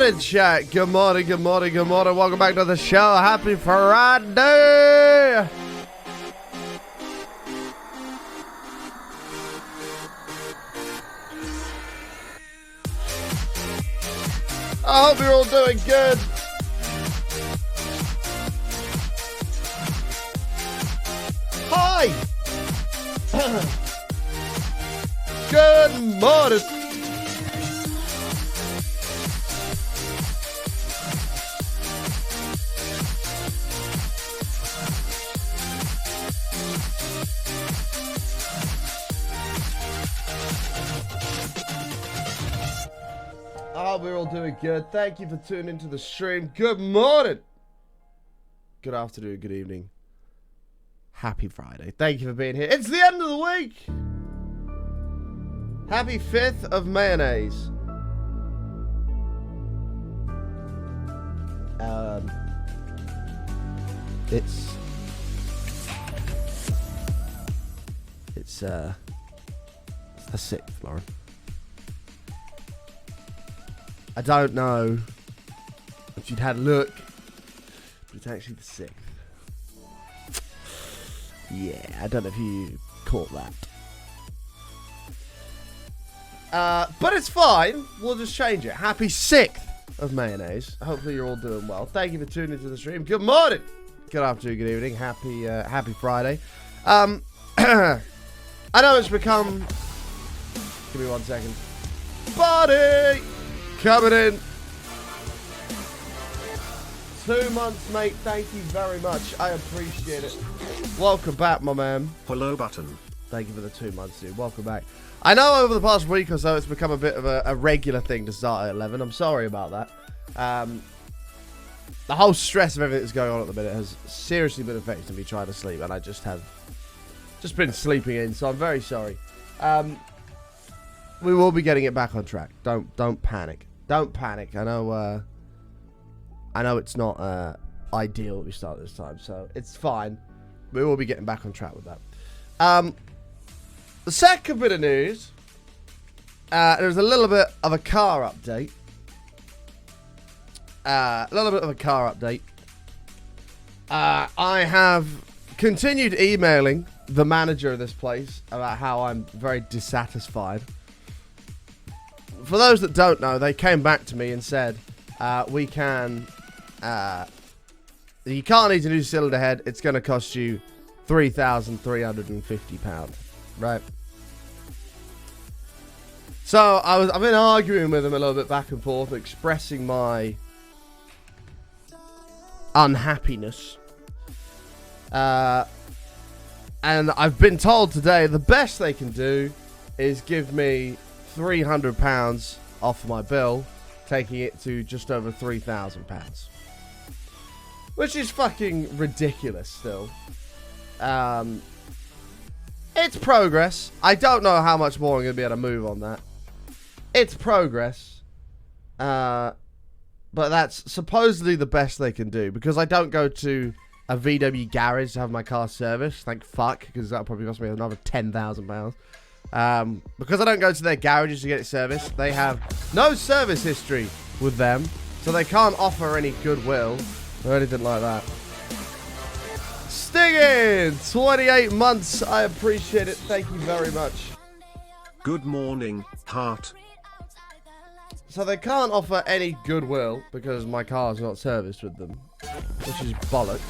morning, chat. Good morning, good morning, good morning. Welcome back to the show. Happy Friday. I hope you're all doing good. Hi. Good morning. I hope we're all doing good. Thank you for tuning into the stream. Good morning. Good afternoon. Good evening. Happy Friday. Thank you for being here. It's the end of the week. Happy 5th of mayonnaise. It's the 6th, Lauren. I don't know if you'd had a look, but it's actually the 6th. Yeah, I don't know if you caught that. But it's fine. We'll just change it. Happy 6th of mayonnaise. Hopefully you're all doing well. Thank you for tuning into the stream. Good morning. Good afternoon. Good evening. Happy Friday. I know it's become... Give me 1 second. Buddy! Coming in. 2 months, mate. Thank you very much. I appreciate it. Welcome back, my man. Hello button. Thank you for the 2 months, dude. Welcome back. I know over the past week or so it's become a bit of a regular thing to start at 11. I'm sorry about that. The whole stress of everything that's going on at the minute has seriously been affecting me trying to sleep, and I just been sleeping in, so I'm very sorry. We will be getting it back on track. Don't panic. Don't panic. I know it's not ideal that we start this time, so it's fine. We will be getting back on track with that. The second bit of news, there's a little bit of a car update. I have continued emailing the manager of this place about how I'm very dissatisfied. For those that don't know, they came back to me and said, you can't need a new cylinder head. It's going to cost you £3,350, right? So I've been arguing with him a little bit back and forth, expressing my unhappiness. And I've been told today the best they can do is give me £300 off my bill, taking it to just over £3,000. Which is fucking ridiculous still. It's progress. I don't know how much more I'm going to be able to move on that. It's progress. But that's supposedly the best they can do, because I don't go to a VW garage to have my car serviced. Thank fuck, because that'll probably cost me another £10,000. Because I don't go to their garages to get it serviced, they have no service history with them, so they can't offer any goodwill or anything like that. Stinging! 28 months, I appreciate it. Thank you very much. Good morning, heart. So they can't offer any goodwill because my car's not serviced with them, which is bollocks.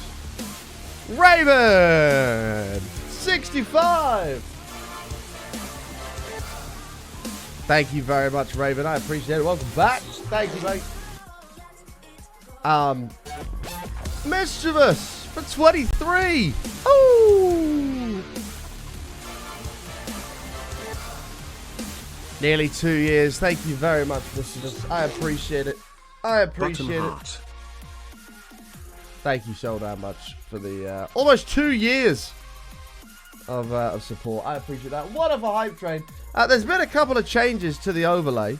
Raven! 65! Thank you very much, Raven. I appreciate it. Welcome back. Thank you, mate. Mischievous for 23. Ooh! Nearly 2 years. Thank you very much, Mischievous. I appreciate it. I appreciate it. Thank you so damn much for the almost 2 years of support. I appreciate that. What a hype train. There's been a couple of changes to the overlay.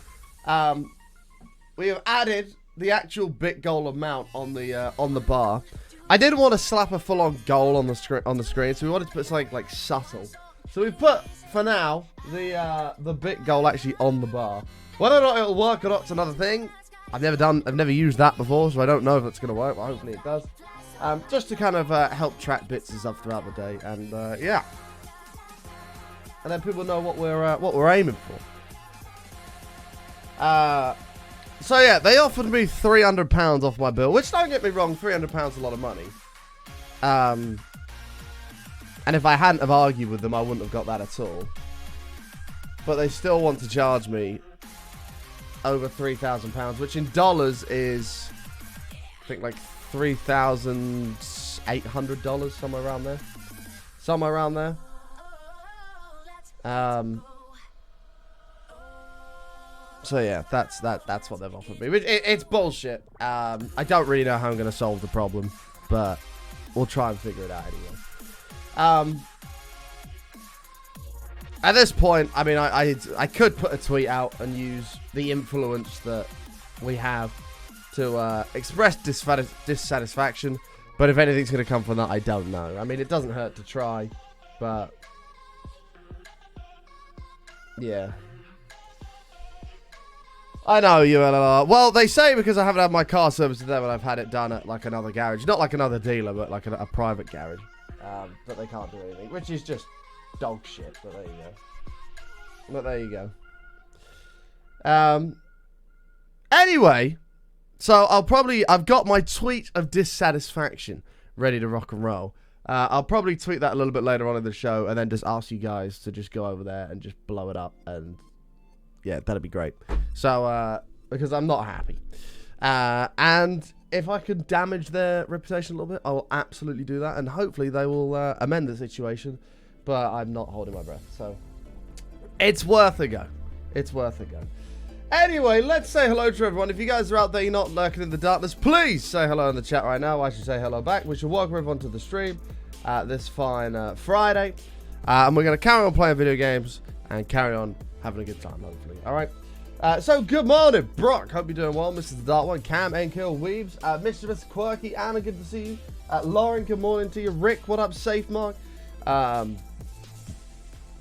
We have added the actual bit goal amount on the bar. I didn't want to slap a full-on goal on the screen, so we wanted to put something like subtle. So we put, for now, the bit goal actually on the bar. Whether or not it'll work or not's another thing. I've never used that before, so I don't know if it's gonna work, but hopefully it does. Just to kind of help track bits and stuff throughout the day, and yeah. And then people know what we're aiming for. So yeah, they offered me £300 off my bill, which, don't get me wrong, £300 is a lot of money. And if I hadn't have argued with them, I wouldn't have got that at all. But they still want to charge me over £3,000, which in dollars is, I think, like $3,800, somewhere around there. Somewhere around there. So yeah, that's what they've offered me. It's bullshit. I don't really know how I'm going to solve the problem, but we'll try and figure it out anyway. At this point, I mean, I could put a tweet out and use the influence that we have to express dissatisfaction, but if anything's going to come from that, I don't know. I mean, it doesn't hurt to try, but yeah. I know, ULLR. Well, they say because I haven't had my car serviced to them and I've had it done at like another garage. Not like another dealer, but like a private garage. That they can't do anything, which is just dog shit, but there you go. But there you go. Anyway, so I've got my tweet of dissatisfaction ready to rock and roll. I'll probably tweet that a little bit later on in the show and then just ask you guys to just go over there and just blow it up and Yeah, that'd be great. So, because I'm not happy. And if I can damage their reputation a little bit, I will absolutely do that. And hopefully they will amend the situation. But I'm not holding my breath. So, it's worth a go. It's worth a go. Anyway, let's say hello to everyone. If you guys are out there, you're not lurking in the darkness, please say hello in the chat right now. I should say hello back. We should welcome everyone to the stream this fine Friday. And we're going to carry on playing video games and carry on having a good time, hopefully. All right. So, good morning, Brock. Hope you're doing well. Mr. The Dark One, Cam, Enkill, Weebs, Mischievous, Quirky, Anna, good to see you. Lauren, good morning to you. Rick, what up? Safe Mark.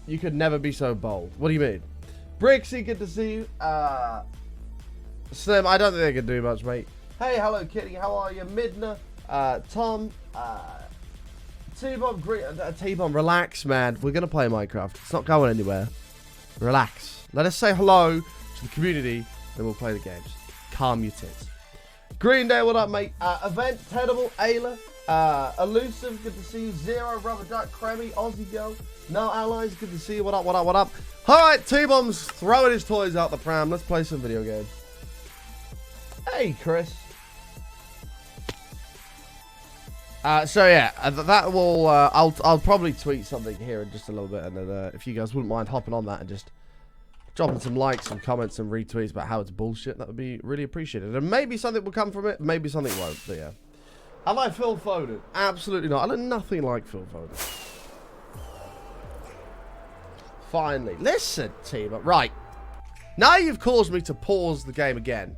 You could never be so bold. What do you mean? Brixie, good to see you. Slim, I don't think they can do much, mate. Hey, hello, Kitty. How are you? Midna, Tom, T-Bomb, T-Bomb, relax, man. We're going to play Minecraft. It's not going anywhere. Relax. Let us say hello to the community, then we'll play the games. Calm your tits. Green Day, what up, mate? Event, Terrible, Ayla, Elusive, good to see you. Zero, Rubber Duck, Cremmy, Aussie Girl, No Allies, good to see you. What up, what up, what up? Alright, T-Bomb's throwing his toys out the pram. Let's play some video games. Hey, Chris. So yeah, that will, I'll probably tweet something here in just a little bit, and then if you guys wouldn't mind hopping on that and just dropping some likes, some comments, some retweets about how it's bullshit, that would be really appreciated. And maybe something will come from it, maybe something won't, but yeah. Am I Phil Foden? Absolutely not. I look nothing like Phil Foden. Finally. Listen, team. Right. Now you've caused me to pause the game again,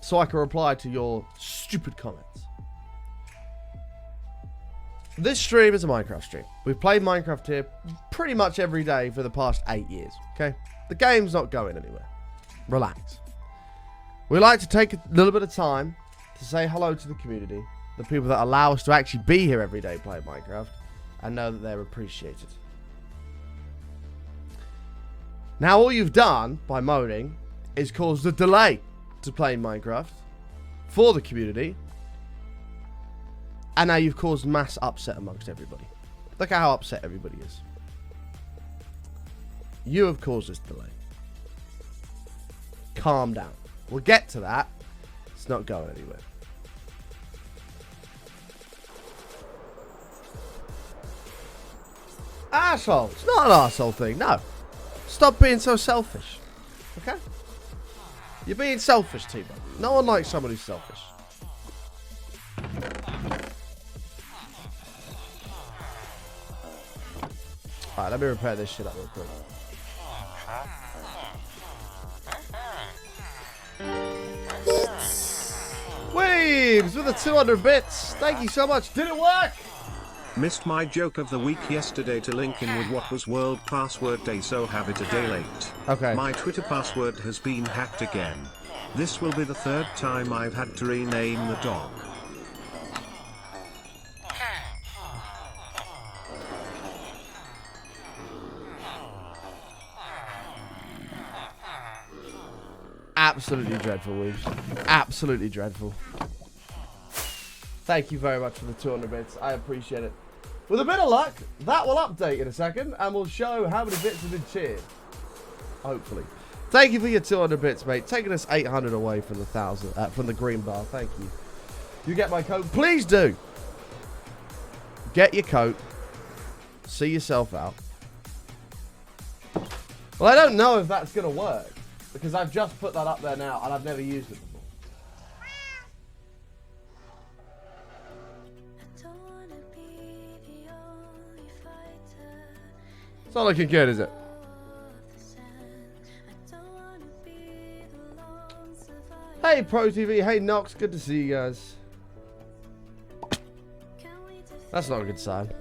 so I can reply to your stupid comments. This stream is a Minecraft stream. We've played Minecraft here pretty much every day for the past 8 years, okay? The game's not going anywhere. Relax. We like to take a little bit of time to say hello to the community, the people that allow us to actually be here every day playing Minecraft, and know that they're appreciated. Now, all you've done by moaning is caused a delay to playing Minecraft for the community. And now you've caused mass upset amongst everybody. Look at how upset everybody is. You have caused this delay. Calm down. We'll get to that. It's not going anywhere. Asshole. It's not an asshole thing. No. Stop being so selfish. Okay? You're being selfish, T-Bone. No one likes someone who's selfish. Alright, let me repair this shit up real quick. Weebs with the 200 bits. Thank you so much. Did it work? Missed my joke of the week yesterday to link in with what was World Password Day, so have it a day late. Okay. My Twitter password has been hacked again. This will be the third time I've had to rename the dog. Absolutely dreadful, Weebs. Absolutely dreadful. Thank you very much for the 200 bits. I appreciate it. With a bit of luck, that will update in a second, and we'll show how many bits have been cheered. Hopefully. Thank you for your 200 bits, mate. Taking us 800 away from the 1,000, from the green bar. Thank you. You get my code? Please do. Get your coat. See yourself out. Well, I don't know if that's going to work, because I've just put that up there now, and I've never used it before. It's not looking good, is it? Hey, Pro TV. Hey, Nox. Good to see you guys. That's not a good sign.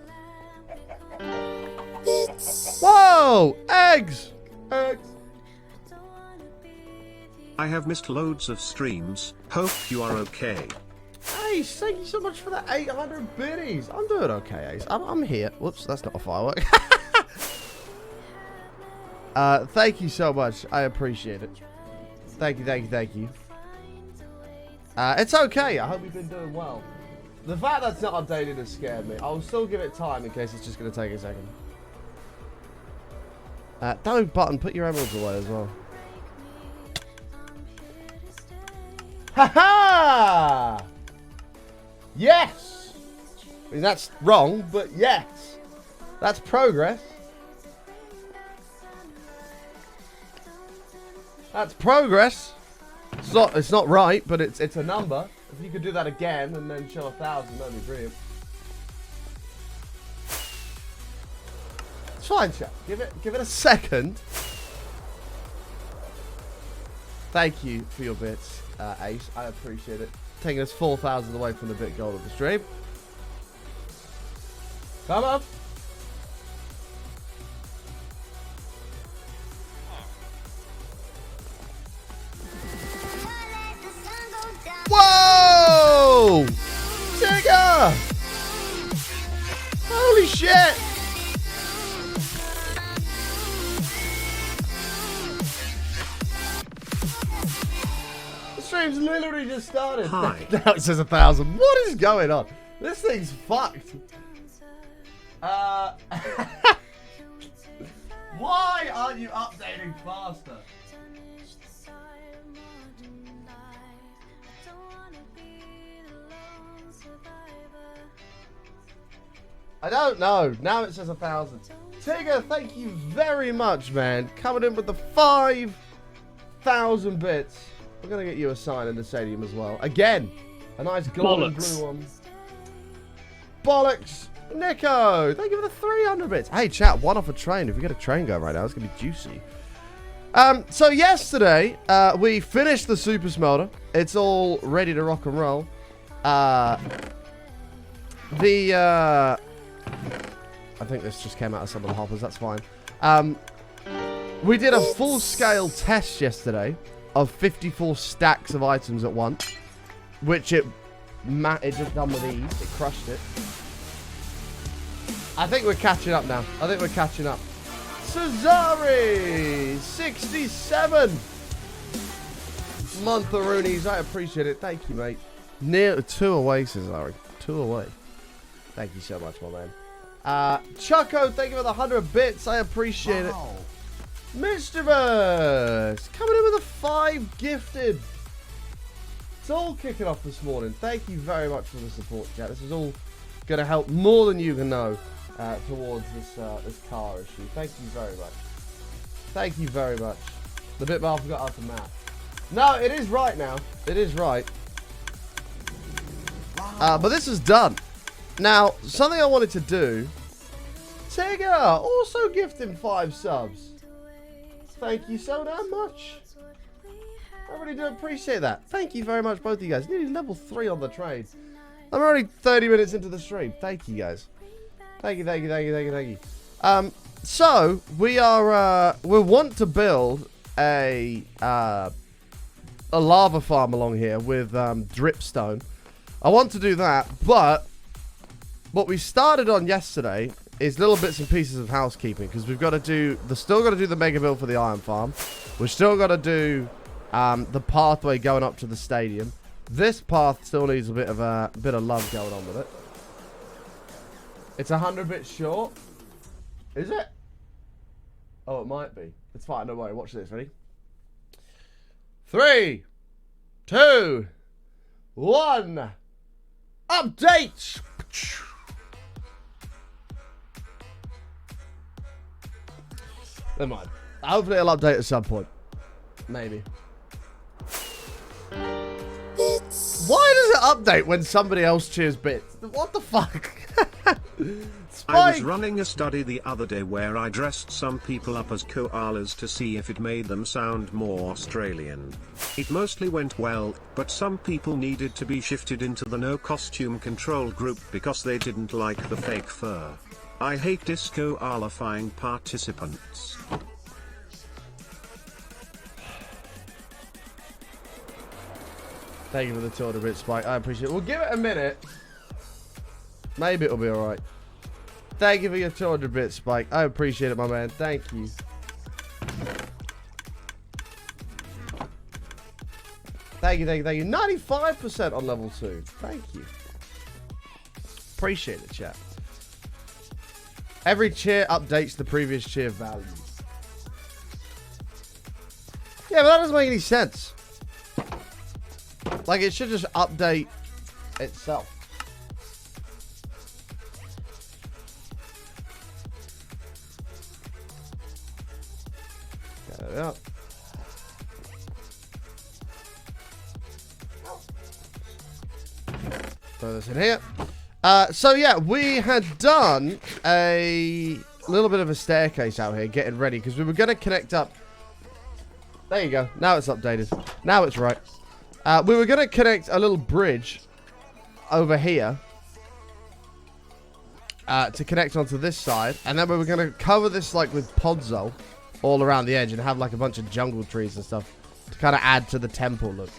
Whoa! Eggs! Eggs! I have missed loads of streams. Hope you are okay. Hey, thank you so much for the 800 biddies. I'm doing okay, Ace. I'm here. Whoops, that's not a firework. Thank you so much. I appreciate it. Thank you, thank you, thank you. It's okay. I hope you've been doing well. The fact that's not updated has scared me. I'll still give it time in case it's just going to take a second. Don't button, put your emeralds away as well. Ha-ha! Yes! I mean, that's wrong, but yes. That's progress. That's progress. It's not right, but it's a number. If you could do that again and then show 1,000, that'd be brilliant. It's fine, chat. Give it a second. Thank you for your bits, Ace. I appreciate it. Taking us 4,000 away from the bit goal of the stream. Come on. Whoa! Tigger! Holy shit! The stream's literally just started. Hi. Now it says 1,000. What is going on? This thing's fucked. Why aren't you updating faster? I don't know. Now it says 1,000. Tigger, thank you very much, man. Coming in with the 5,000 bits. We're going to get you a sign in the stadium as well. Again, a nice golden blue one. Bollocks. Nico, thank you for the 300 bits. Hey, chat, one off a train. If we get a train going right now, it's going to be juicy. So yesterday, we finished the Super Smelter. It's all ready to rock and roll. I think this just came out of some of the hoppers. That's fine. We did a full-scale test yesterday of 54 stacks of items at once, which it just done with ease. It crushed it. I think we're catching up now. I think we're catching up. Cesare, 67 Montheroonies. I appreciate it. Thank you, mate. Near 2 away, Cesare. 2 away. Thank you so much, my man. Chucko, thank you for the 100 bits. I appreciate it. Mischievous coming in with a 5 gifted. It's all kicking off this morning. Thank you very much for the support, chat. This is all going to help more than you can know towards this car issue. Thank you very much. Thank you very much. The bit bar forgot how to map. No, it is right now. It is right. But this is done. Now, something I wanted to do. Tigger, also gifting 5 subs. Thank you so damn much. I really do appreciate that. Thank you very much, both of you guys. Nearly level 3 on the trade. I'm already 30 minutes into the stream. Thank you, guys. Thank you, thank you, thank you, thank you, thank you. So, we want to build a lava farm along here with dripstone. I want to do that, but what we started on yesterday is little bits and pieces of housekeeping, because we've got to do still got to do the mega build for the iron farm. We've still got to do the pathway going up to the stadium. This path still needs a bit of love going on with it. It's 100 bits short. Is it? Oh, it might be. It's fine. Don't worry. Watch this. Ready? 3, 2, 1. Update. Never mind. Hopefully it'll update at some point. Maybe. Why does it update when somebody else cheers bits? What the fuck? I was running a study the other day where I dressed some people up as koalas to see if it made them sound more Australian. It mostly went well, but some people needed to be shifted into the no costume control group because they didn't like the fake fur. I hate disco-alifying participants. Thank you for the 200 bit spike. I appreciate it. We'll give it a minute. Maybe it'll be alright. Thank you for your 200 bit spike. I appreciate it, my man. Thank you. Thank you, thank you, thank you. 95% on level 2. Thank you. Appreciate it, chat. Every cheer updates the previous cheer values. Yeah, but that doesn't make any sense. Like, it should just update itself. There we are. Throw this in here. So yeah, we had done a little bit of a staircase out here, getting ready, because we were going to connect up. There you go. Now it's updated. Now it's right. We were going to connect a little bridge over here to connect onto this side, and then we were going to cover this like with podzol all around the edge and have like a bunch of jungle trees and stuff to kind of add to the temple look.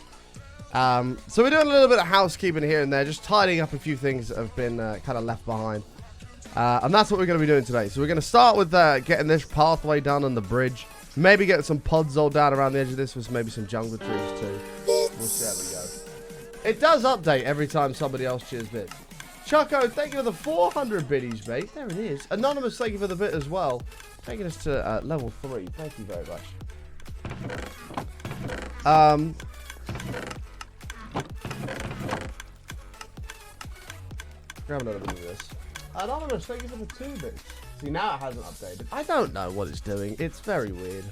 So we're doing a little bit of housekeeping here and there, just tidying up a few things that have been kind of left behind. And that's what we're going to be doing today. So we're going to start with getting this pathway done on the bridge. Maybe get some podzol down around the edge of this with maybe some jungle trees too. We'll see how we go. It does update every time somebody else cheers bits. Choco, thank you for the 400 biddies, mate. There it is. Anonymous, thank you for the bit as well. Taking us to level 3. Thank you very much. Grab another bit of this. Anonymous, thank you for the 2 bits. See, now it hasn't updated. I don't know what it's doing. It's very weird.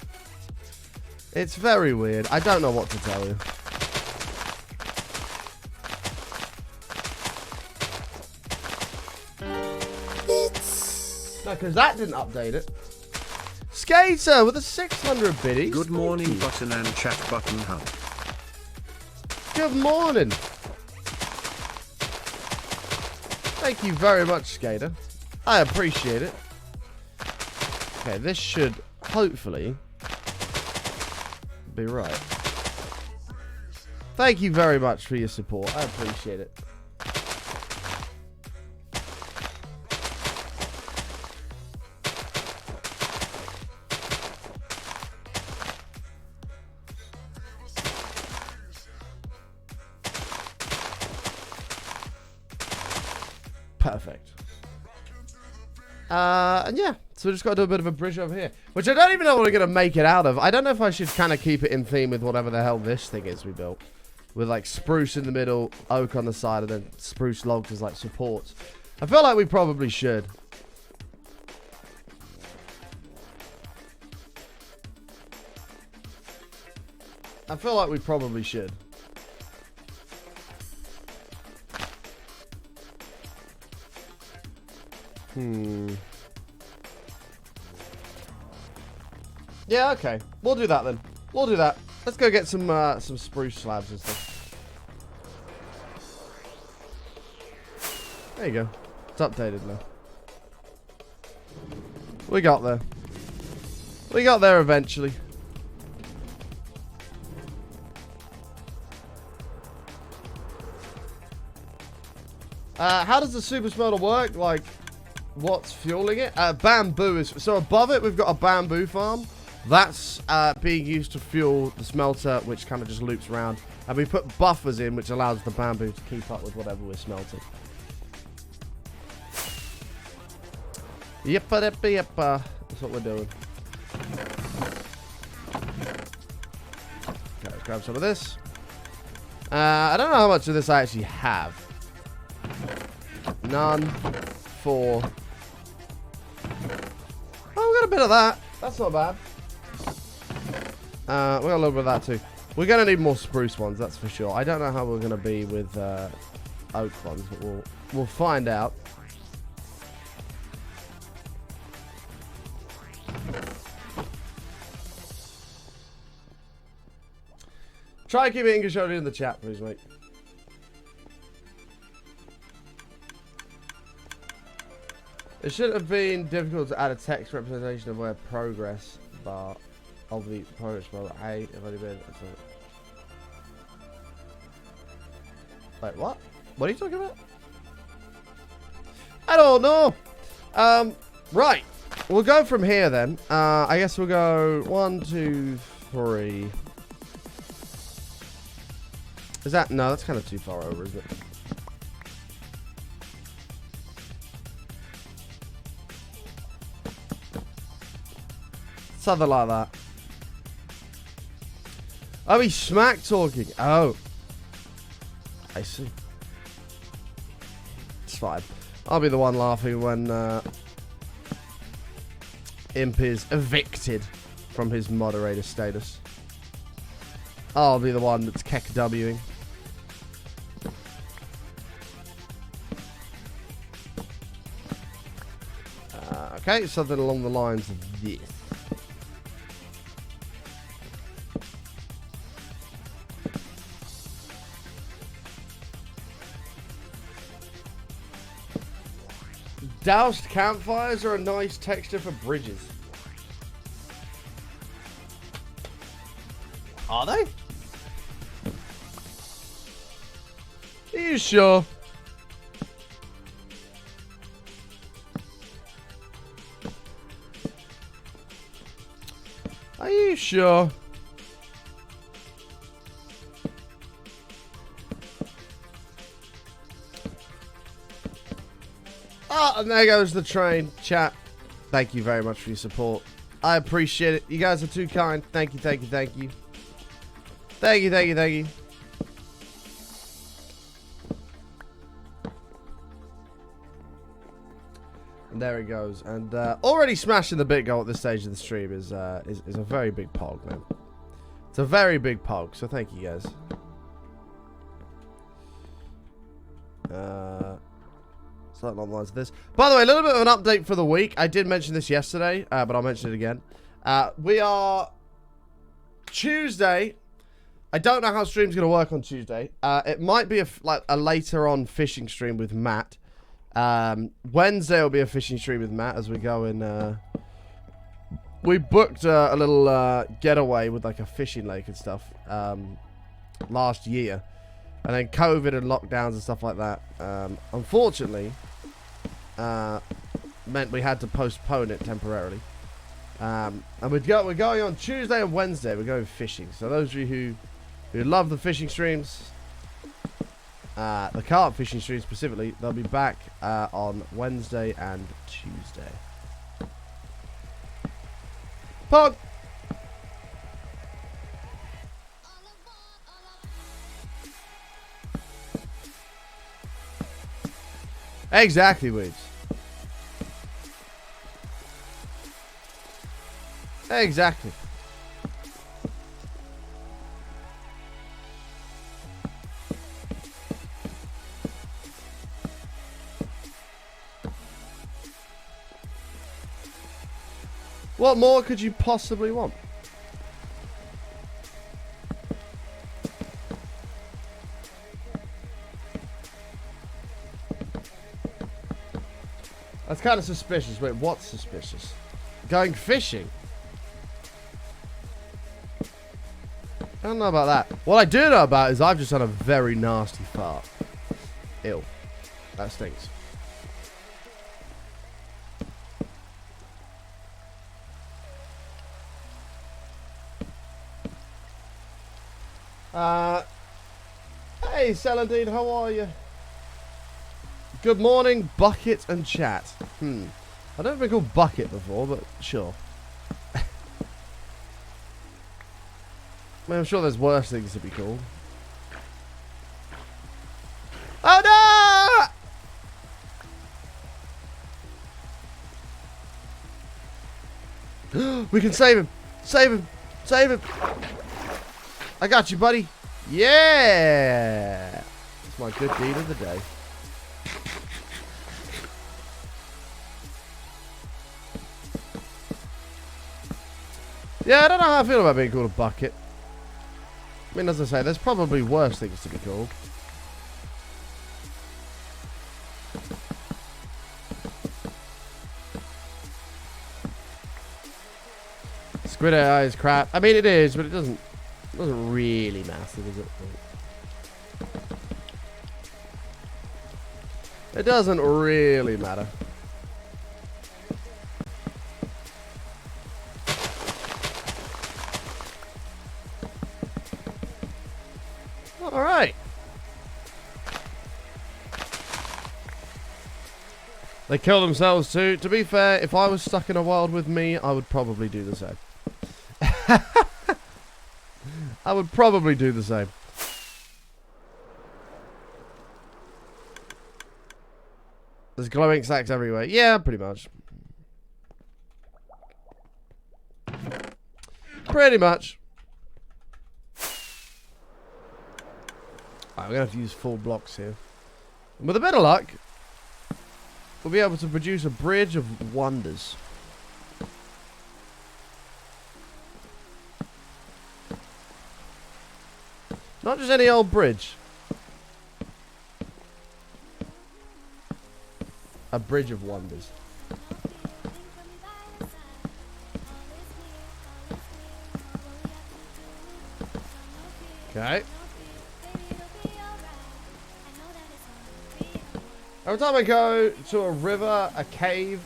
It's very weird. I don't know what to tell you. No, because that didn't update it. Skater with a 600 biddies. Good morning, button and chat button hub. Good morning. Thank you very much, Skater. I appreciate it. Okay, this should hopefully be right. Thank you very much for your support. I appreciate it. Perfect. And yeah, so we just got to do a bit of a bridge over here, which I don't even know what we're going to make it out of. I don't know if I should kind of keep it in theme with whatever the hell this thing is we built. With like spruce in the middle, oak on the side, and then spruce logs as like supports. I feel like we probably should. I feel like we probably should. Yeah, okay. We'll do that then. We'll do that. Let's go get some spruce slabs and stuff. There you go. It's updated now. We got there. We got there eventually. How does the super smelter work? Like, what's fueling it? Bamboo is... So above it, we've got a bamboo farm. That's being used to fuel the smelter, which kind of just loops around. And we put buffers in, which allows the bamboo to keep up with whatever we're smelting. Yep, that's what we're doing. Okay, let's grab some of this. I don't know how much of this I actually have. None. 4. Oh, we got a bit of that. That's not bad. We got a little bit of that too. We're going to need more spruce ones, that's for sure. I don't know how we're going to be with oak ones, but we'll find out. Try and keep it English only in the chat, please, mate. It shouldn't have been difficult to add a text representation of where progress bar of the progress bar. Hey, I've only been. Wait, what? What are you talking about? I don't know. Right. We'll go from here then. I guess we'll go 1, 2, 3. Is that... No, that's kind of too far over, isn't it? Something like that. Oh, he's smack talking. Oh. I see. It's fine. I'll be the one laughing when Imp is evicted from his moderator status. I'll be the one that's KEKWing. Okay, something along the lines of this. Doused campfires are a nice texture for bridges. Are they? Are you sure? Are you sure? Oh, and there goes the train. Chat, thank you very much for your support. I appreciate it. You guys are too kind. Thank you, thank you, thank you. Thank you, thank you, thank you. And there it goes. And already smashing the big goal at this stage of the stream is a very big pog, man. It's a very big pog, so thank you guys. Something along the lines of this. By the way, a little bit of an update for the week. I did mention this yesterday, but I'll mention it again. We are Tuesday. I don't know how stream's going to work on Tuesday. It might be a later on fishing stream with Matt. Wednesday will be a fishing stream with Matt as we go in. We booked a little getaway with like a fishing lake and stuff last year. And then COVID and lockdowns and stuff like that, unfortunately, meant we had to postpone it temporarily. And we're going on Tuesday and Wednesday. We're going fishing. So those of you who love the fishing streams, the carp fishing streams specifically, they'll be back on Wednesday and Tuesday. Pog! Exactly, Weeds. Exactly. What more could you possibly want? That's kind of suspicious. Wait, what's suspicious? Going fishing? I don't know about that. What I do know about is I've just had a very nasty fart. Ew. That stinks. Hey, Saladin, how are you? Good morning, Bucket and chat. I've never been called Bucket before, but sure. I mean, I'm sure there's worse things to be called. Oh no! We can save him. Save him. Save him. I got you, buddy. Yeah! That's my good deed of the day. Yeah, I don't know how I feel about being called a bucket. I mean, as I say, there's probably worse things to be called. Squid AI is crap. I mean, it is, but it doesn't really matter, does it? It doesn't really matter. All right. They kill themselves too. To be fair, if I was stuck in a world with me, I would probably do the same. I would probably do the same. There's glowing sacks everywhere. Yeah, pretty much. Pretty much. Alright, we're going to have to use full blocks here. And with a bit of luck, we'll be able to produce a bridge of wonders. Not just any old bridge. A bridge of wonders. Okay. Every time I go to a river, a cave,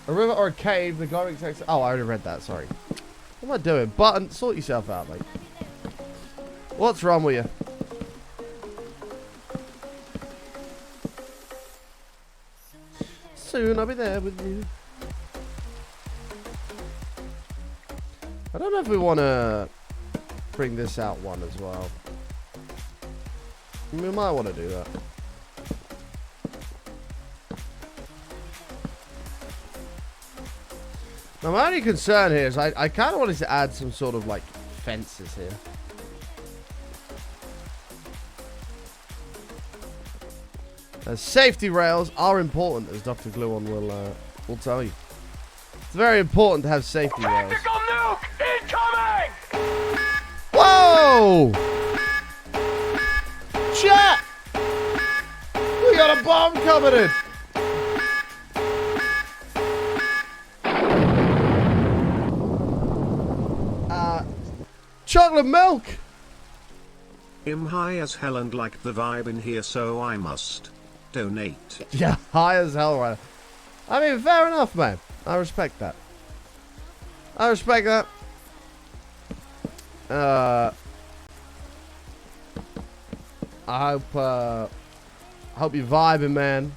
the glowing text. Oh, I already read that. Sorry. What am I doing? Button, sort yourself out, mate. What's wrong with you? Soon I'll be there with you. I don't know if we want to bring this out one as well. We might want to do that. Now my only concern here is I kind of wanted to add some sort of like fences here. Safety rails are important, as Dr. Gluon will tell you. It's very important to have safety rails. Tactical nuke incoming! Whoa! Chat! We got a bomb coming in! Chocolate milk! I'm high as hell and like the vibe in here, so I must donate. Yeah, high as hell right now. I mean, fair enough, man. I respect that. I respect that. I hope you're vibing, man.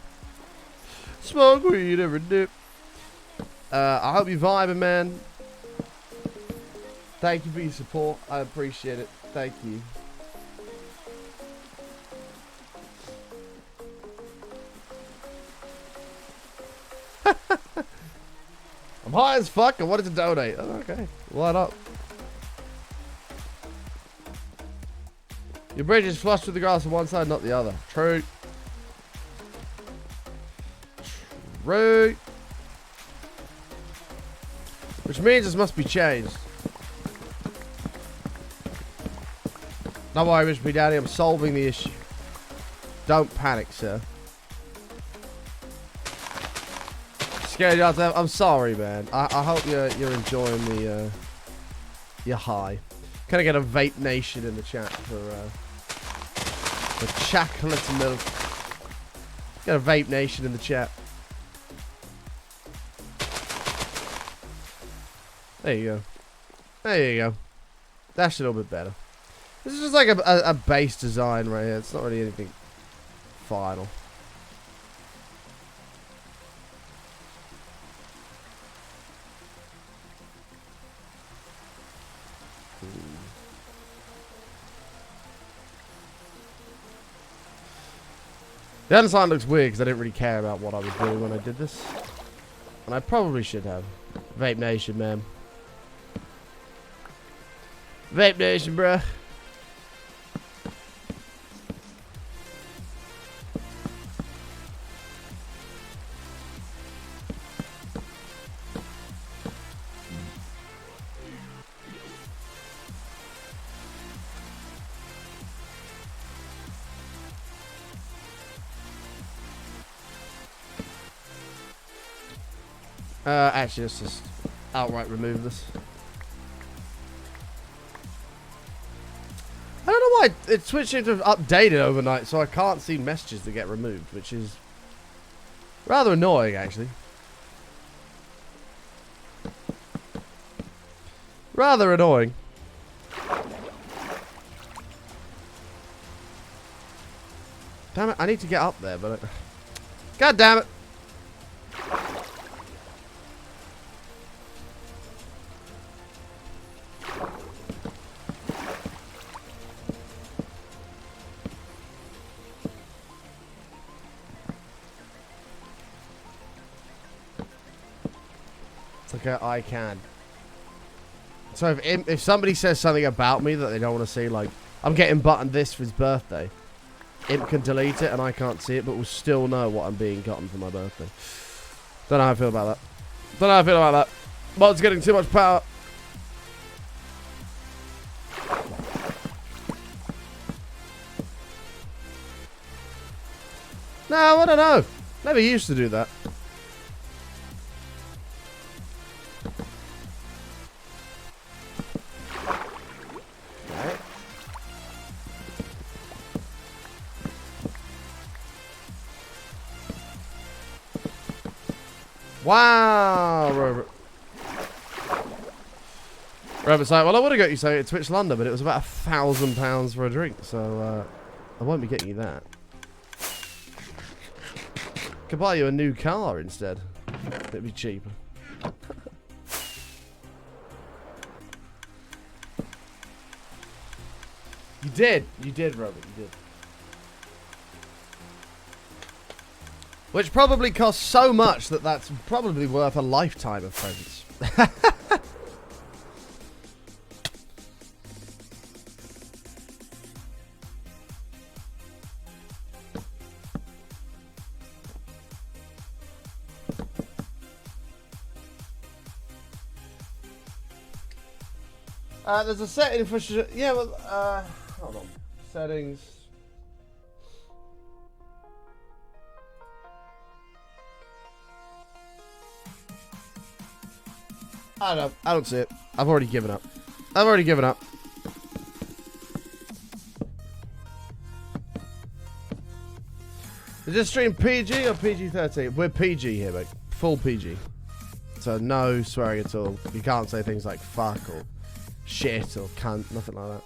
Smoke weed every dip. I hope you're vibing, man. Thank you for your support. I appreciate it. Thank you. I'm high as fuck. I wanted to donate. Oh, okay. Why not? Your bridge is flush with the grass on one side, not the other. True. True. Which means this must be changed. Don't worry, Mr. P. Daddy. I'm solving the issue. Don't panic, sir. Scared you out there. I'm sorry, man. I hope you're enjoying the your high. Can I get a vape nation in the chat for chocolate milk? Get a vape nation in the chat. There you go. There you go. That's a little bit better. This is just like a base design right here. It's not really anything final. The undersign looks weird because I didn't really care about what I was doing when I did this. And I probably should have. Vape Nation, man. Vape Nation, bruh. Actually, let's just outright remove this. I don't know why it switched into updated overnight, so I can't see messages that get removed, which is rather annoying, actually. Rather annoying. Damn it, I need to get up there, but... God damn it! like I can. So if somebody says something about me that they don't want to see, like, I'm getting button this for his birthday, Imp can delete it and I can't see it, but will still know what I'm being gotten for my birthday. Don't know how I feel about that. Don't know how I feel about that. Mod's getting too much power. No, I don't know. Never used to do that. Okay. Wow, Robert. Robert's like, well, I would have got you something at Twitch London, but it was about £1,000 for a drink, so I won't be getting you that. Could buy you a new car instead. It'd be cheaper. You did, Robert, you did. Which probably costs so much that that's probably worth a lifetime of presents. There's a setting for... Yeah, well, hold on. Settings. I don't know. I don't see it. I've already given up. I've already given up. Is this stream PG or PG-13? We're PG here, mate. Full PG. So no swearing at all. You can't say things like fuck or shit or cunt. Nothing like that.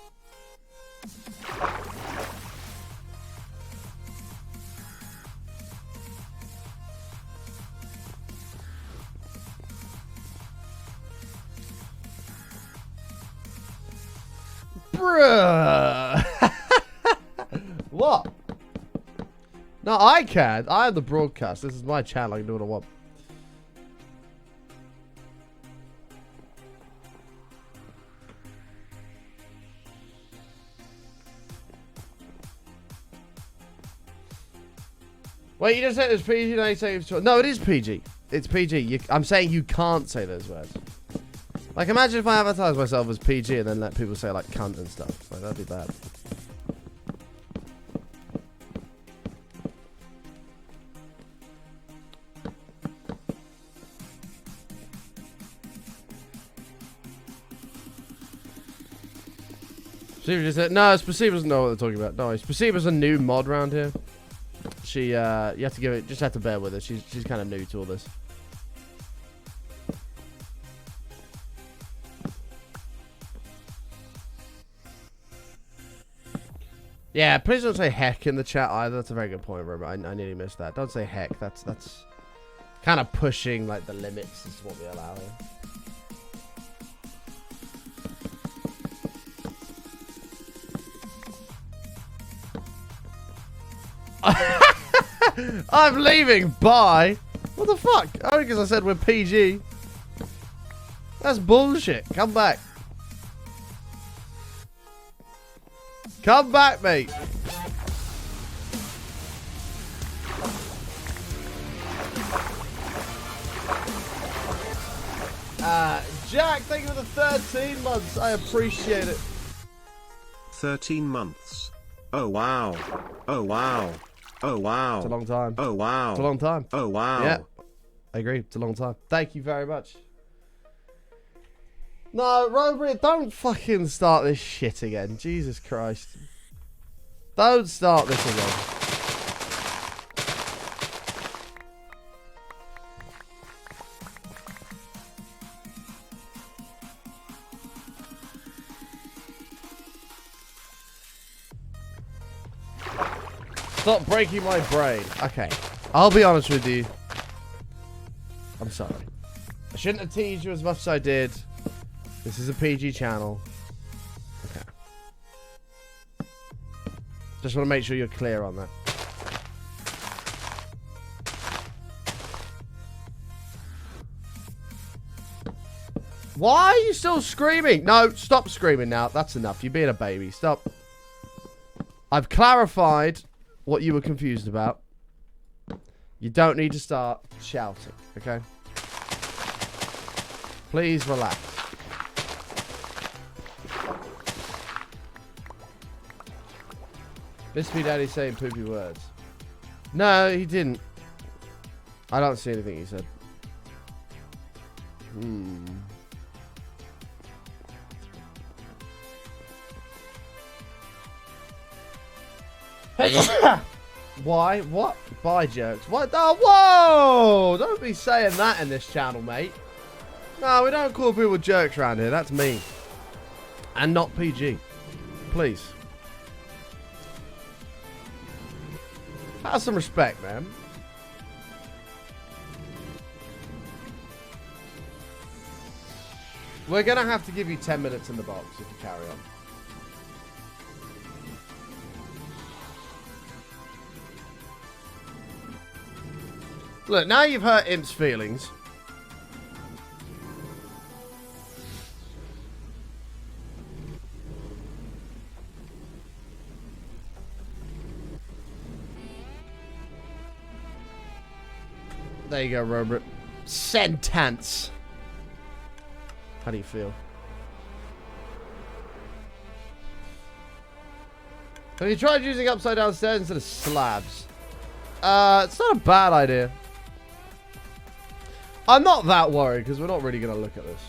Bruh. What? No, I can. I am the broadcast. This is my channel. I can do what I want. Wait, you just said it was PG, now you say it's... No, it is PG. It's PG. I'm saying you can't say those words. Like, imagine if I advertise myself as PG and then let people say, like, cunt and stuff. Like, that'd be bad. Perceiver just said, no, Perceiver doesn't know what they're talking about. No, Perceiver's a new mod around here. She, you have to give it, just have to bear with her. She's kind of new to all this. Yeah, please don't say heck in the chat either. That's a very good point, Robert. I nearly missed that. Don't say heck. That's kind of pushing like the limits as to what we allow here. I'm leaving. Bye. What the fuck? Only because I said we're PG. That's bullshit. Come back. Come back, mate. Jack, thank you for the 13 months. I appreciate it. 13 months. Oh, wow. Oh, wow. Oh, wow. It's a long time. Oh, wow. It's a long time. Oh, wow. Yeah, I agree. It's a long time. Thank you very much. No, Robert, don't fucking start this shit again. Jesus Christ. Don't start this again. Stop breaking my brain. Okay, I'll be honest with you. I'm sorry. I shouldn't have teased you as much as I did. This is a PG channel. Okay. Just want to make sure you're clear on that. Why are you still screaming? No, stop screaming now. That's enough. You're being a baby. Stop. I've clarified what you were confused about. You don't need to start shouting, okay? Please relax. Miss me daddy saying poopy words. No, he didn't. I don't see anything he said. Why? What? Bye, jerks. What? Oh, whoa! Don't be saying that in this channel, mate. No, we don't call people jerks around here. That's me. And not PG. Please. Have some respect, man. We're going to have to give you 10 minutes in the box if you carry on. Look, now you've hurt Imp's feelings. There you go, Robert. Sentence. How do you feel? Have you tried using upside down stairs instead of slabs? It's not a bad idea. I'm not that worried because we're not really going to look at this.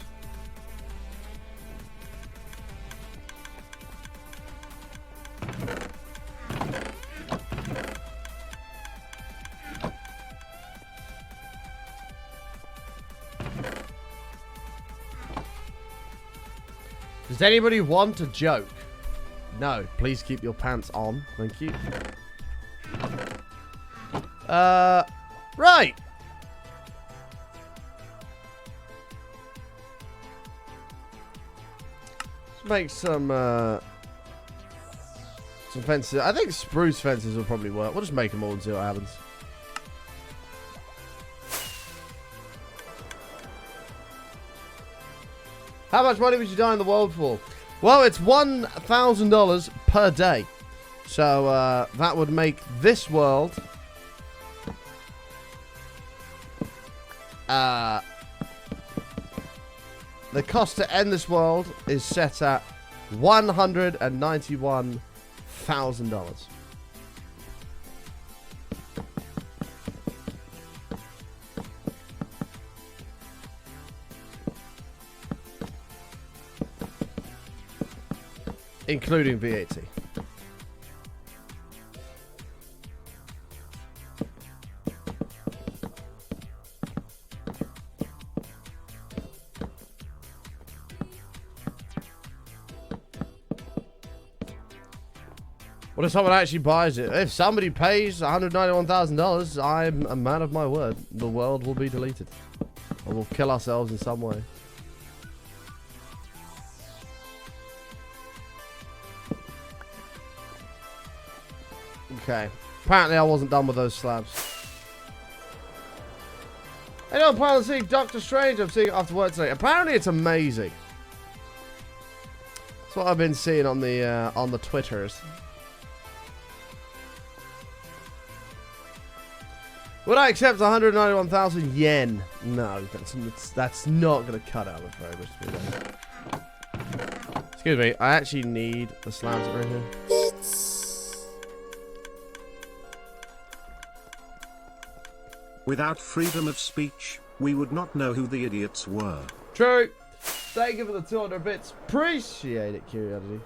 Does anybody want a joke? No. Please keep your pants on. Thank you. Right. Let's make some fences. I think spruce fences will probably work. We'll just make them all and see what happens. How much money would you die in the world for? Well, it's $1,000 per day. So that would make this world the cost to end this world is set at $191,000. Including VAT. What if someone actually buys it? If somebody pays $191,000, I'm a man of my word. The world will be deleted. Or we'll kill ourselves in some way. Okay. Apparently I wasn't done with those slabs. I don't plan on seeing Doctor Strange. I'm seeing it after work today. Apparently it's amazing. That's what I've been seeing on the Twitters. Would I accept 191,000 yen? No, that's not going to cut out, I'm afraid. Excuse me, I actually need the slabs over here. Without freedom of speech, we would not know who the idiots were. True. Thank you for the 200 bits. Appreciate it, Curiosity.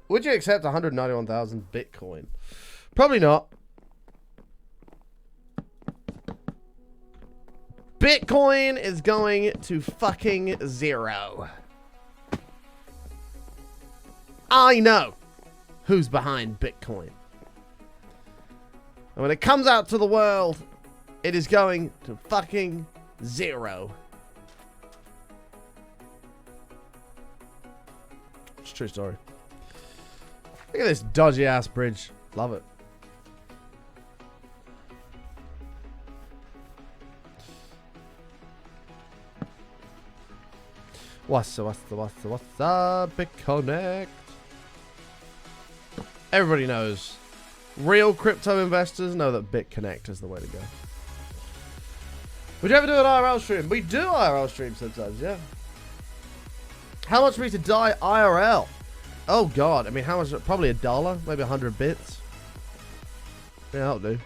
Would you accept 191,000 Bitcoin? Probably not. Bitcoin is going to fucking zero. I know who's behind Bitcoin. And when it comes out to the world, it is going to fucking zero. It's a true story. Look at this dodgy ass bridge. Love it. What's up, BitConnect? Everybody knows. Real crypto investors know that BitConnect is the way to go. Would you ever do an IRL stream? We do IRL streams sometimes, yeah. How much for me to die IRL? Oh god, I mean, how much? Probably $1, maybe 100 bits. Yeah, that'll do.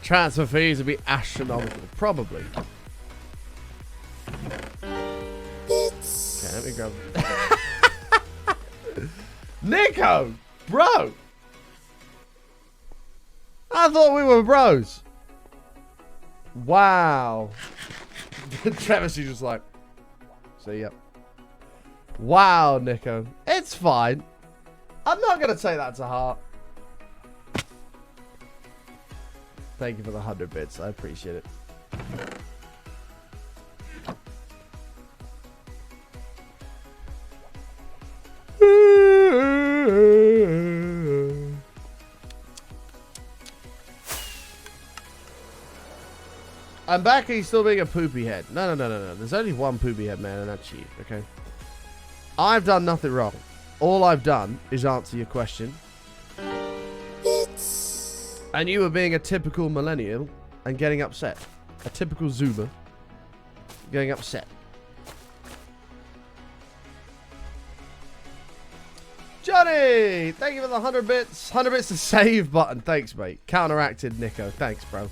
Transfer fees would be astronomical, probably. Okay, let me grab. Nico, bro. I thought we were bros. Wow. Travis, you just like. See ya. Wow, Nico. It's fine. I'm not gonna take that to heart. Thank you for the 100 bits. I appreciate it. I'm back. He's still being a poopy head. No. There's only one poopy head, man, and that's you, okay? I've done nothing wrong. All I've done is answer your question. And you were being a typical millennial and getting upset. A typical Zoomer getting upset. Johnny! Thank you for the 100 bits. 100 bits to save button. Thanks, mate. Counteracted, Nico. Thanks, bro.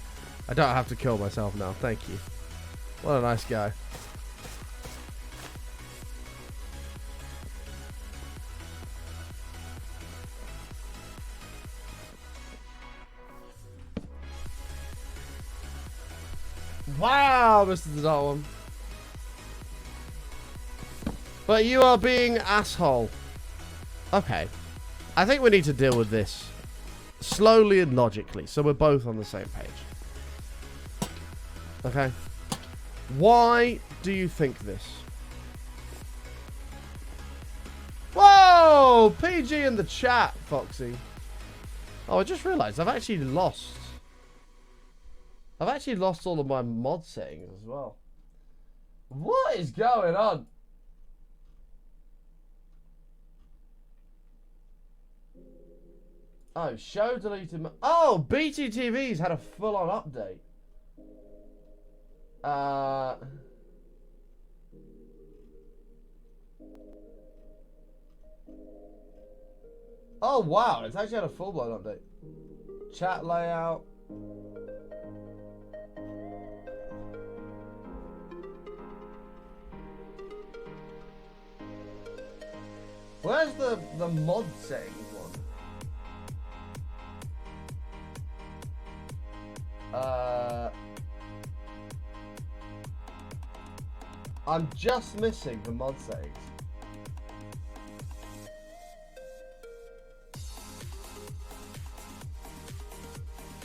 I don't have to kill myself now. Thank you. What a nice guy. Wow, Mr. Dazal. But you are being asshole. Okay. I think we need to deal with this slowly and logically, so we're both on the same page. Okay. Why do you think this? Whoa! PG in the chat, Foxy. Oh, I just realized I've actually lost all of my mod settings as well. What is going on? Oh, show deleted. Oh, BTTV's had a full-on update. Oh wow, it's actually had a full-blown update. Chat layout. Where's the mod settings one? I'm just missing the mod settings.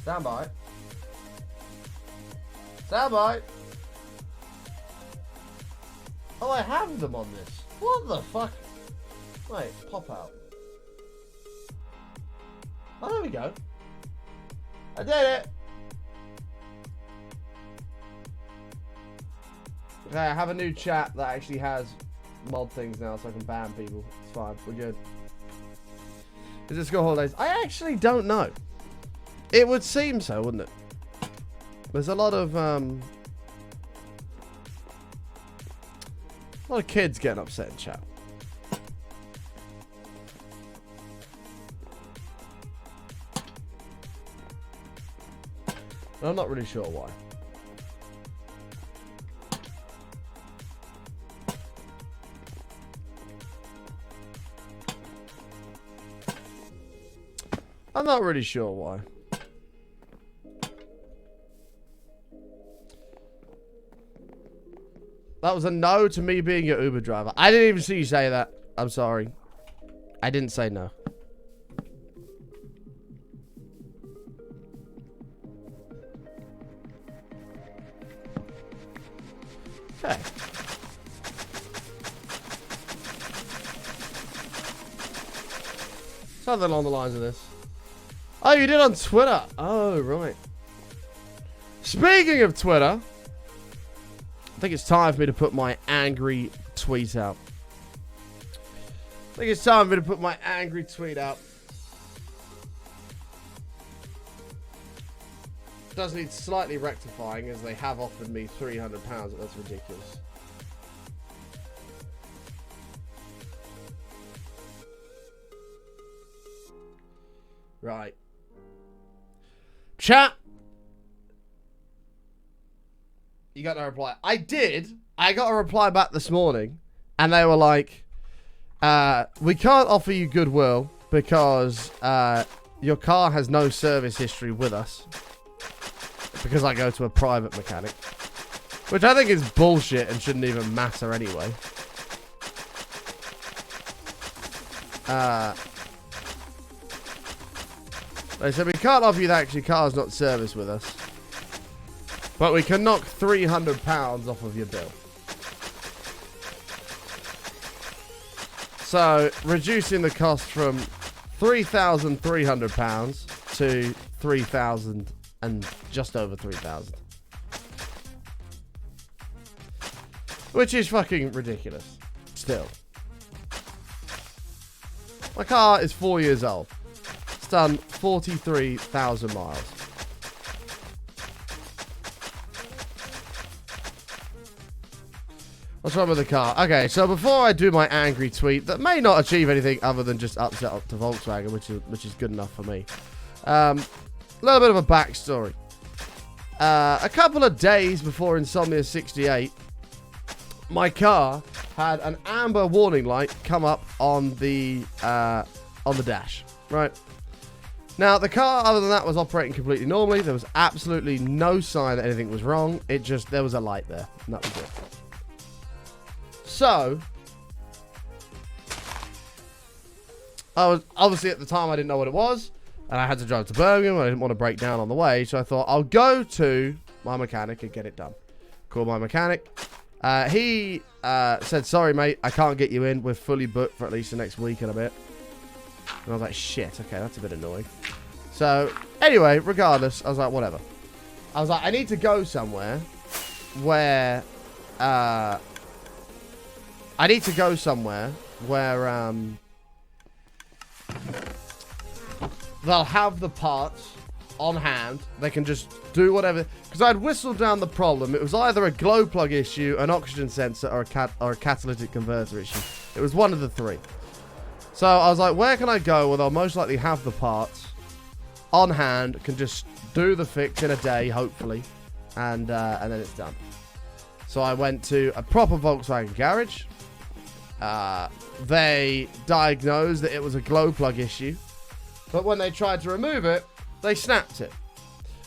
Stand by. Stand by. Oh, I have them on this. What the fuck? Wait, pop out. Oh, there we go. I did it. Okay, I have a new chat that actually has mod things now, so I can ban people. It's fine. We're good. Is it school holidays? I actually don't know. It would seem so, wouldn't it? There's a lot of kids getting upset in chat. And I'm not really sure why. I'm not really sure why. That was a no to me being your Uber driver. I didn't even see you say that. I'm sorry. I didn't say no. Okay. Something along the lines of this. Oh, you did on Twitter. Oh, right. Speaking of Twitter, I think it's time for me to put my angry tweet out. Does need slightly rectifying as they have offered me £300. That's ridiculous. Right. Chat. You got no reply. I did. I got a reply back this morning, and they were like, we can't offer you goodwill because your car has no service history with us. Because I go to a private mechanic. Which I think is bullshit and shouldn't even matter anyway. They said we can't offer you that because your car's not serviced with us. But we can knock £300 off of your bill. So, reducing the cost from £3,300 to 3,000 and just over 3,000. Which is fucking ridiculous. Still. My car is 4 years old. It's done 43,000 miles. What's wrong with the car? Okay, so before I do my angry tweet that may not achieve anything other than just upset up to Volkswagen, which is good enough for me. A little bit of a backstory. A couple of days before Insomnia 68, my car had an amber warning light come up on the dash. Right. Now, the car, other than that, was operating completely normally. There was absolutely no sign that anything was wrong. It just, there was a light there. And that was it. So, I was, obviously at the time I didn't know what it was. And I had to drive to Birmingham. I didn't want to break down on the way. So I thought, I'll go to my mechanic and get it done. Called my mechanic. He said, sorry, mate, I can't get you in. We're fully booked for at least the next week and a bit. And I was like, shit, okay, that's a bit annoying. So, anyway, regardless, I was like, whatever. I was like, I need to go somewhere where... they'll have the parts on hand. They can just do whatever. Because I'd whistled down the problem. It was either a glow plug issue, an oxygen sensor, or a catalytic converter issue. It was one of the three. So I was like, where can I go where they'll most likely have the parts on hand, can just do the fix in a day, hopefully, and then it's done. So I went to a proper Volkswagen garage. They diagnosed that it was a glow plug issue. But when they tried to remove it, they snapped it.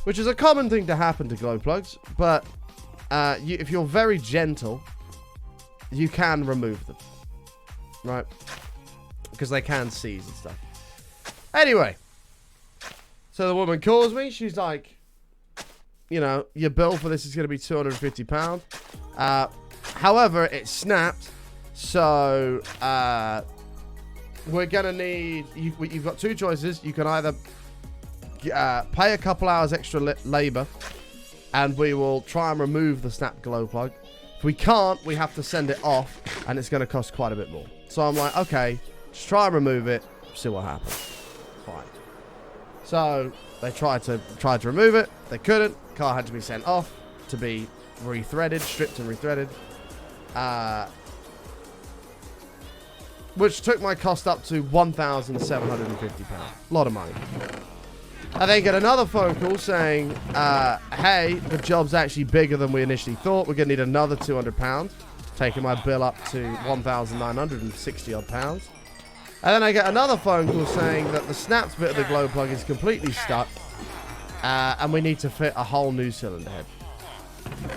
Which is a common thing to happen to glow plugs. But if you're very gentle, you can remove them. Right? Because they can seize and stuff. Anyway. So the woman calls me. She's like, you know, your bill for this is going to be £250. However, it snapped. So, we're going to need... You've got two choices. You can either pay a couple hours extra labor, and we will try and remove the snap glow plug. If we can't, we have to send it off, and it's going to cost quite a bit more. So I'm like, okay, just try and remove it, see what happens. Fine. So, they tried to remove it. They couldn't. Car had to be sent off to be rethreaded, stripped and rethreaded. Which took my cost up to £1,750. A lot of money. I then get another phone call saying, hey, the job's actually bigger than we initially thought. We're going to need another £200. Taking my bill up to £1,960 odd pounds. And then I get another phone call saying that the snapped bit of the glow plug is completely stuck. And we need to fit a whole new cylinder head.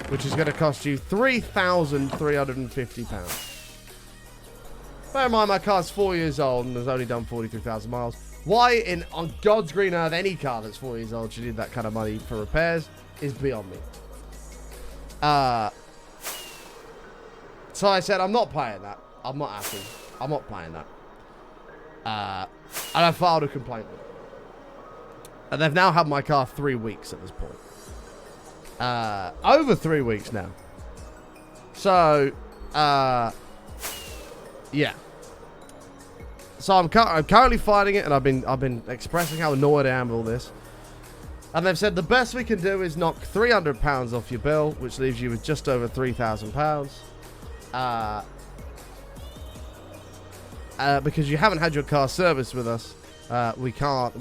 Which is going to cost you £3,350. Bear in mind, my car's 4 years old and has only done 43,000 miles. Why on God's green earth any car that's 4 years old should need that kind of money for repairs is beyond me. So I said, I'm not paying that. I'm not happy. I'm not paying that. And I filed a complaint with them. And they've now had my car 3 weeks at this point. Over 3 weeks now. So, yeah. So I'm currently fighting it, and I've been expressing how annoyed I am with all this. And they've said the best we can do is knock £300 off your bill, which leaves you with just over £3,000. Because you haven't had your car serviced with us, we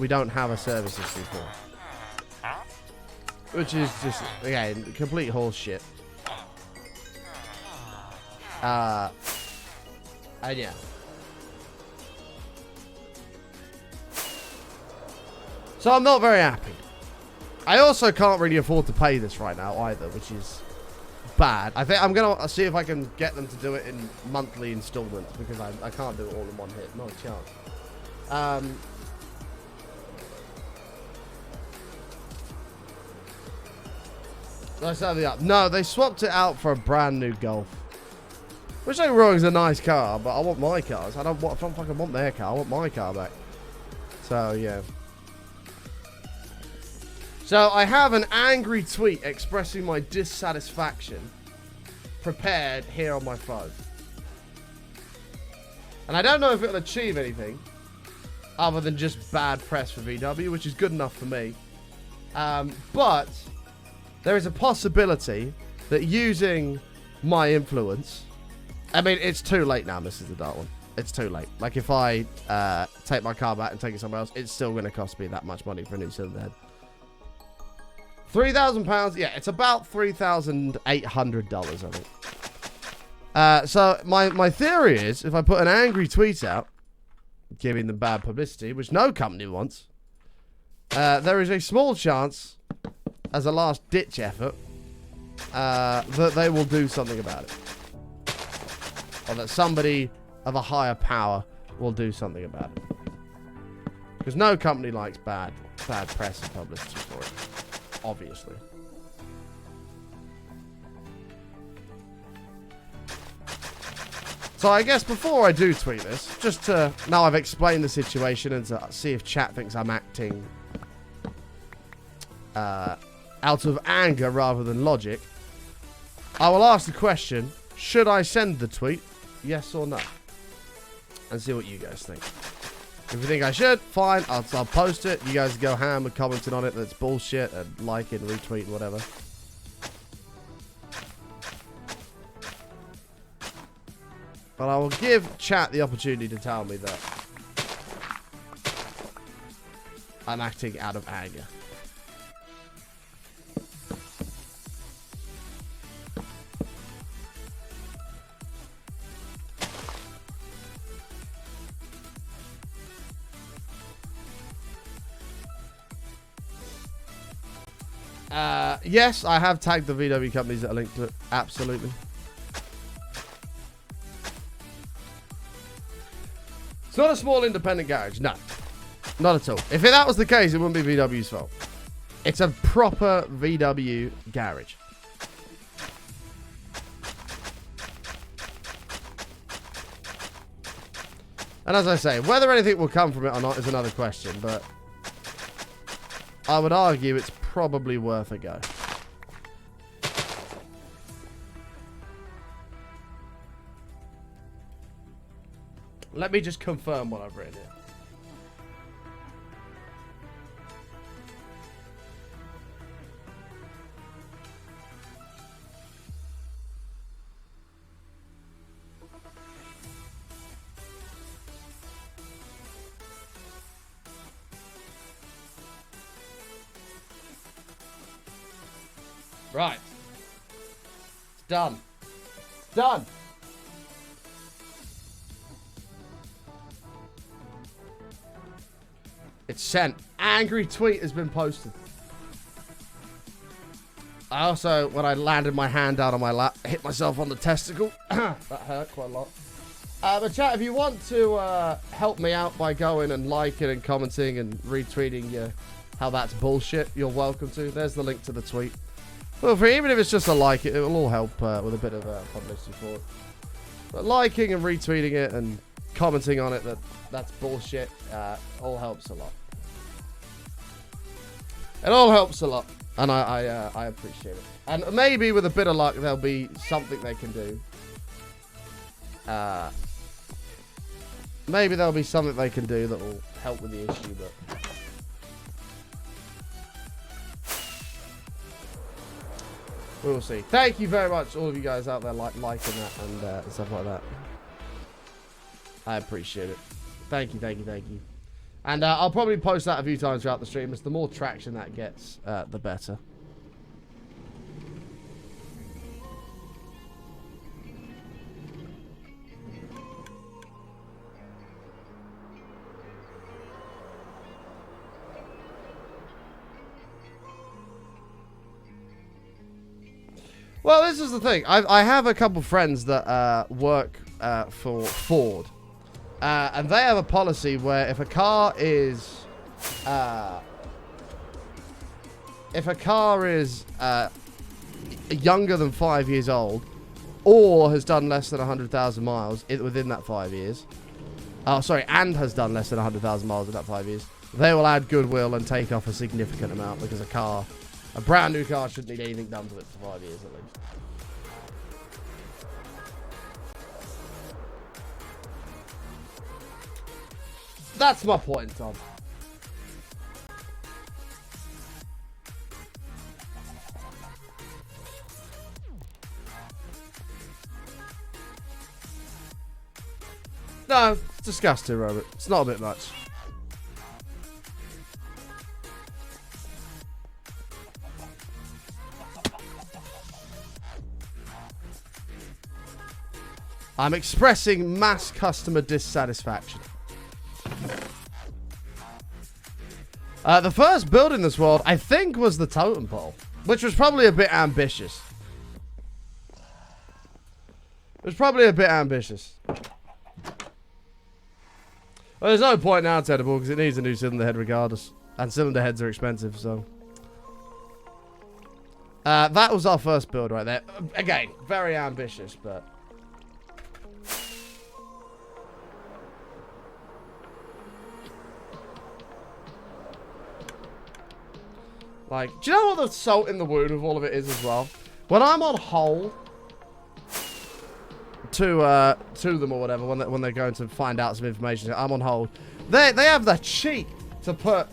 don't have a service history for it. Which is just, again, complete horse shit. And yeah. So I'm not very happy. I also can't really afford to pay this right now either, which is bad. I think I'm going to see if I can get them to do it in monthly installments, because I can't do it all in one hit. Not a chance. Let's have the up. No, they swapped it out for a brand new Golf. Which ain't wrong, is a nice car, but I want my cars. I don't fucking want their car. I want my car back. So, yeah. So, I have an angry tweet expressing my dissatisfaction prepared here on my phone. And I don't know if it'll achieve anything other than just bad press for VW, which is good enough for me. But there is a possibility that using my influence... I mean, it's too late now, Mrs. the Dark One. It's too late. Like, if I take my car back and take it somewhere else, it's still going to cost me that much money for a new cylinder head. £3,000, yeah, it's about $3,800, I think. So my theory is, if I put an angry tweet out, giving them bad publicity, which no company wants, there is a small chance, as a last-ditch effort, that they will do something about it. Or that somebody of a higher power will do something about it. Because no company likes bad press and publicity for it. Obviously. So I guess before I do tweet this, just to, now I've explained the situation and to see if chat thinks I'm acting out of anger rather than logic, I will ask the question, should I send the tweet? Yes or no? And see what you guys think. If you think I should, fine, I'll post it. You guys go ham and commenting on it that's bullshit and like it and retweet and whatever. But I will give chat the opportunity to tell me that I'm acting out of anger. Yes, I have tagged the VW companies that are linked to it. Absolutely. It's not a small independent garage. No. Not at all. If that was the case, it wouldn't be VW's fault. It's a proper VW garage. And as I say, whether anything will come from it or not is another question, but I would argue it's probably worth a go. Let me just confirm what I've written here. Right. It's done. It's done. It's sent. Angry tweet has been posted. I also, when I landed my hand down on my lap, hit myself on the testicle. That hurt quite a lot. But chat, if you want to help me out by going and liking and commenting and retweeting how that's bullshit, you're welcome to. There's the link to the tweet. Well, even if it's just a like, it will all help with a bit of publicity for it. But liking and retweeting it and commenting on it that's bullshit all helps a lot. It all helps a lot, and I appreciate it. And maybe with a bit of luck, there'll be something they can do. Maybe there'll be something they can do that will help with the issue, but we'll see. Thank you very much, all of you guys out there liking that and stuff like that. I appreciate it. Thank you, thank you, thank you. And I'll probably post that a few times throughout the stream. It's the more traction that gets, the better. Well, this is the thing. I have a couple friends that work for Ford. And they have a policy where if a car is younger than 5 years old or has done less than 100,000 miles within that 5 years, and has done less than 100,000 miles in that 5 years, they will add goodwill and take off a significant amount because a brand new car shouldn't need anything done to it for 5 years at least. That's my point, Tom. No, it's disgusting, Robert. It's not a bit much. I'm expressing mass customer dissatisfaction. The first build in this world, I think, was the totem pole, which was probably a bit ambitious. It was probably a bit ambitious. Well, there's no point now, Tedable, because it needs a new cylinder head regardless. And cylinder heads are expensive, so... that was our first build right there. Again, very ambitious, but... Like, do you know what the salt in the wound of all of it is as well? When I'm on hold to them or whatever, when they're going to find out some information, I'm on hold. They have the cheek to put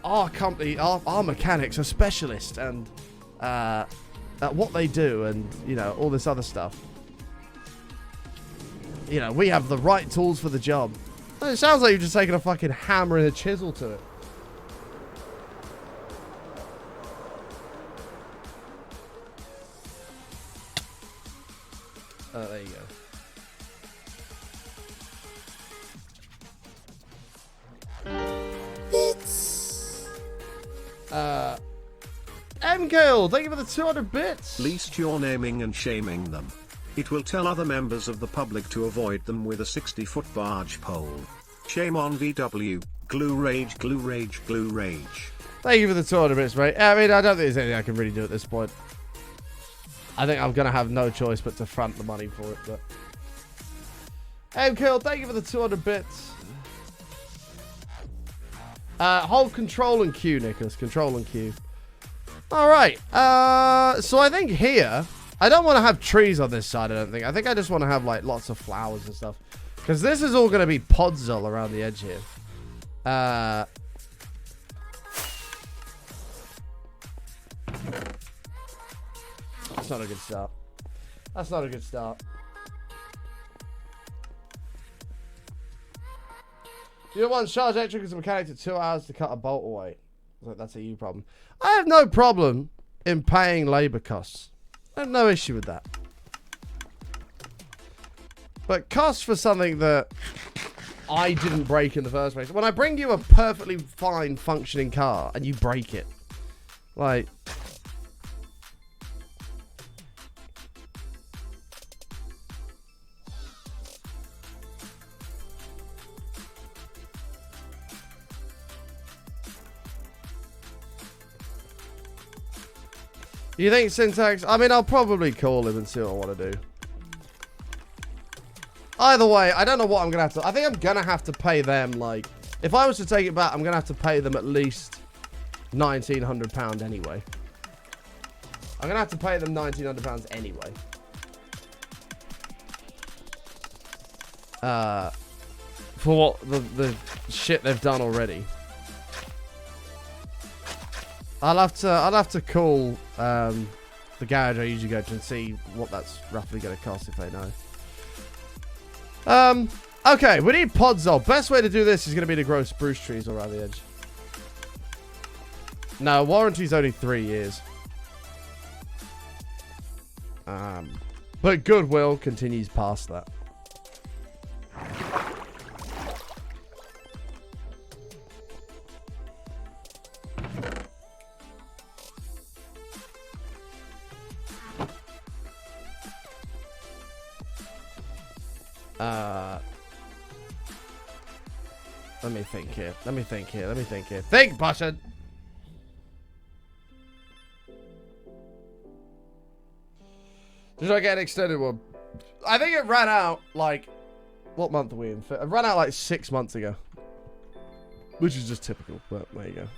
our company, our mechanics are specialists and at what they do and, you know, all this other stuff. You know, we have the right tools for the job. It sounds like you've just taken a fucking hammer and a chisel to it. There you go. Bits. MKL, thank you for the 200 bits. At least you're naming and shaming them. It will tell other members of the public to avoid them with a 60-foot barge pole. Shame on VW. Glue rage, glue rage, glue rage. Thank you for the 200 bits, mate. I mean, I don't think there's anything I can really do at this point. I think I'm going to have no choice but to front the money for it, but... MKL, thank you for the 200 bits. Hold control and Q, Nicholas. Control and Q. Alright. So I think here... I don't want to have trees on this side, I don't think. I think I just want to have, like, lots of flowers and stuff. Because this is all going to be podzol around the edge here. That's not a good start. That's not a good start. You don't want to charge electric as a mechanic to 2 hours to cut a bolt away. That's a you problem. I have no problem in paying labor costs. I have no issue with that. But costs for something that I didn't break in the first place. When I bring you a perfectly fine functioning car and you break it. Like... You think Syntax? I mean, I'll probably call him and see what I want to do. Either way, I don't know what I'm going to have to... I think I'm going to have to pay them, like... If I was to take it back, I'm going to have to pay them at least £1,900 anyway. I'm going to have to pay them £1,900 anyway. For what the shit they've done already. I'll have to call the garage I usually go to and see what that's roughly going to cost if they know. Okay, we need podzol. Best way to do this is going to be to grow spruce trees around the edge. No, warranty's only 3 years. But goodwill continues past that. Let me think here. Let me think here. Let me think here. Think, button! Did I get an extended one? I think it ran out, like... What month are we in? It ran out, like, 6 months ago. Which is just typical, but there you go.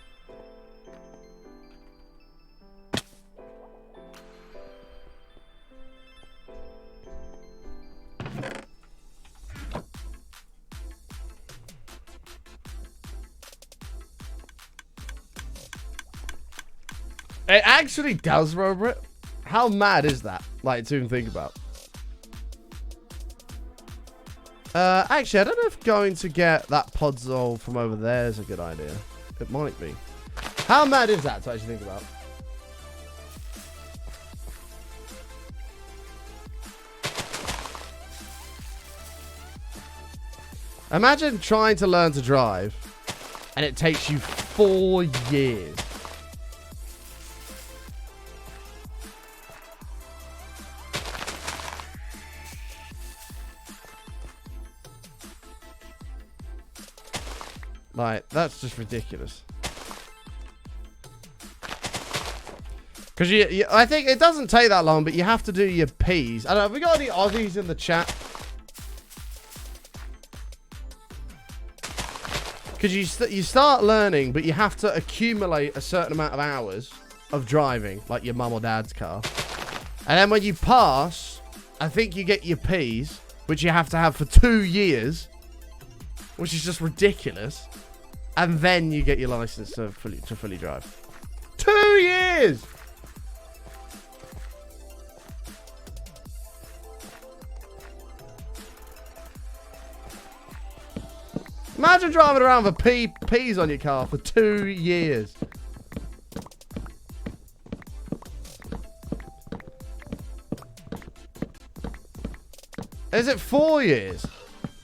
It actually does, Robert. How mad is that? Like, to even think about. Actually, I don't know if going to get that podzol from over there is a good idea. It might be. How mad is that to actually think about? Imagine trying to learn to drive, and it takes you 4 years. Like, that's just ridiculous. Because I think it doesn't take that long, but you have to do your P's. I don't know, have we got any Aussies in the chat? Because you start learning, but you have to accumulate a certain amount of hours of driving, like your mum or dad's car. And then when you pass, I think you get your P's, which you have to have for 2 years, which is just ridiculous. And then you get your license to fully drive. 2 years! Imagine driving around with P's on your car for 2 years. Is it 4 years?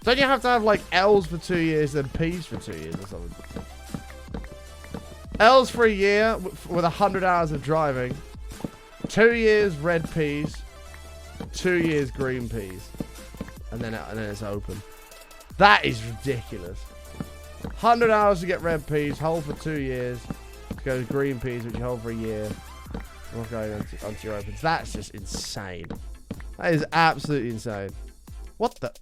Don't you have to have like L's for 2 years and P's for 2 years or something? L's for a year with 100 hours of driving. 2 years red P's. 2 years green P's. And then it's open. That is ridiculous. 100 hours to get red P's, hold for 2 years. To go to green P's, which you hold for a year. Not going onto your opens. That's just insane. That is absolutely insane. What the...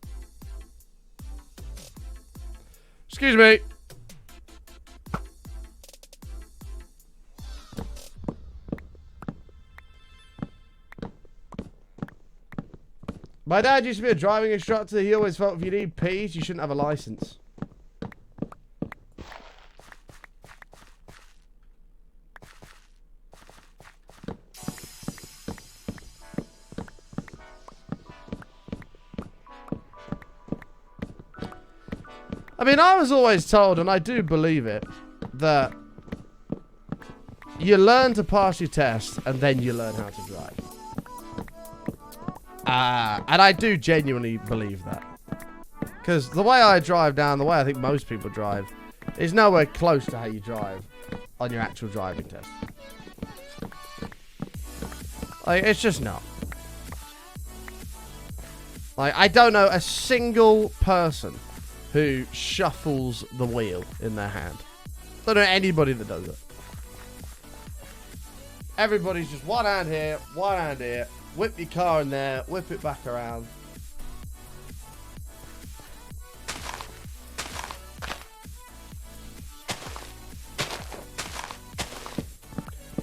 Excuse me. My dad used to be a driving instructor. He always felt if you need P's, you shouldn't have a license. I mean, I was always told, and I do believe it, that you learn to pass your test, and then you learn how to drive. And I do genuinely believe that. Because the way I drive down, the way I think most people drive, is nowhere close to how you drive on your actual driving test. Like, it's just not. Like, I don't know a single person who shuffles the wheel in their hand. Don't know anybody that does it. Everybody's just one hand here, whip your car in there, whip it back around.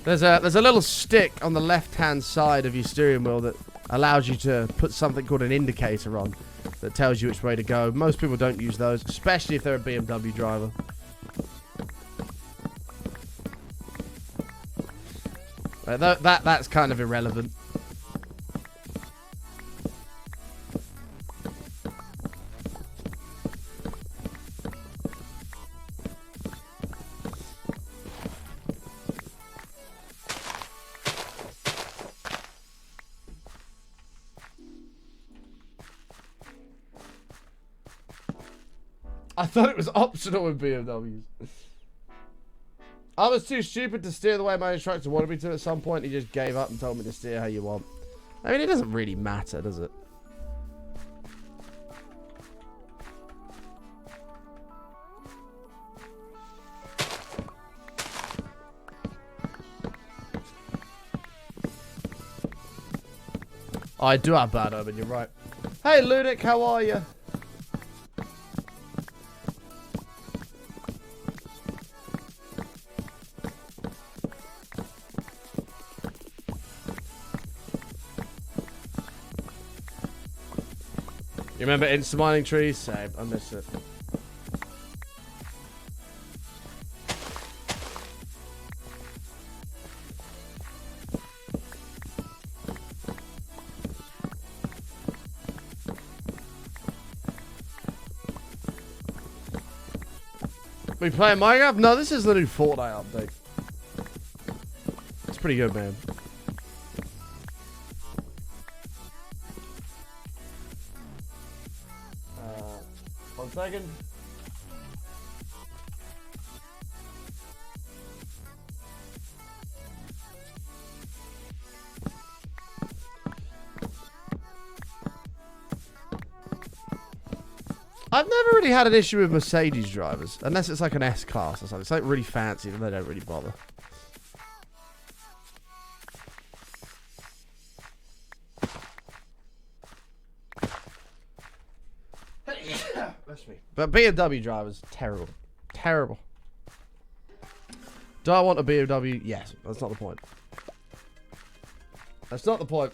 There's a little stick on the left-hand side of your steering wheel that allows you to put something called an indicator on that tells you which way to go. Most people don't use those, especially if they're a BMW driver. That's kind of irrelevant. I thought it was optional with BMWs. I was too stupid to steer the way my instructor wanted me to at some point. He just gave up and told me to steer how you want. I mean, it doesn't really matter, does it? I do have bad urban, you're right. Hey, Ludic, how are you? You remember instant mining trees? Same. I miss it. We playing Minecraft? No, this is the new Fortnite update. It's pretty good, man. 1 second. I've never really had an issue with Mercedes drivers, unless it's like an S-Class or something. It's like really fancy, and they don't really bother. But BMW drivers, terrible. Terrible. Do I want a BMW? Yes. That's not the point. That's not the point.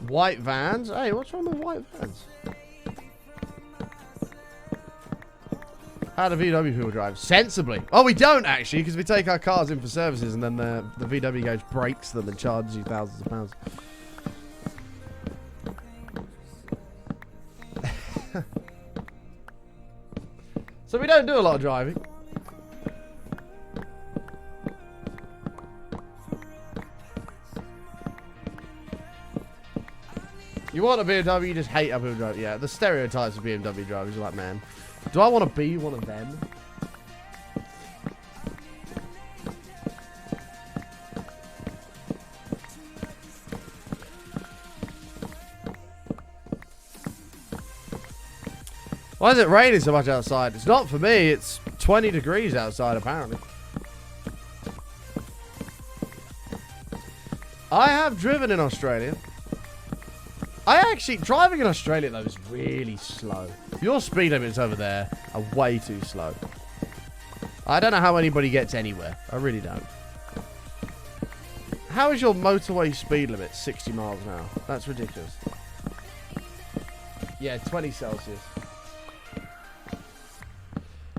White vans? Hey, what's wrong with white vans? How do VW people drive? Sensibly. Oh, we don't actually, because we take our cars in for services and then the VW garage breaks them and charges you thousands of pounds. So we don't do a lot of driving. You want a BMW, you just hate a BMW driver. Yeah, the stereotypes of BMW drivers are like, man, do I want to be one of them? Why is it raining so much outside? It's not for me. It's 20 degrees outside, apparently. I have driven in Australia. Driving in Australia, though, is really slow. Your speed limits over there are way too slow. I don't know how anybody gets anywhere. I really don't. How is your motorway speed limit 60 miles an hour? That's ridiculous. Yeah, 20 Celsius.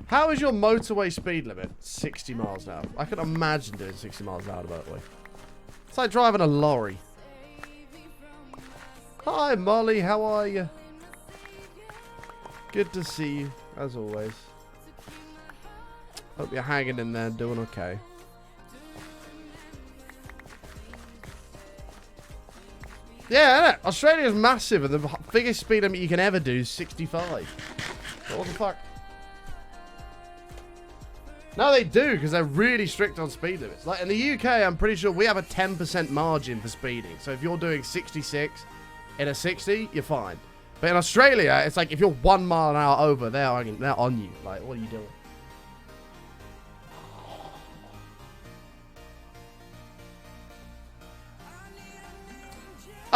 How is your motorway speed limit 60 miles an hour? I can imagine doing 60 miles an hour on a motorway. It's like driving a lorry. Hi, Molly. How are you? Good to see you, as always. Hope you're hanging in there, doing okay. Yeah, Australia's massive, and the biggest speed limit you can ever do is 65. What the fuck? No, they do, because they're really strict on speed limits. Like in the UK, I'm pretty sure we have a 10% margin for speeding. So if you're doing 66 in a 60, you're fine. But in Australia, it's like if you're 1 mile an hour over, they're on you. Like, what are you doing?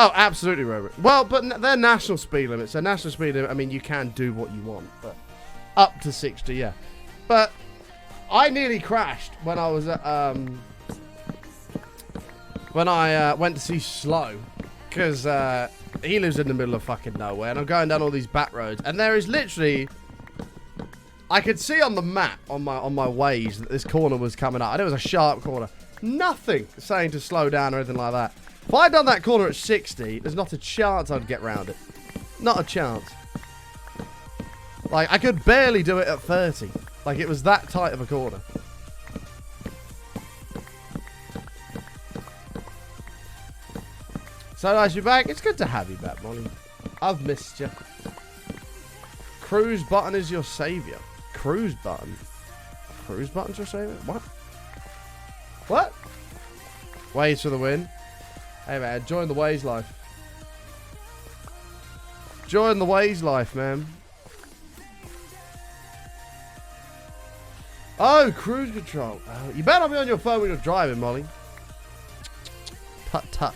Oh, absolutely, Robert. Well, but they're national speed limits. So national speed limit, I mean, you can do what you want, but up to 60, yeah. But I nearly crashed when I was at, when I went to see Slow, because he lives in the middle of fucking nowhere, and I'm going down all these back roads, and there is literally, I could see on the map on my ways that this corner was coming up, and it was a sharp corner. Nothing saying to slow down or anything like that. If I'd done that corner at 60, there's not a chance I'd get round it. Not a chance. Like, I could barely do it at 30. Like, it was that tight of a corner. So nice you're back. It's good to have you back, Molly. I've missed you. Cruise button is your savior. Cruise button? Cruise button's your savior? What? What? Waves for the win. Hey, man. Join the Waze life. Join the Waze life, man. Oh, cruise control. Oh, you better not be on your phone when you're driving, Molly. Tut, tut.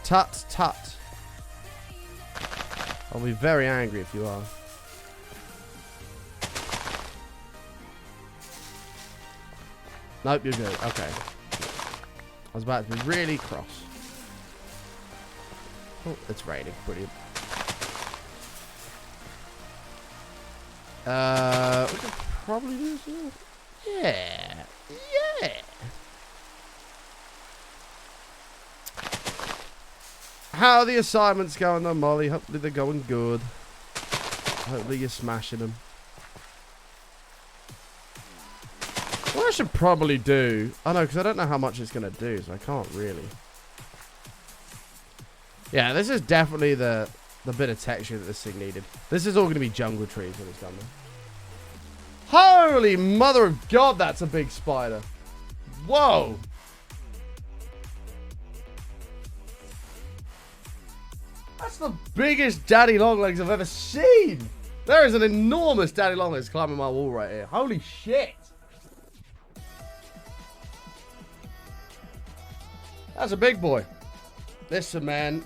Tut, tut. I'll be very angry if you are. Nope, you're good. Okay. I was about to be really cross. Oh, it's raining. Brilliant. We could probably do this. Yeah. Yeah. How are the assignments going though, Molly? Hopefully they're going good. Hopefully you're smashing them. What I should probably do... Oh no, because I don't know how much it's going to do, so I can't really. Yeah, this is definitely the bit of texture that this thing needed. This is all going to be jungle trees when it's done though. Holy mother of God, that's a big spider. Whoa. That's the biggest daddy longlegs I've ever seen. There is an enormous daddy longlegs climbing my wall right here. Holy shit. That's a big boy. Listen, man.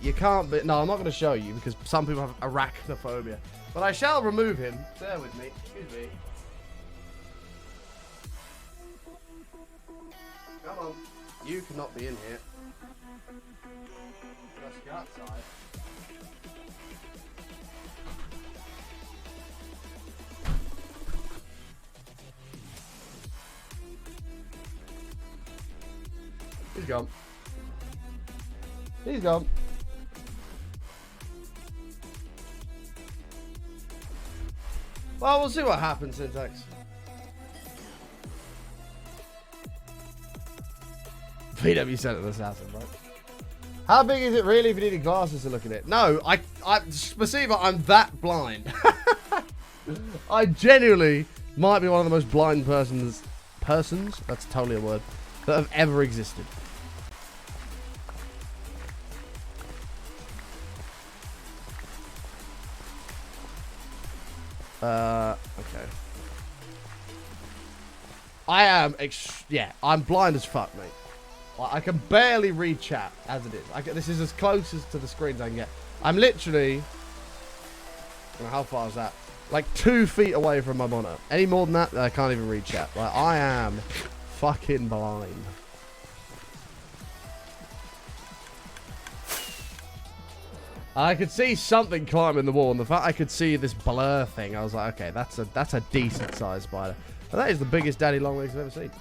You can't be... No, I'm not going to show you because some people have arachnophobia. But I shall remove him. Bear with me. Excuse me. Come on. You cannot be in here. Let's go outside. He's gone. He's gone. Well, we'll see what happens, Syntax. VW sent an assassin, right? How big is it really if you needed glasses to look at it? No, Spasiba, I'm that blind. I genuinely might be one of the most blind persons, that's totally a word, that have ever existed. Okay. I am, yeah, I'm blind as fuck, mate. I can barely read chat as it is. This is as close as to the screens I can get. I'm literally, how far is that? Like 2 feet away from my monitor. Any more than that, I can't even read chat. Like, I am fucking blind. I could see something climbing the wall, and the fact I could see this blur thing, I was like, okay, that's a decent sized spider. And that is the biggest daddy longlegs I've ever seen.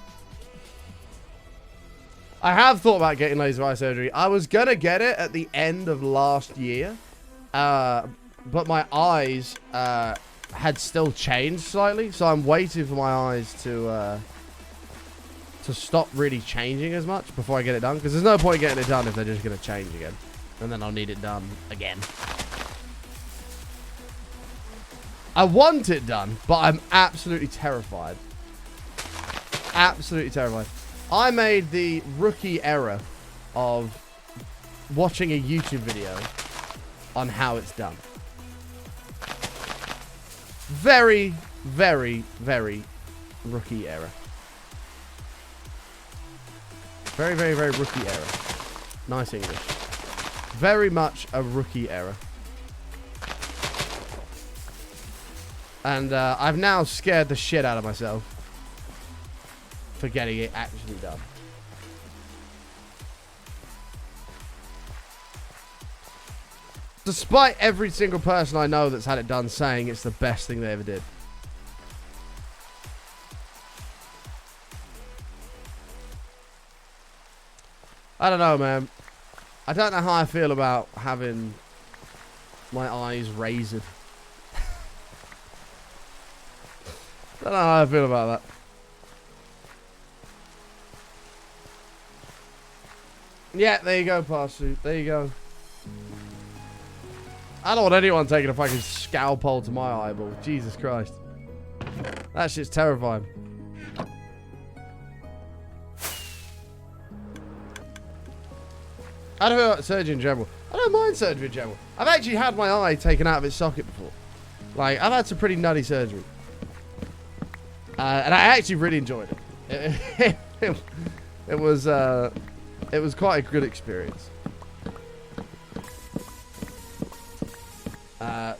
I have thought about getting laser eye surgery. I was gonna get it at the end of last year, but my eyes had still changed slightly, so I'm waiting for my eyes to stop really changing as much before I get it done. Because there's no point getting it done if they're just gonna change again. And then I'll need it done again. I want it done, but I'm absolutely terrified. Absolutely terrified. I made the rookie error of watching a YouTube video on how it's done. Very, very, very rookie error. Very, very, very rookie error. Nice English. Very much a rookie error. And I've now scared the shit out of myself for getting it actually done. Despite every single person I know that's had it done saying it's the best thing they ever did. I don't know, man. I don't know how I feel about having my eyes razored. I don't know how I feel about that. Yeah, there you go, Parsu. There you go. I don't want anyone taking a fucking scalpel to my eyeball. Jesus Christ. That shit's terrifying. I don't know about surgery in general. I don't mind surgery in general. I've actually had my eye taken out of its socket before. Like, I've had some pretty nutty surgery. And I actually really enjoyed it. It was quite a good experience.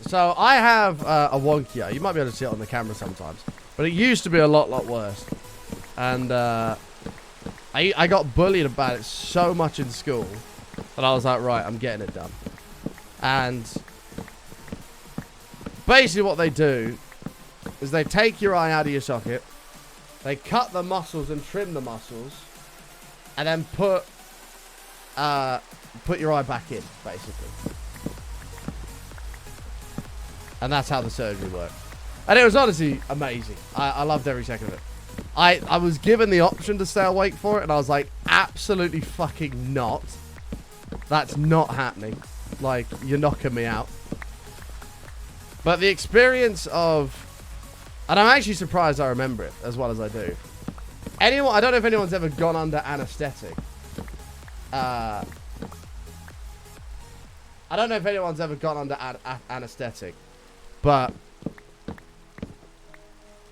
So I have a wonky eye. You might be able to see it on the camera sometimes. But it used to be a lot worse. And I got bullied about it so much in school that I was like, right, I'm getting it done. And basically what they do is they take your eye out of your socket, they cut the muscles and trim the muscles, and then put your eye back in, basically. And that's how the surgery worked. And it was honestly amazing. I loved every second of it. I was given the option to stay awake for it, and I was like, absolutely fucking not. That's not happening. Like, you're knocking me out. But the experience of... And I'm actually surprised I remember it as well as I do. I don't know if anyone's ever gone under anesthetic. I don't know if anyone's ever gone under anesthetic. But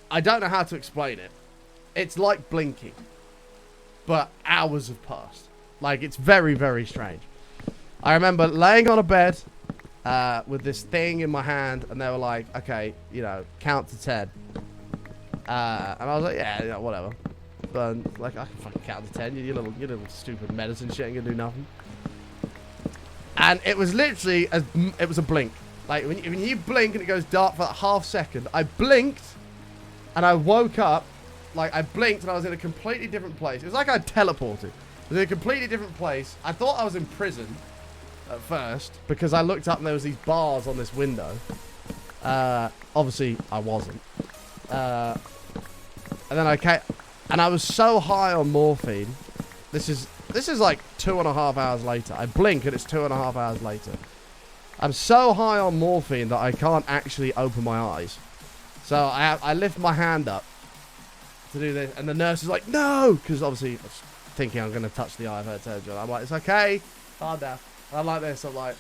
I don't know how to explain it. It's like blinking. But hours have passed. Like, it's very, very strange. I remember laying on a bed with this thing in my hand, and they were like, okay, you know, count to 10. And I was like, yeah, you know, whatever. But, like, I can fucking count to 10. Your little stupid medicine shit ain't gonna do nothing. And it was literally, it was a blink. Like, when you blink and it goes dark for a half second, I blinked, and I woke up. Like, I blinked, and I was in a completely different place. It was like I teleported. I was in a completely different place. I thought I was in prison at first, because I looked up and there was these bars on this window. Obviously, I wasn't. And then I came, and I was so high on morphine. This is like 2.5 hours later. I blink, and it's 2.5 hours later. I'm so high on morphine that I can't actually open my eyes. So I lift my hand up to do this, and the nurse is like, no, because obviously I was thinking I'm going to touch the eye of her surgery. I'm like, it's okay, calm down. And I'm like this, I'm like,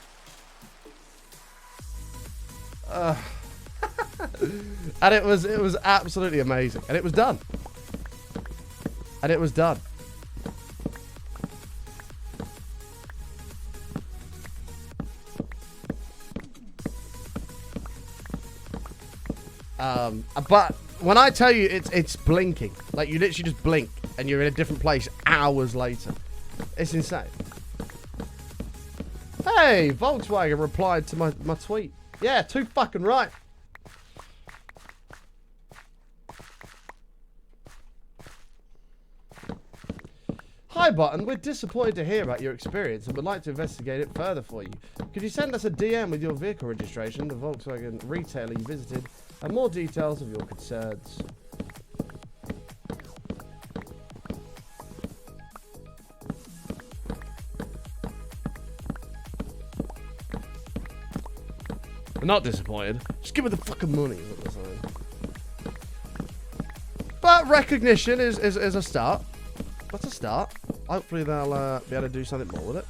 and it was absolutely amazing, and it was done, and it was done. But when I tell you it's blinking, like you literally just blink and you're in a different place hours later. It's insane. Hey, Volkswagen replied to my tweet. Yeah, too fucking right. Hi, Button. We're disappointed to hear about your experience and would like to investigate it further for you. Could you send us a DM with your vehicle registration, the Volkswagen retailer you visited, and more details of your concerns? I'm not disappointed. Just give me the fucking money. Is what they're saying. But recognition is a start. That's a start. Hopefully they'll be able to do something more with it.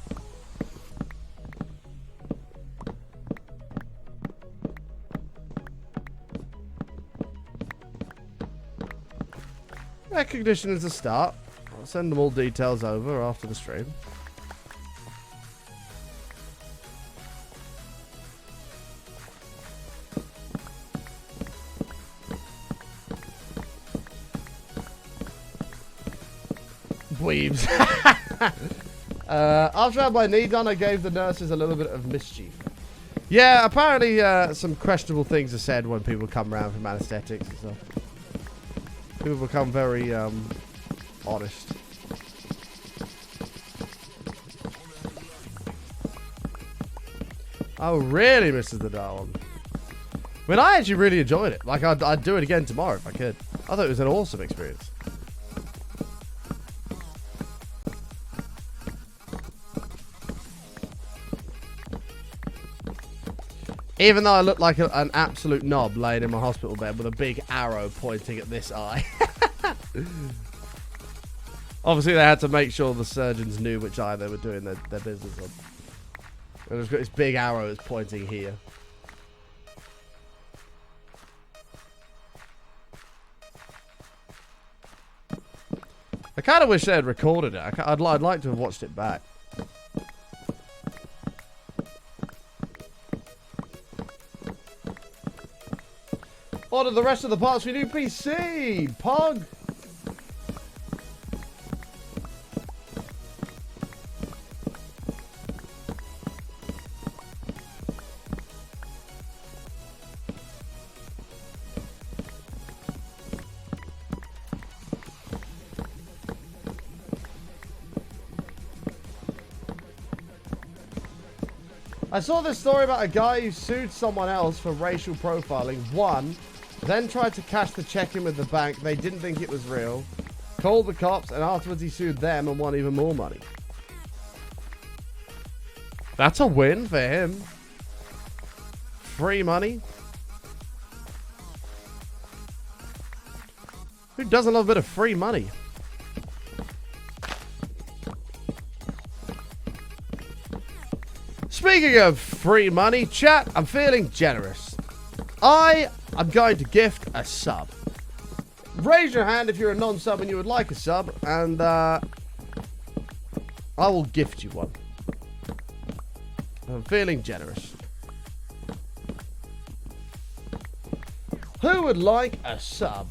Recognition is a start. I'll send them all details over after the stream. dweebs. After I had my knee done, I gave the nurses a little bit of mischief. Yeah, apparently some questionable things are said when people come around from anesthetics and stuff. People become very honest. Oh, really, Mr. the Darwin? I mean, I actually really enjoyed it. Like, I'd do it again tomorrow if I could. I thought it was an awesome experience. Even though I looked like an absolute knob laying in my hospital bed with a big arrow pointing at this eye. Obviously, they had to make sure the surgeons knew which eye they were doing their business on. And it's got this big arrow that's pointing here. I kind of wish they had recorded it. I'd like to have watched it back. Order the rest of the parts for your new PC, Pog. I saw this story about a guy who sued someone else for racial profiling. One, then tried to cash the check in with the bank. They didn't think it was real. Called the cops, and afterwards he sued them and won even more money. That's a win for him. Free money. Who doesn't love a bit of free money? Speaking of free money, chat, I'm feeling generous. I'm going to gift a sub. Raise your hand if you're a non-sub and you would like a sub, and I will gift you one. I'm feeling generous. Who would like a sub?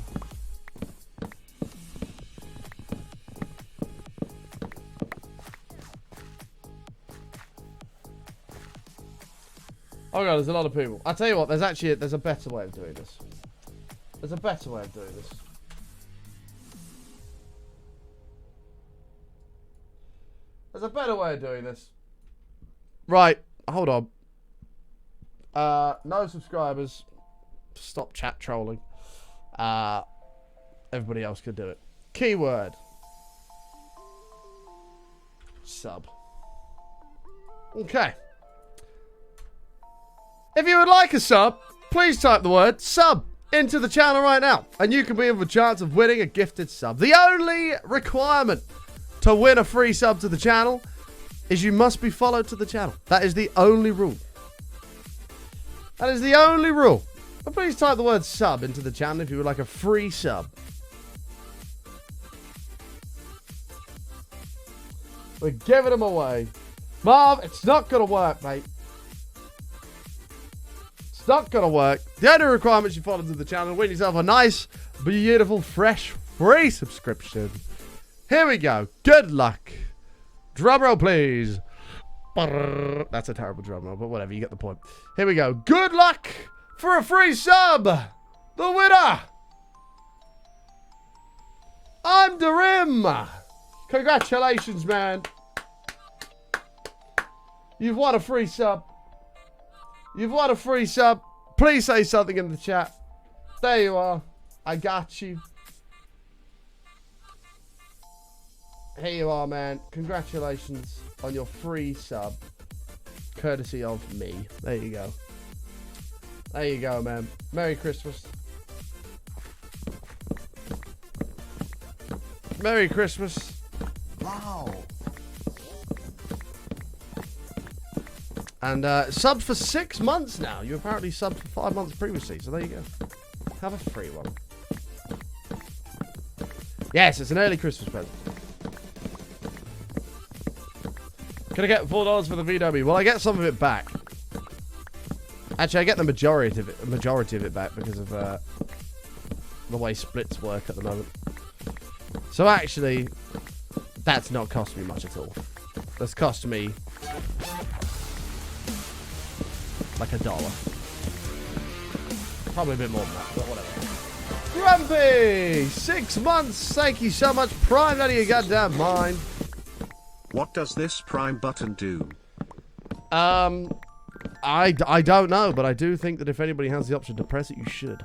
Oh god, there's a lot of people. I'll tell you what, there's a better way of doing this. There's a better way of doing this. There's a better way of doing this. Right, hold on. No subscribers. Stop chat trolling. Everybody else could do it. Keyword. Sub. Okay. If you would like a sub, please type the word sub into the channel right now, and you can be in with a chance of winning a gifted sub. The only requirement to win a free sub to the channel is you must be followed to the channel. That is the only rule. That is the only rule. But please type the word sub into the channel if you would like a free sub. We're giving them away. Marv, it's not going to work, mate. It's not going to work. The only requirement is you follow to the channel. Win yourself a nice, beautiful, fresh, free subscription. Here we go. Good luck. Drum roll, please. That's a terrible drum roll, but whatever. You get the point. Here we go. Good luck for a free sub. The winner. I'm Darim. Congratulations, man. You've won a free sub. You've won a free sub. Please say something in the chat. There you are. I got you. Here you are, man. Congratulations on your free sub. Courtesy of me. There you go. There you go, man. Merry Christmas. Merry Christmas. Wow. And subbed for 6 months now. You apparently subbed for 5 months previously, so there you go. Have a free one. Yes, it's an early Christmas present. Can I get $4 for the VW? Well, I get some of it back. Actually, I get the majority of it back because of the way splits work at the moment. So actually, That's not cost me much at all. That's cost me like $1. Probably a bit more than that, but whatever. Grumpy! 6 months. Thank you so much. Prime out of your goddamn mind. What does this Prime button do? I don't know, but I do think that if anybody has the option to press it, you should.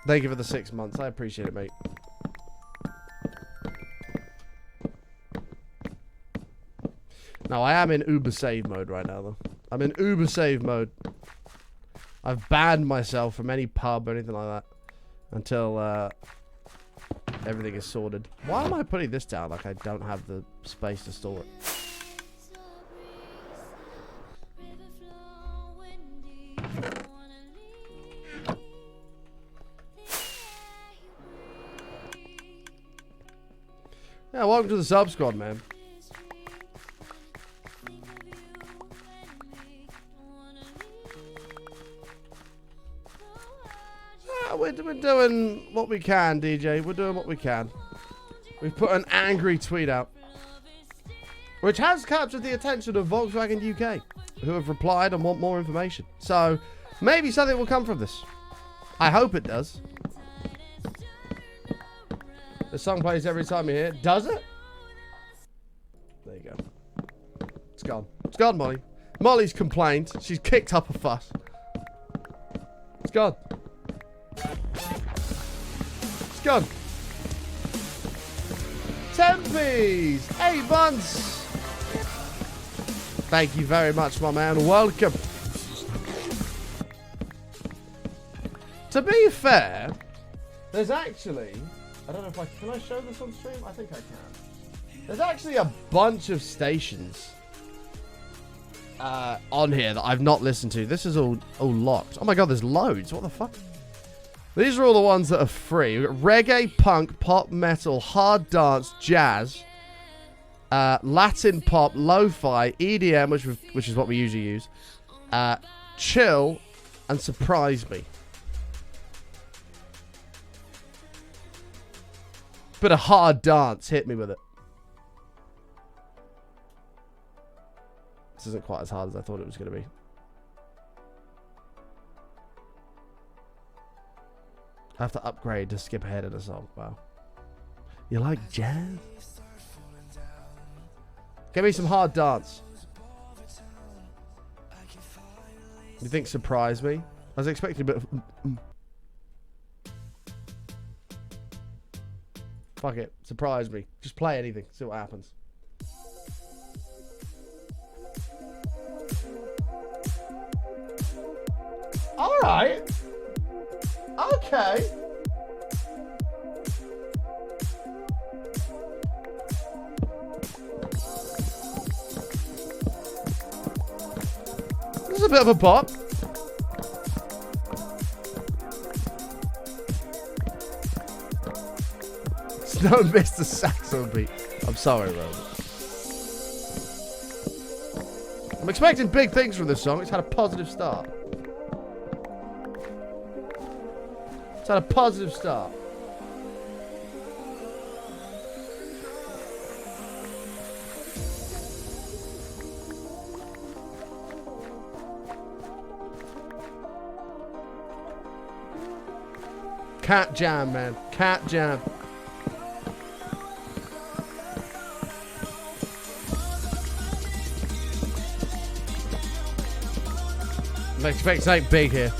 Thank you for the 6 months. I appreciate it, mate. No, I am in Uber save mode right now, though. I'm in Uber save mode. I've banned myself from any pub or anything like that until everything is sorted. Why am I putting this down like I don't have the space to store it? Yeah, welcome to the sub squad, man. We're doing what we can, DJ. We're doing what we can. We've put an angry tweet out, which has captured the attention of Volkswagen UK, who have replied and want more information. So, maybe something will come from this. I hope it does. The song plays every time you hear it. Does it? There you go. It's gone. It's gone, Molly. Molly's complained. She's kicked up a fuss. It's gone. It's gone. Tempies! 8 months! Thank you very much, my man. Welcome. To be fair, there's actually... I don't know if I... Can I show this on stream? I think I can. There's actually a bunch of stations on here that I've not listened to. This is all locked. Oh my god, there's loads. What the fuck? These are all the ones that are free. We've got reggae, punk, pop, metal, hard dance, jazz, Latin pop, lo-fi, EDM, which is what we usually use, chill, and surprise me. Bit of hard dance. Hit me with it. This isn't quite as hard as I thought it was going to be. I have to upgrade to skip ahead of the song. Wow. You like jazz? Give me some hard dance. You think surprise me? I was expecting a bit of... Fuck it. Surprise me. Just play anything. See what happens. Alright. Okay. This is a bit of a pop. Snow missed the saxo beat. I'm sorry, Roman. I'm expecting big things from this song. It's had a positive start. It's had a positive start. Cat jam, man. Cat jam. I'm expecting something big here.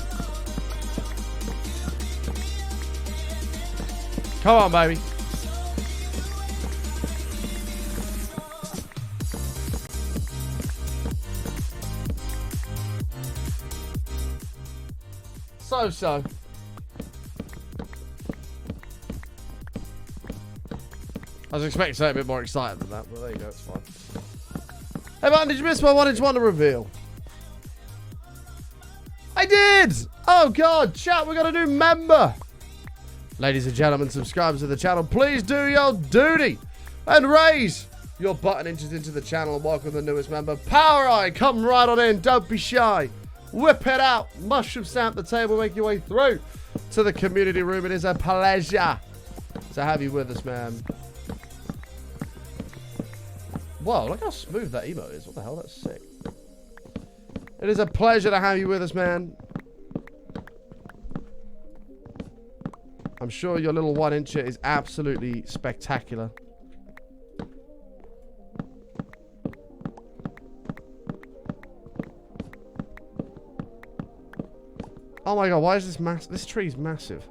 Come on, baby. So. I was expecting something a bit more exciting than that, but there you go, it's fine. Hey man, did you miss my 1-inch wonder reveal? I did! Oh god, chat, we got a new member! Ladies and gentlemen, subscribers to the channel, please do your duty and raise your button inches into the channel and welcome the newest member. Power Eye, come right on in, don't be shy. Whip it out, mushroom stamp the table, make your way through to the community room. It is a pleasure to have you with us, man. Whoa, look how smooth that emote is. What the hell? That's sick. It is a pleasure to have you with us, man. I'm sure your little 1-incher is absolutely spectacular. Oh my god, why is this massive? This tree's massive.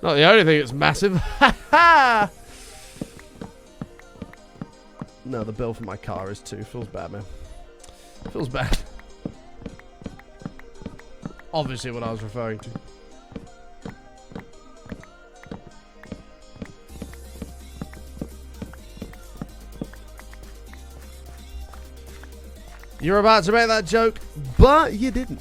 Not the only thing that's massive. Ha ha! No, the bill for my car is too. Feels bad, man. Feels bad. Obviously what I was referring to. You're about to make that joke, but you didn't.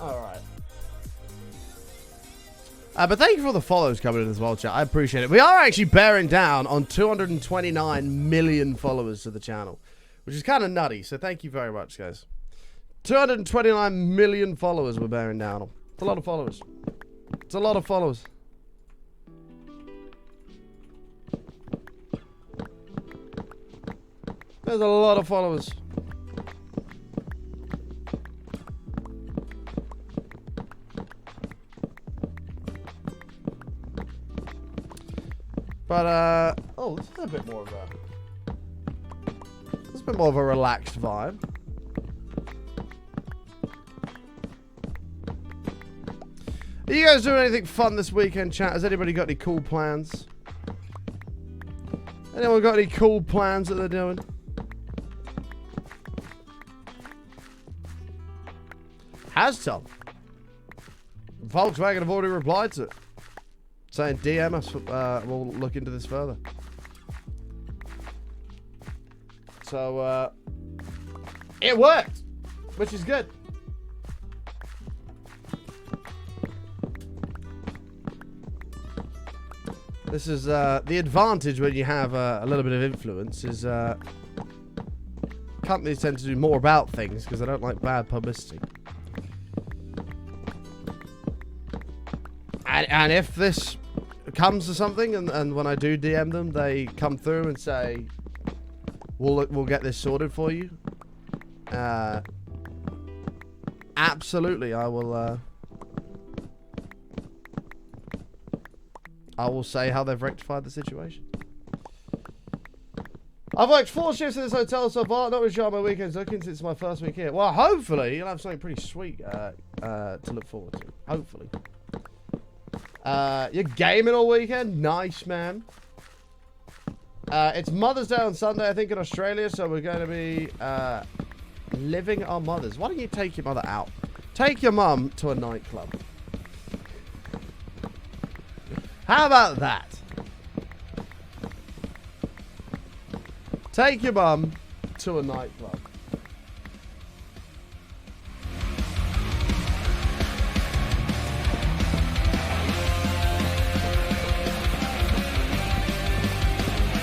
Alright. But thank you for the follows coming in as well, chat. I appreciate it. We are actually bearing down on 229 million followers to the channel, which is kind of nutty. So thank you very much, guys. 229 million followers we're bearing down on. It's a lot of followers. It's a lot of followers. There's a lot of followers. But, oh, this is a bit more of a relaxed vibe. Are you guys doing anything fun this weekend, chat? Has anybody got any cool plans? Anyone got any cool plans that they're doing? Has Tom? Volkswagen have already replied to it. Saying DM us, we'll look into this further. So, it worked, which is good. This is, the advantage when you have a little bit of influence is, companies tend to do more about things because they don't like bad publicity. And if this comes to something, and when I do DM them, they come through and say, we'll get this sorted for you. Absolutely, I will say how they've rectified the situation. I've worked 4 shifts in this hotel so far. Not really sure how my weekend's looking since my first week here. Well, hopefully you'll have something pretty sweet to look forward to. Hopefully. You're gaming all weekend? Nice, man. It's Mother's Day on Sunday, I think, in Australia, so we're going to be living our mothers. Why don't you take your mother out? Take your mum to a nightclub. How about that? Take your mum to a nightclub.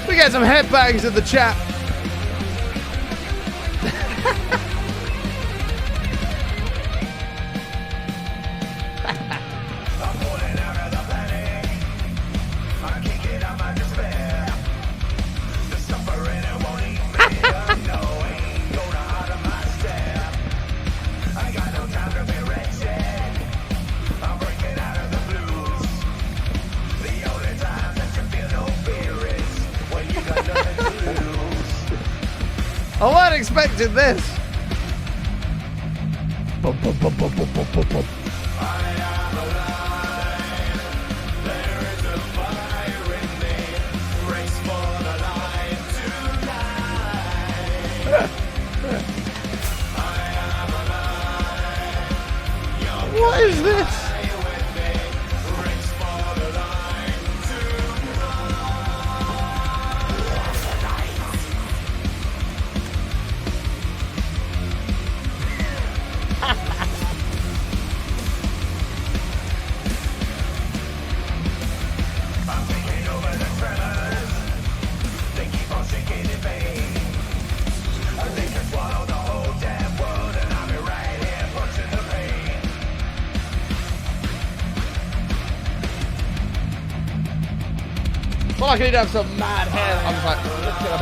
We get some headbangs in the chat. I wasn't expecting this. Bum, bum, bum, bum, bum, bum, bum, bum. There is a fire in me, race for the light. Well, I need to have some mad hair. I'm just like, let's get them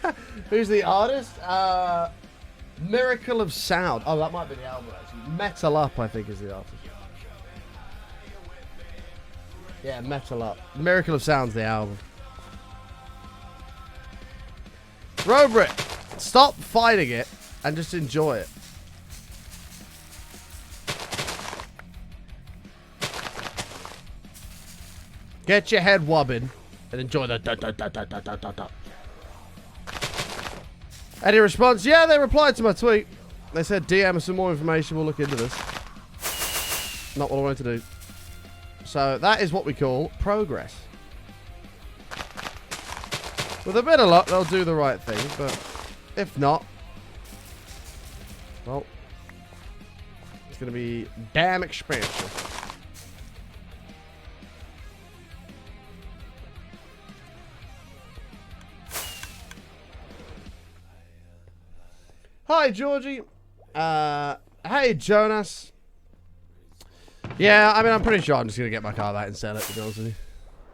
out. Who's the artist? Miracle of Sound. Oh, that might be the album, actually. Metal Up, I think, is the artist. Yeah, Metal Up. Miracle of Sound's the album. Robert, stop fighting it and just enjoy it. Get your head wobbing and enjoy the da da da da da da da da. Any response? Yeah, they replied to my tweet. They said, DM us some more information, we'll look into this. Not what I wanted to do. So that is what we call progress. With a bit of luck, they'll do the right thing, but if not, well, it's going to be damn expensive. Hi, Georgie. Hey, Jonas. Yeah, I mean, I'm pretty sure I'm just going to get my car back and sell it, to be honest with you.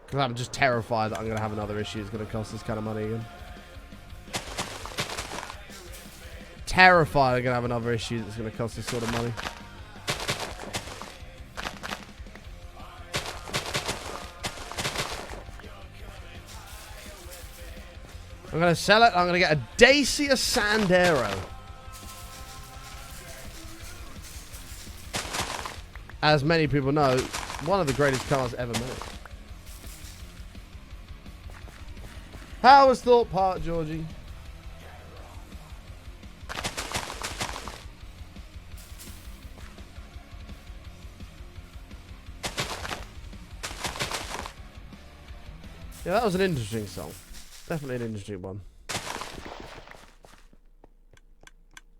Because I'm just terrified that I'm going to have another issue that's going to cost this kind of money again. Terrified I'm going to have another issue that's going to cost this sort of money. I'm going to sell it. I'm going to get a Dacia Sandero. As many people know, one of the greatest cars ever made. How was Thought Park, Georgie? Yeah, that was an interesting song. Definitely an interesting one.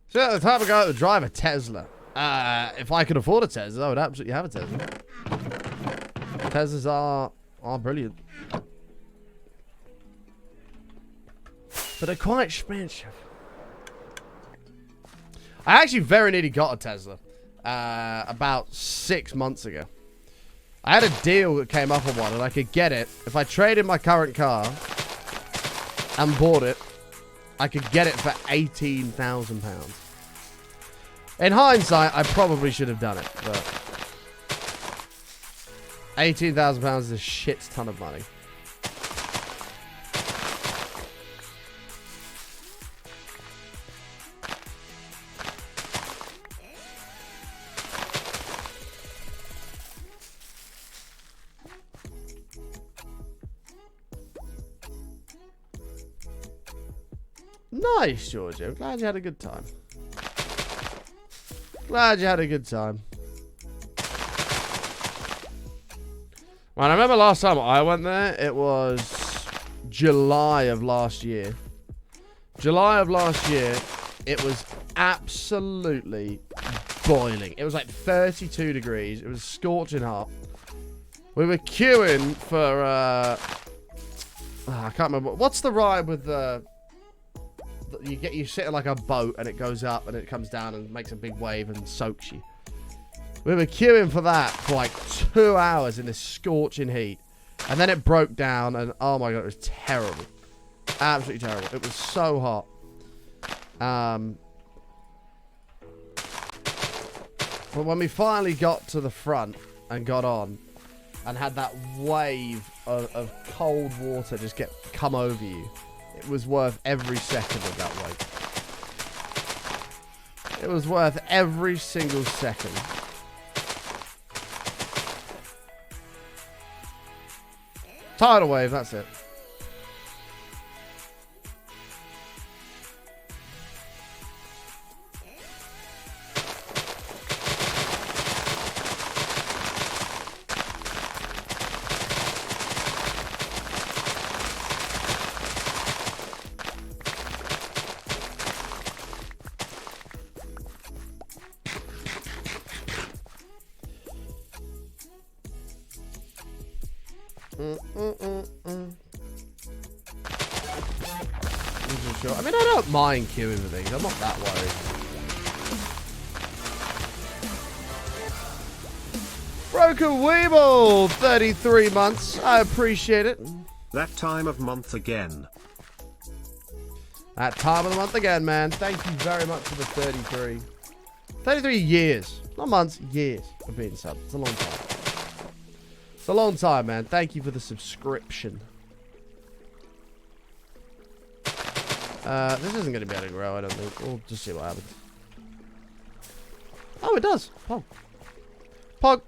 So at the time I go to drive a Tesla. If I could afford a Tesla, I would absolutely have a Tesla. Teslas are brilliant. But they're quite expensive. I actually very nearly got a Tesla. About 6 months ago. I had a deal that came up on one and I could get it. If I traded my current car and bought it, I could get it for £18,000. In hindsight, I probably should have done it, but £18,000 is a shit ton of money. Nice, Georgia. Glad you had a good time. Glad you had a good time. Well, I remember last time I went there, it was July of last year. July of last year, it was absolutely boiling. It was like 32 degrees. It was scorching hot. We were queuing for, I can't remember. What's the ride with the... You sit in like a boat and it goes up and it comes down and makes a big wave and soaks you. We were queuing for that for like 2 hours in this scorching heat. And then it broke down and oh my god, it was terrible. Absolutely terrible. It was so hot. But when we finally got to the front and got on and had that wave of cold water just come over you, it was worth every second of that wait. It was worth every single second. Tidal wave, that's it. Sure. I mean, I don't mind queuing for things. I'm not that worried. Broken Weeble, 33 months. I appreciate it. That time of month again. That time of the month again, man. Thank you very much for the 33. 33 years. Not months, years of being subbed. It's a long time. It's a long time, man. Thank you for the subscription. This isn't going to be able to grow, I don't think. We'll just see what happens. Oh, it does. Pog. Pog.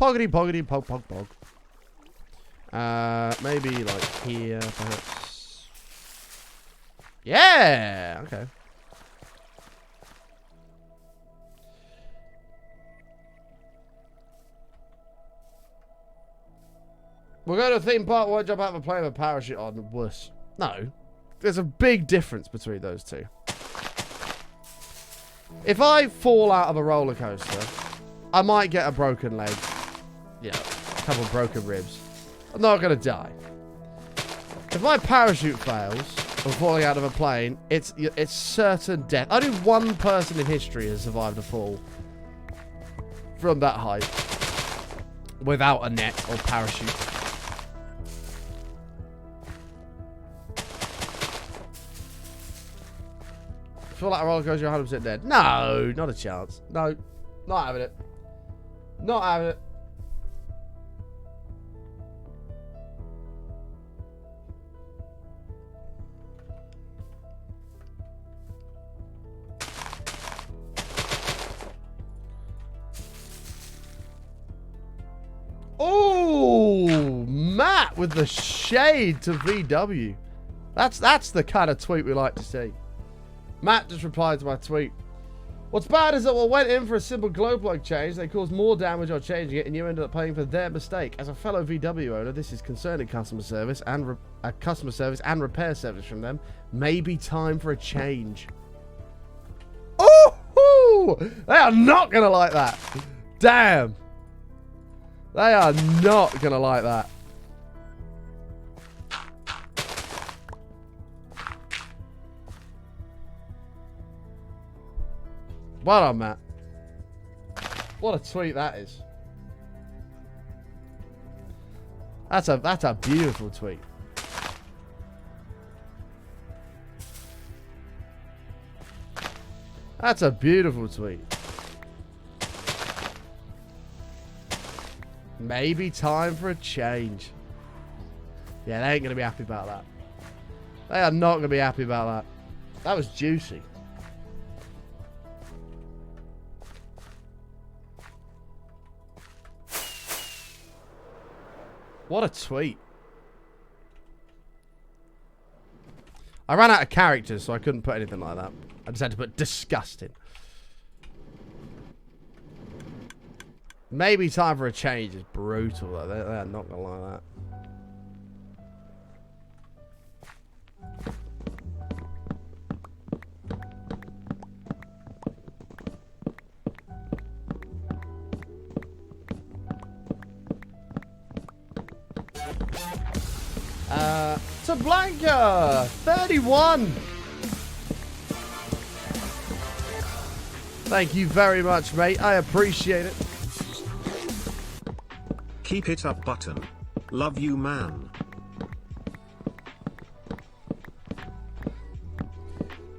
Poggity, poggity, pog, pog, pog. Maybe like here, perhaps. Yeah! Okay. We'll go to a theme park, won't jump out of a plane with a parachute on. Wuss. No. There's a big difference between those two. If I fall out of a roller coaster, I might get a broken leg. You know, a couple of broken ribs. I'm not going to die. If my parachute fails or falling out of a plane, it's certain death. Only one person in history has survived a fall from that height without a net or parachute. Feel like a roller coaster, you're 100% dead. No, not a chance. No, not having it. Not having it. Oh, Matt with the shade to VW. That's the kind of tweet we like to see. Matt just replied to my tweet. What's bad is that we went in for a simple glow plug change. They caused more damage on changing it, and you ended up paying for their mistake. As a fellow VW owner, this is concerning customer service and repair service from them. Maybe time for a change. Oh, they are not gonna like that. Damn, they are not gonna like that. Well done, Matt. What a tweet that is. That's a beautiful tweet. That's a beautiful tweet. Maybe time for a change. Yeah, they ain't gonna be happy about that. They are not gonna be happy about that. That was juicy. What a tweet. I ran out of characters, so I couldn't put anything like that. I just had to put disgusting. Maybe time for a change is brutal, though. They're not going to like that. To Blanca, 31. Thank you very much, mate. I appreciate it. Keep it up, button. Love you, man.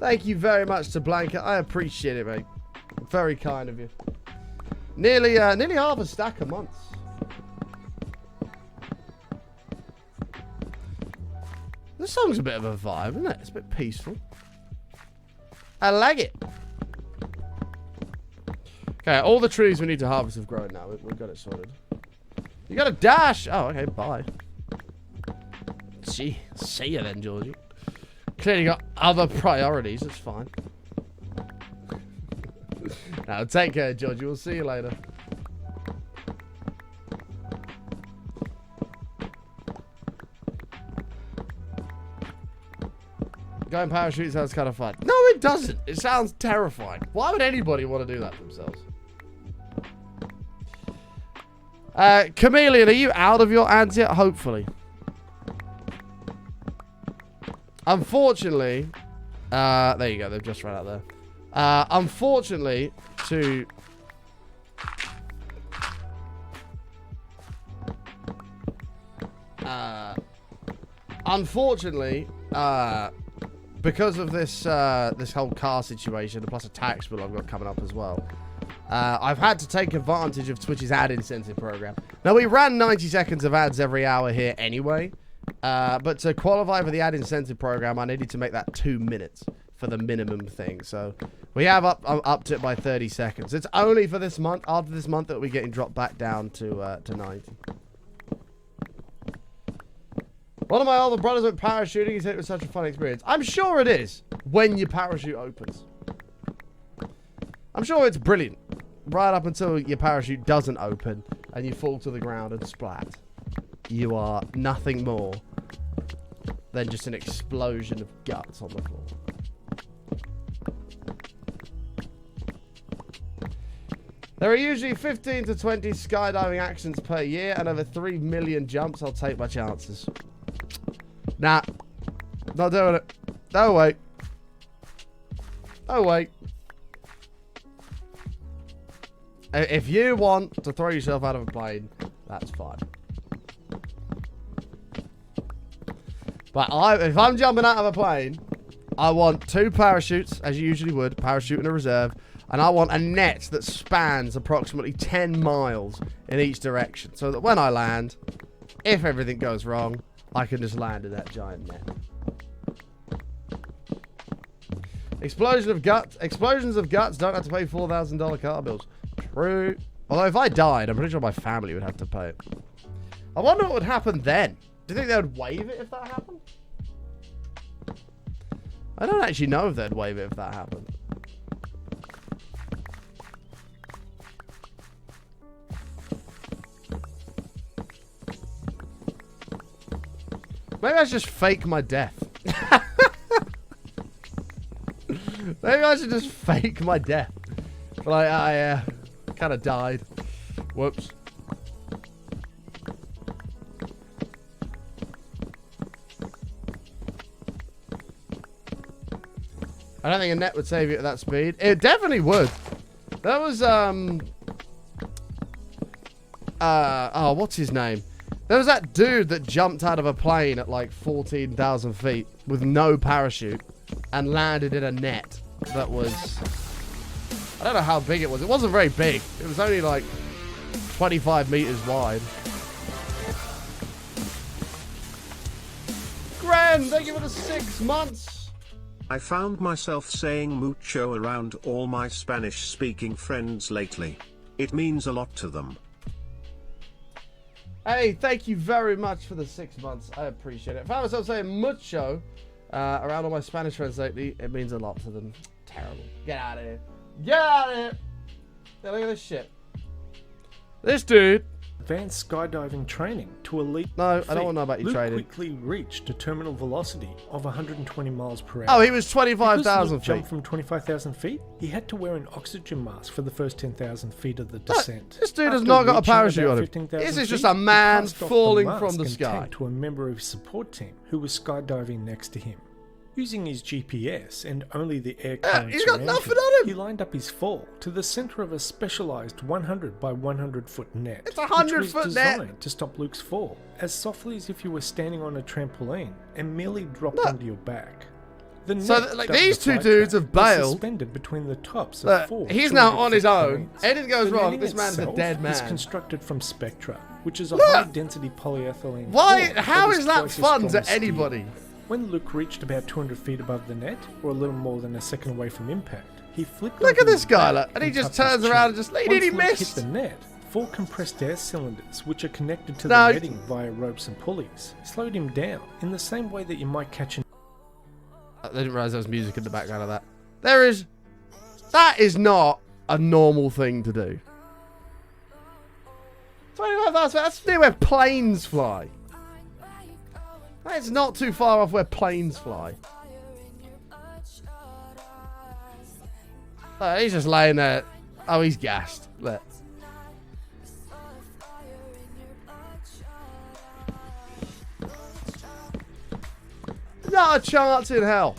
Thank you very much to Blanca. I appreciate it, mate. Very kind of you. Nearly half a stack a month. This song's a bit of a vibe, isn't it? It's a bit peaceful. I like it. Okay, all the trees we need to harvest have grown now. We've got it sorted. You got a dash! Oh, okay, bye. See you then, Georgie. Clearly got other priorities. It's fine. Now, take care, Georgie. We'll see you later. Going parachute sounds kind of fun. No, it doesn't. It sounds terrifying. Why would anybody want to do that themselves? Chameleon, are you out of your ads yet? Hopefully. Unfortunately, there you go. They've just run out there. Unfortunately, to unfortunately, because of this this whole car situation, plus a tax bill I've got coming up as well, I've had to take advantage of Twitch's ad incentive program. Now, we ran 90 seconds of ads every hour here anyway, but to qualify for the ad incentive program, I needed to make that 2 minutes for the minimum thing. So we have upped it by 30 seconds. It's only for this month. After this month, that we're getting dropped back down to 90. One of my older brothers went parachuting. He said it was such a fun experience. I'm sure it is when your parachute opens. I'm sure it's brilliant. Right up until your parachute doesn't open and you fall to the ground and splat. You are nothing more than just an explosion of guts on the floor. There are usually 15 to 20 skydiving accidents per year and over 3 million jumps. I'll take my chances. Nah. Not doing it. No way. No way. If you want to throw yourself out of a plane, that's fine. But if I'm jumping out of a plane, I want 2 parachutes, as you usually would, parachute and a reserve, and I want a net that spans approximately 10 miles in each direction, so that when I land, if everything goes wrong, I can just land in that giant net. Explosions of guts don't have to pay $4,000 car bills. True. Although if I died, I'm pretty sure my family would have to pay it. I wonder what would happen then. Do you think they would waive it if that happened? I don't actually know if they'd waive it if that happened. Maybe I should just fake my death. Maybe I should just fake my death. Like, I kind of died. Whoops. I don't think a net would save you at that speed. It definitely would. That was, oh, what's his name? There was that dude that jumped out of a plane at like 14,000 feet with no parachute and landed in a net that was... I don't know how big it was. It wasn't very big. It was only like 25 meters wide. Gran, thank you for the 6 months. I found myself saying mucho around all my Spanish-speaking friends lately. It means a lot to them. Hey, thank you very much for the 6 months. I appreciate it. I found myself saying mucho around all my Spanish friends lately. It means a lot to them. Terrible. Get out of here. Get out of here. Yeah, look at this shit. This dude. Advanced skydiving training to elite. No, I don't want to know about your Luke training. Quickly reached a terminal velocity of 120 miles per hour. Oh, he was 25,000 feet. Jumped from 25,000 feet. He had to wear an oxygen mask for the first 10,000 feet of the descent. This dude has not got a parachute on him. This is just a man falling from the sky. To a member of his support team who was skydiving next to him. Using his GPS and only the air currents he's got around nothing him, on him. he lined up his fall to the center of a specialized 100 by 100 foot net. It's a 100-foot net. Designed to stop Luke's fall as softly as if you were standing on a trampoline and merely dropped onto your back. The net like dubbed these the two flight dudes track have was bailed. suspended between the tops of four. He's now on his 200-foot own. cranes. Anything goes The wrong, landing this man's a itself dead man. is constructed from Spectra, which is a Look! high-density polyethylene. Why? core How that is that twice as fun strong to as steel. anybody? When Luke reached about 200 feet above the net, or a little more than a second away from impact, he flipped. Look onto at this his guy, back look, and he just tucked his turns chin. around and just, he Once Luke missed. hit the net, 4 compressed air cylinders, which are connected to No. the netting via ropes and pulleys, slowed him down in the same way that you might catch an. I didn't realize there was music in the background of that. That is not a normal thing to do. 25,000, that's near where planes fly. That's not too far off where planes fly. Oh, he's just laying there. Oh, he's gassed. Look. Not a chance in hell.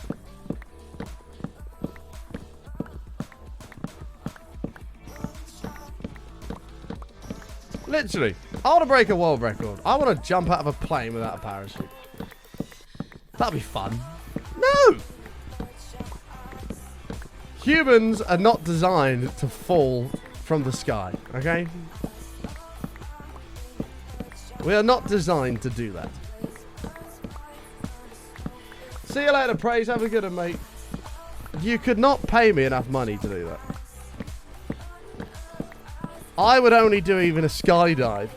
Literally, I want to break a world record. I want to jump out of a plane without a parachute. That'll be fun. No! Humans are not designed to fall from the sky, okay? We are not designed to do that. See you later, Praise. Have a good one, mate. You could not pay me enough money to do that. I would only do even a skydive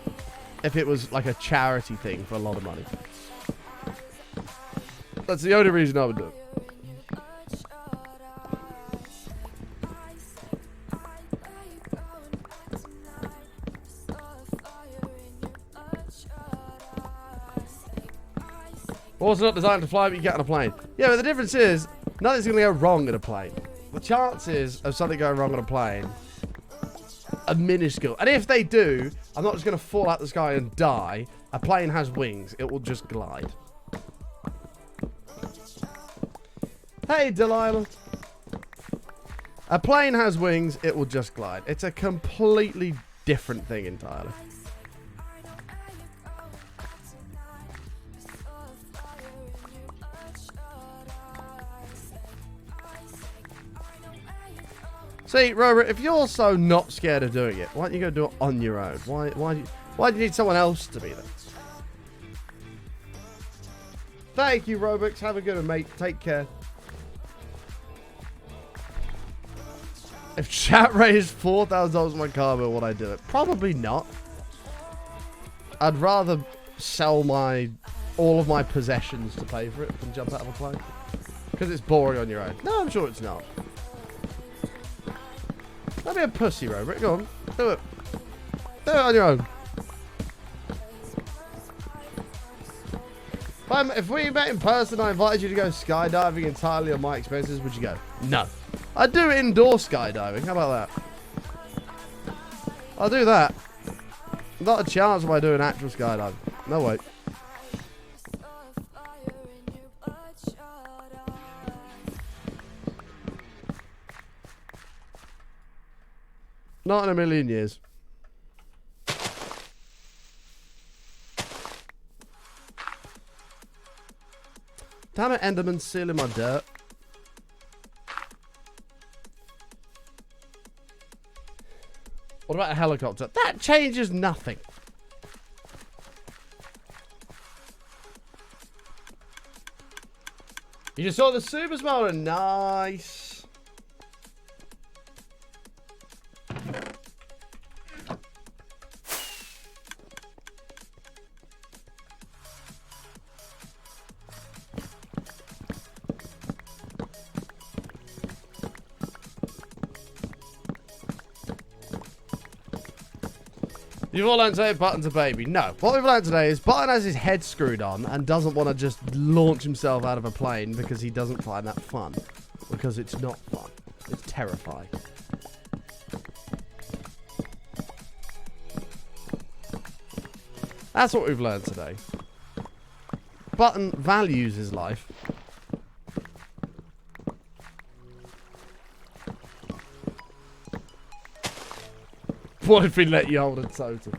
if it was like a charity thing for a lot of money. That's the only reason I would do it. Also not designed to fly, but you get on a plane. Yeah, but the difference is, nothing's going to go wrong in a plane. The chances of something going wrong on a plane are minuscule. And if they do, I'm not just going to fall out the sky and die. A plane has wings. It will just glide. Hey, Delilah. A plane has wings. It will just glide. It's a completely different thing entirely. See, Robert, if you're so not scared of doing it, why don't you go do it on your own? Why do you need someone else to be there? Thank you, Robux. Have a good one, mate. Take care. If chat raised $4,000 on my car bill, would I do it? Probably not. I'd rather sell all of my possessions to pay for it than jump out of a plane. Because it's boring on your own. No, I'm sure it's not. Don't be a pussy, Robert. Go on. Do it. Do it on your own. If we met in person, I invited you to go skydiving entirely on my expenses, would you go? No. I'd do indoor skydiving. How about that? I'll do that. Not a chance of I doing actual skydiving. No way. Not in a million years. Damn it, Enderman sealing my dirt. What about a helicopter? That changes nothing. You just saw the super smolder. Nice. You've all learned today Button's a baby. No. What we've learned today is Button has his head screwed on and doesn't want to just launch himself out of a plane because he doesn't find that fun. Because it's not fun. It's terrifying. That's what we've learned today. Button values his life. What if we let you hold a totem?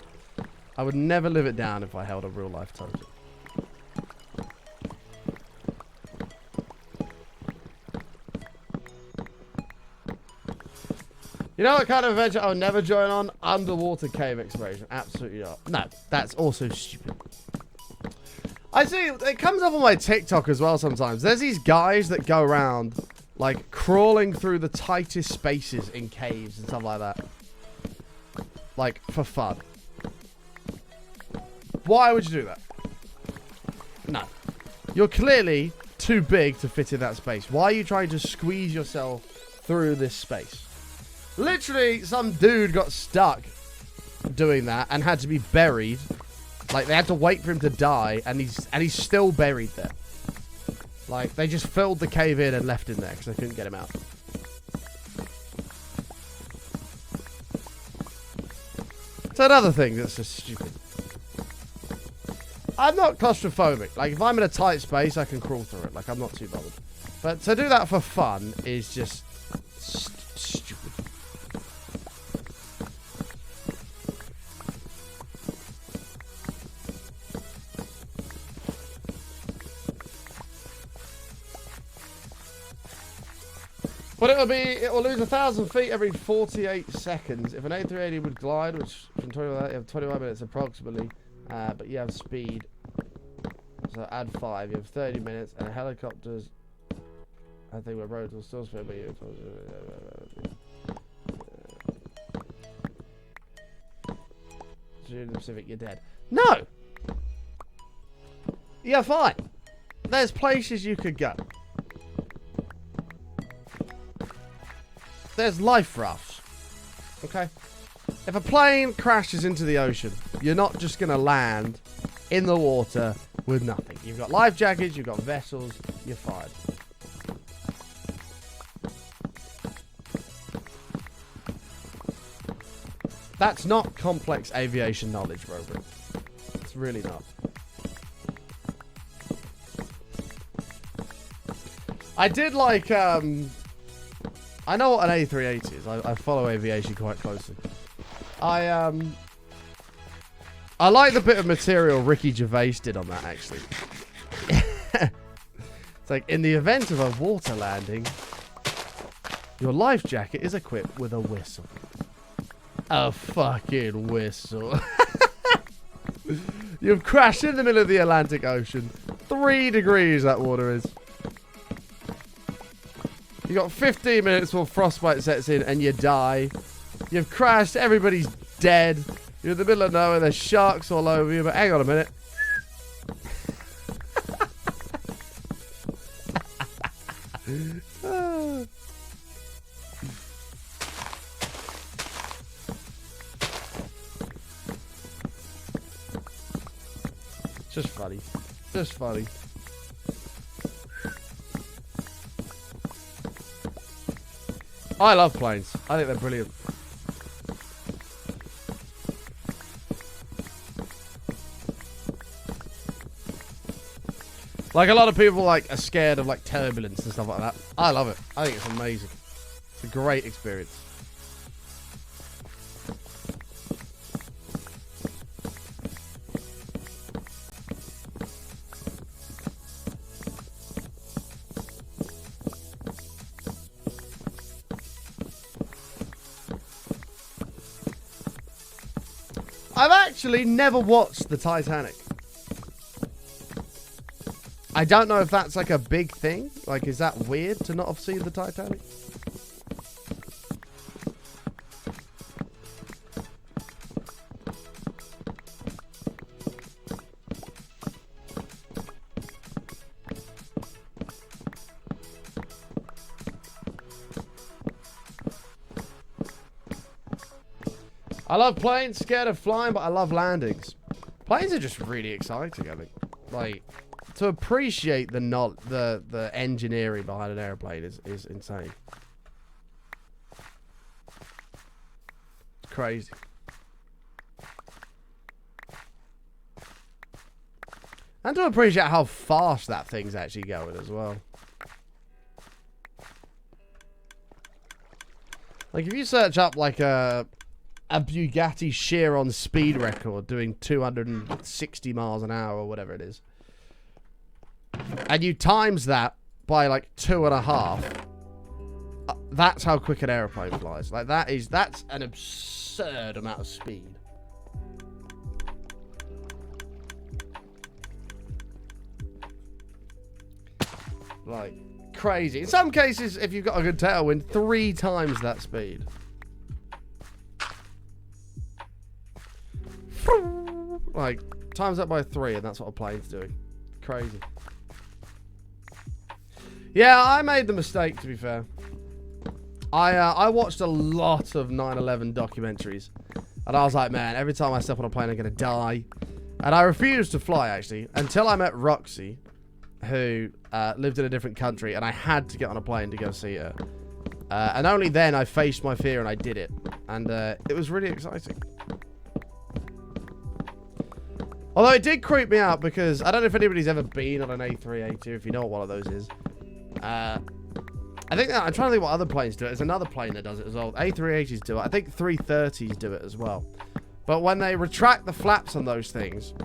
I would never live it down if I held a real life totem. You know what kind of adventure I would never join on? Underwater cave exploration. Absolutely not. No, that's also stupid. I see, it comes up on my TikTok as well sometimes. There's these guys that go around, like, crawling through the tightest spaces in caves and stuff like that. Like, for fun. Why would you do that? No. You're clearly too big to fit in that space. Why are you trying to squeeze yourself through this space? Literally, some dude got stuck doing that and had to be buried. Like, they had to wait for him to die, and he's still buried there. Like, they just filled the cave in and left him there because they couldn't get him out. It's another thing that's just stupid. I'm not claustrophobic. Like, if I'm in a tight space, I can crawl through it. Like, I'm not too bothered. But to do that for fun is just stupid. But it will lose 1,000 feet every 48 seconds. If an A380 would glide, which from 21, you have 21 minutes approximately, but you have speed. So add 5. You have 30 minutes, and helicopters. I think we're roads will still spin, but you. In the Pacific, you're dead. No. Yeah, fine. There's places you could go. There's life rafts. Okay? If a plane crashes into the ocean, you're not just going to land in the water with nothing. You've got life jackets, you've got vessels, you're fine. That's not complex aviation knowledge, Robert. It's really not. I did like, I know what an A380 is. I follow aviation quite closely. I like the bit of material Ricky Gervais did on that, actually. It's like, in the event of a water landing, your life jacket is equipped with a whistle. A fucking whistle. You've crashed in the middle of the Atlantic Ocean. 3 degrees that water is. You got 15 minutes before frostbite sets in and you die. You've crashed, everybody's dead. You're in the middle of nowhere, there's sharks all over you, but hang on a minute. Just funny. Just funny. I love planes. I think they're brilliant. Like, a lot of people like are scared of like turbulence and stuff like that. I love it. I think it's amazing. It's a great experience. I've actually never watched the Titanic. I don't know if that's like a big thing. Like, is that weird to not have seen the Titanic? I love planes, scared of flying, but I love landings. Planes are just really exciting, I think. Like, to appreciate the engineering behind an airplane is insane. It's crazy. And to appreciate how fast that thing's actually going as well. Like, if you search up like a Bugatti Chiron speed record doing 260 miles an hour or whatever it is, and you times that by like 2.5, that's how quick an airplane flies. Like, that's an absurd amount of speed. Like, crazy. In some cases, if you've got a good tailwind, 3 times that speed. Like, times that by 3, and that's what a plane's doing. Crazy. Yeah, I made the mistake, to be fair. I watched a lot of 9/11 documentaries, and I was like, man, every time I step on a plane, I'm going to die. And I refused to fly, actually, until I met Roxy, who lived in a different country, and I had to get on a plane to go see her. And only then I faced my fear and I did it. And it was really exciting. Although it did creep me out because I don't know if anybody's ever been on an A380, if you know what one of those is. I think I'm trying to think what other planes do it. There's another plane that does it as well. A380s do it. I think 330s do it as well. But when they retract the flaps on those things,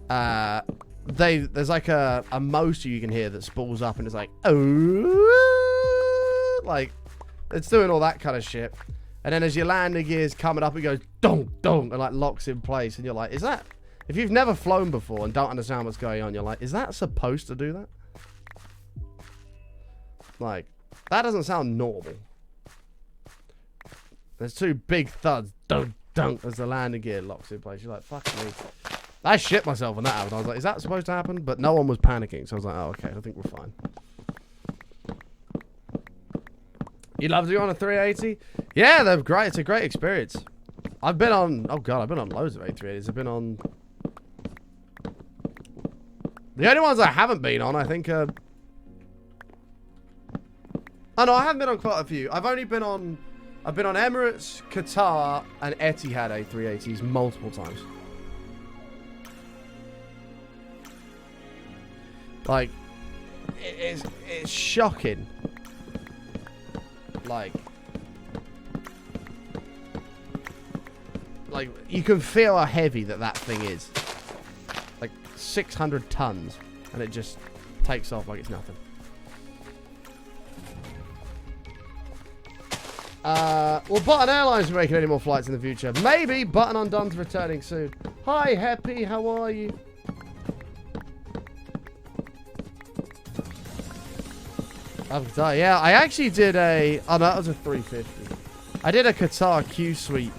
there's like a motor you can hear that spools up and it's like, oh, like It's doing all that kind of shit. And then as your landing gear's coming up, it goes dong, dong, and like locks in place. And you're like, is that... If you've never flown before and don't understand what's going on, you're like, is that supposed to do that? Like, that doesn't sound normal. There's two big thuds, dunk, dunk, as the landing gear locks in place. You're like, fuck me. I shit myself when that happened. I was like, is that supposed to happen? But no one was panicking, so I was like, oh, okay, I think we're fine. You'd love to go on a 380? Yeah, they're great. It's a great experience. I've been on, oh god, I've been on loads of A380s. I've been on... The only ones I haven't been on, I think, oh no, I haven't been on quite a few. I've been on Emirates, Qatar, and Etihad A380s multiple times. Like, it's shocking. Like, you can feel how heavy that thing is. Like 600 tons, and it just takes off like it's nothing. Will Button Airlines be making any more flights in the future? Maybe. Button Undone's returning soon. Hi, Happy. How are you? Yeah, I actually did a... Oh, no, that was a 350. I did a Qatar Q Suite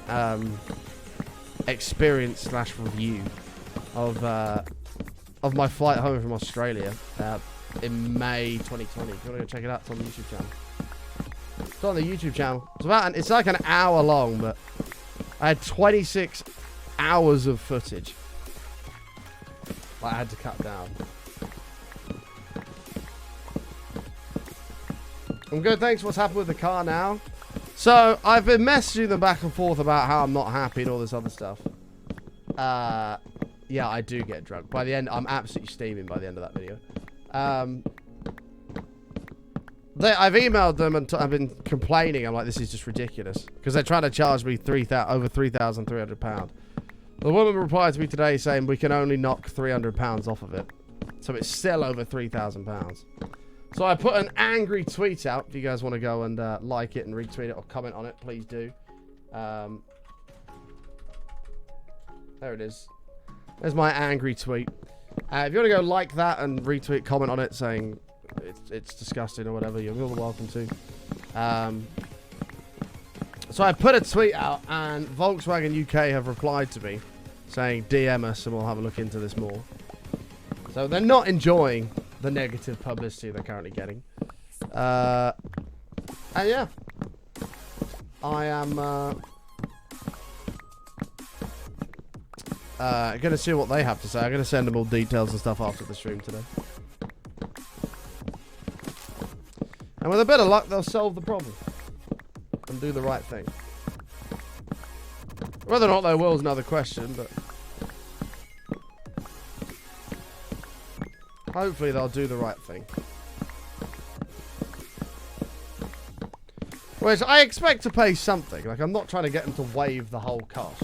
experience / review of my flight home from Australia in May 2020. If you want to go check it out, it's on the YouTube channel. It's on the YouTube channel. It's like an hour long, but I had 26 hours of footage. I had to cut down. I'm good, thanks. What's happened with the car now? So, I've been messaging them back and forth about how I'm not happy and all this other stuff. Yeah, I do get drunk. By the end, I'm absolutely steaming by the end of that video. I've emailed them and I've been complaining. I'm like, this is just ridiculous. Because they're trying to charge me over £3,300. The woman replied to me today saying we can only knock £300 off of it. So it's still over £3,000. So I put an angry tweet out. If you guys want to go and like it and retweet it or comment on it, please do. There it is. There's my angry tweet. If you want to go like that and retweet, comment on it saying it's disgusting or whatever, you're more than welcome to. So I put a tweet out and Volkswagen UK have replied to me saying DM us and we'll have a look into this more. So they're not enjoying the negative publicity they're currently getting. And yeah. I am gonna see what they have to say. I'm gonna send them all details and stuff after the stream today. And with a bit of luck, they'll solve the problem. And do the right thing. Whether or not they will is another question, but... hopefully they'll do the right thing. Whereas I expect to pay something. Like, I'm not trying to get them to waive the whole cost.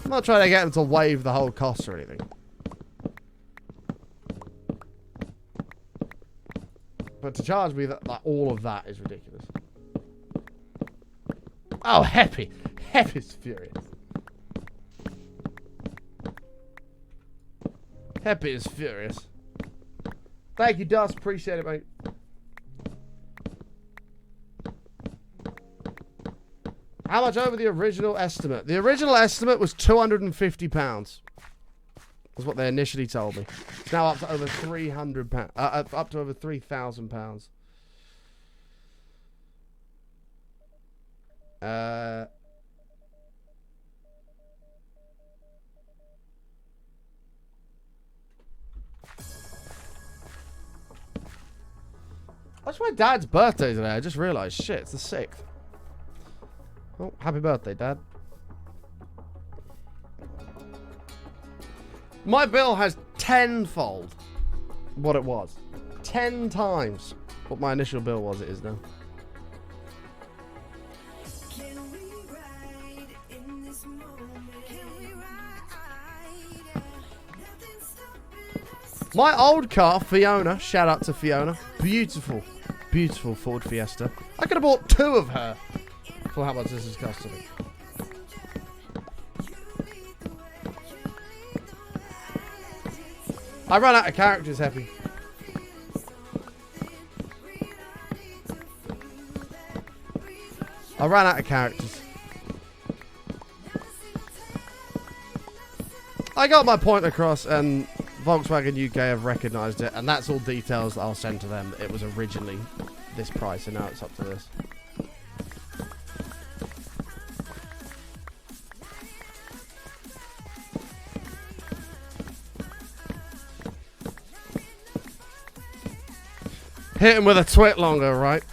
I'm not trying to get them to waive the whole cost or anything. But to charge me that, like, all of that is ridiculous. Oh, Happy. Happy's furious. Happy is furious. Thank you, Dust. Appreciate it, mate. How much over the original estimate? The original estimate was £250. That's what they initially told me. It's now up to over £300. Up to over £3,000. That's my dad's birthday today. I just realised. Shit, it's the 6th. Oh, happy birthday, Dad. My bill has tenfold what it was. 10 times what my initial bill was. It is now. My old car, Fiona. Shout out to Fiona. Beautiful, beautiful Ford Fiesta. I could have bought 2 of her for how much this is costing me. I ran out of characters, Happy. I ran out of characters. I got my point across, and Volkswagen UK have recognised it, and that's all details that I'll send to them. It was originally this price, and now it's up to this. Hit him with a twit longer, right?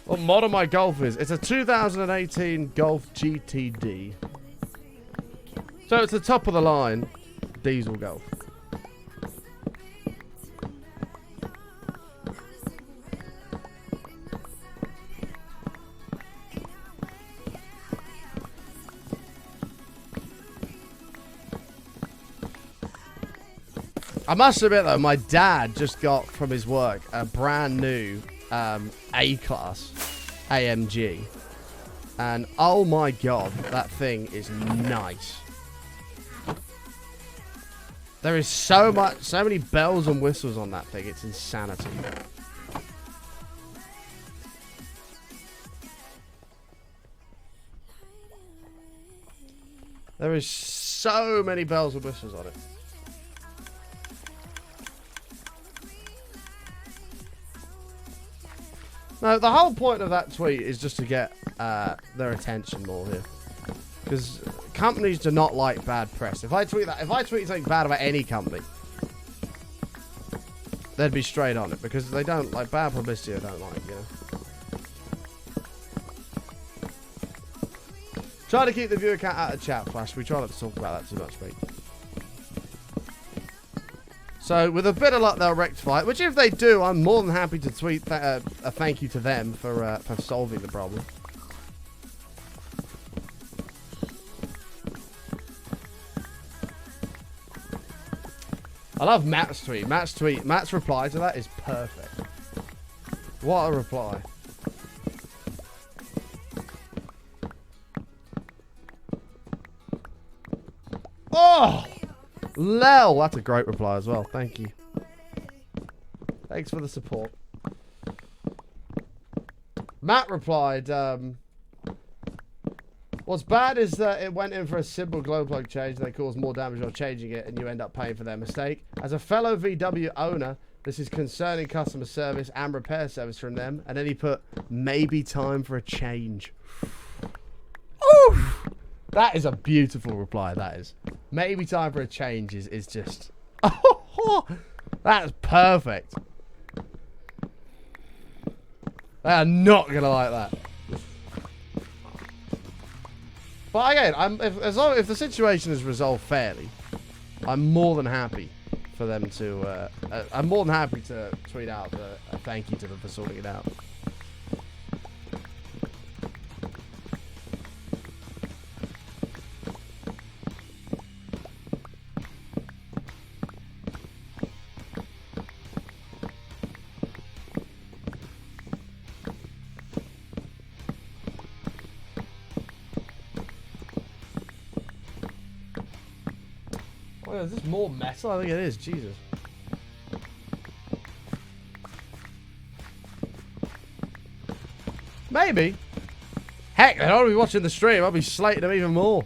What model my Golf is? It's a 2018 Golf GTD. So it's the top of the line diesel Golf. I must admit though, my dad just got from his work a brand new A-Class AMG. And oh my god, that thing is nice. There is so many bells and whistles on that thing, it's insanity. There is so many bells and whistles on it. No, the whole point of that tweet is just to get their attention more here, because companies do not like bad press. If I tweet something bad about any company, they'd be straight on it, because they don't like bad publicity. They don't like, you know. Try to keep the viewer count out of chat, Flash. We try not to talk about that too much, mate. So, with a bit of luck, they'll rectify it. Which, if they do, I'm more than happy to tweet a thank you to them for solving the problem. I love Matt's tweet. Matt's reply to that is perfect. What a reply. Oh! Lel, that's a great reply as well. Thank you. Thanks for the support. Matt replied, what's bad is that it went in for a simple glow plug change and they caused more damage while changing it and you end up paying for their mistake. As a fellow VW owner, this is concerning customer service and repair service from them. And then he put, maybe time for a change. Oof! That is a beautiful reply, that is. Maybe time for a change is just... Oh, that's perfect. They are not going to like that. But again, if the situation is resolved fairly, I'm more than happy for them to... I'm more than happy to tweet out a thank you to them for sorting it out. Is this more metal? I think it is. Jesus. Maybe. Heck, they'd already be watching the stream. I'll be slating them even more.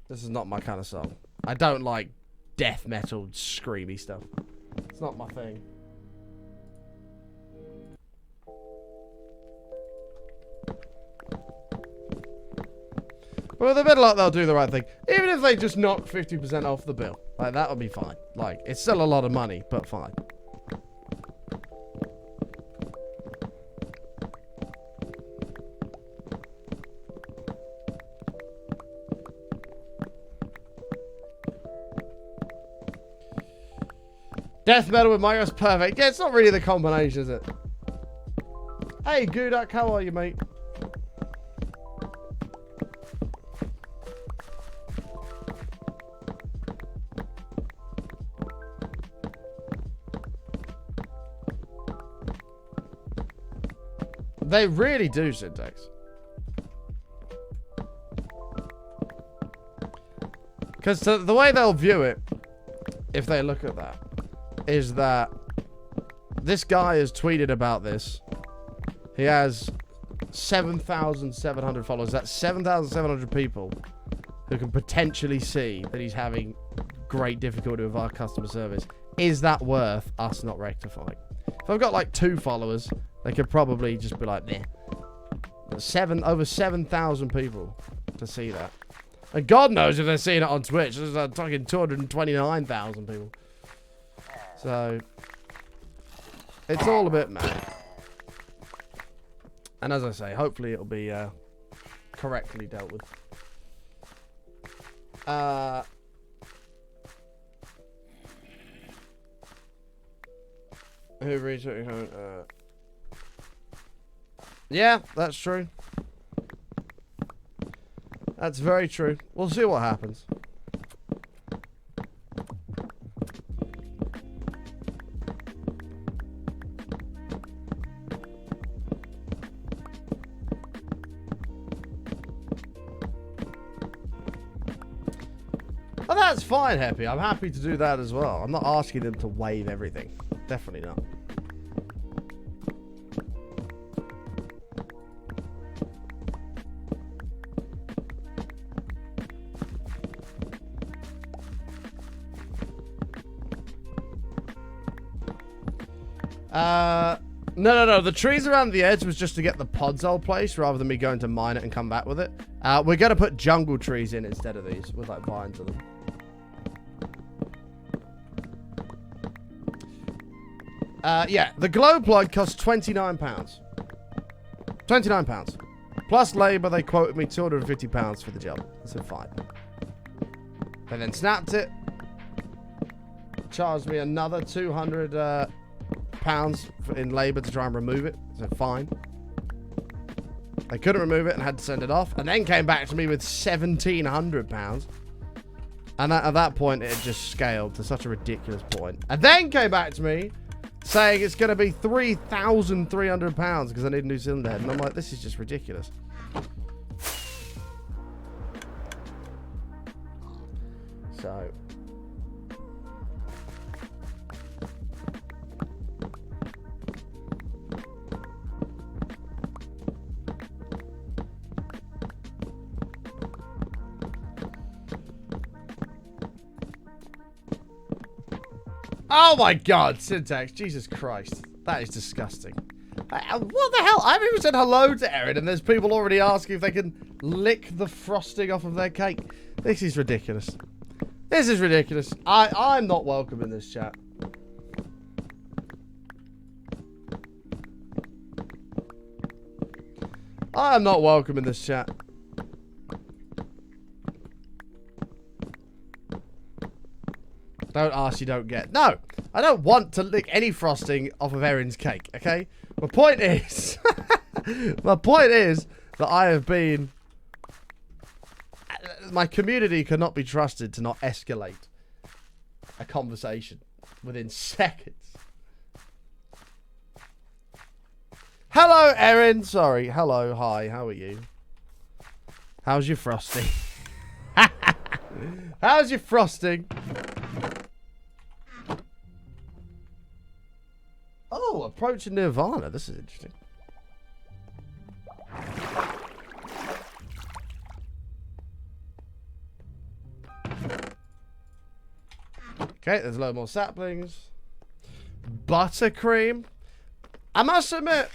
This is not my kind of song. I don't like death metal, screamy stuff. It's not my thing. But with a bit of luck, they'll do the right thing. Even if they just knock 50% off the bill. Like, that would be fine. Like, it's still a lot of money, but fine. Death metal with Micro's perfect. Yeah, it's not really the combination, is it? Hey, Goodak, how are you, mate? They really do, Syntax. Because the way they'll view it, if they look at that, is that this guy has tweeted about this. He has 7,700 followers. That's 7,700 people who can potentially see that he's having great difficulty with our customer service. Is that worth us not rectifying? If I've got like 2 followers, they could probably just be like, nah. But over 7,000 people to see that. And God knows if they're seeing it on Twitch. There's like fucking 229,000 people. So, it's all a bit mad. And as I say, hopefully it'll be correctly dealt with. Who research? Yeah, that's true. That's very true. We'll see what happens. Oh, that's fine, Happy. I'm happy to do that as well. I'm not asking them to waive everything. Definitely not. No. The trees around the edge was just to get the pods all placed rather than me going to mine it and come back with it. We're going to put jungle trees in instead of these with like vines of them. Yeah, the glow plug costs £29. £29. Plus labour, they quoted me £250 for the job. I said fine. They then snapped it. Charged me another £200 in labour to try and remove it. So fine. They couldn't remove it and had to send it off. And then came back to me with £1,700. And at that point, it had just scaled to such a ridiculous point. And then came back to me saying it's going to be £3,300 because I need a new cylinder head. And I'm like, this is just ridiculous. So... Oh my God, Syntax, Jesus Christ. That is disgusting. What the hell? I haven't even said hello to Erin and there's people already asking if they can lick the frosting off of their cake. This is ridiculous. This is ridiculous. I'm not welcome in this chat. I am not welcome in this chat. Don't ask, you don't get. No, I don't want to lick any frosting off of Erin's cake, okay? My point is... my point is that I have been... My community cannot be trusted to not escalate a conversation within seconds. Hello, Erin. Sorry. Hello. Hi. How are you? How's your frosting? How's your frosting? Oh, approaching Nirvana. This is interesting. Okay, there's a load more saplings. Buttercream. I must admit,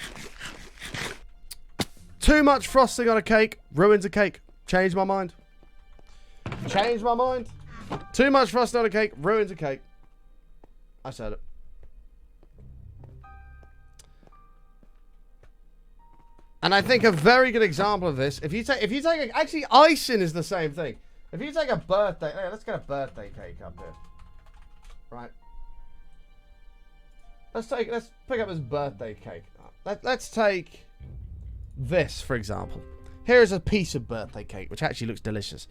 too much frosting on a cake ruins a cake. Change my mind. Change my mind. Too much frosting on a cake ruins a cake. I said it. And I think a very good example of this, if you take actually icing is the same thing. If you take a birthday, hey, let's get a birthday cake up here. Right. let's pick up this birthday cake. Let's take this, for example. Here's a piece of birthday cake, which actually looks delicious.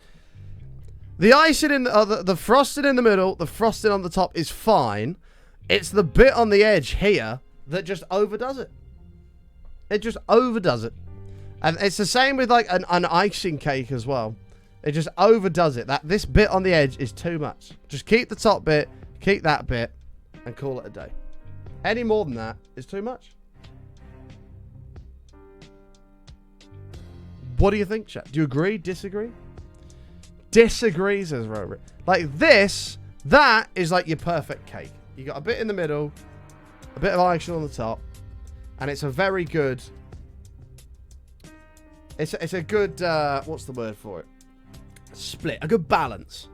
The icing in the frosting in the middle, the frosting on the top is fine. It's the bit on the edge here that just overdoes it. It just overdoes it. And it's the same with like an icing cake as well. It just overdoes it. This bit on the edge is too much. Just keep the top bit, keep that bit, and call it a day. Any more than that is too much. What do you think, chat? Do you agree? Disagree? Disagree, says Robert. Like this, that is like your perfect cake. You got a bit in the middle, a bit of icing on the top, and it's a very good... It's a good, what's the word for it? Split. A good balance.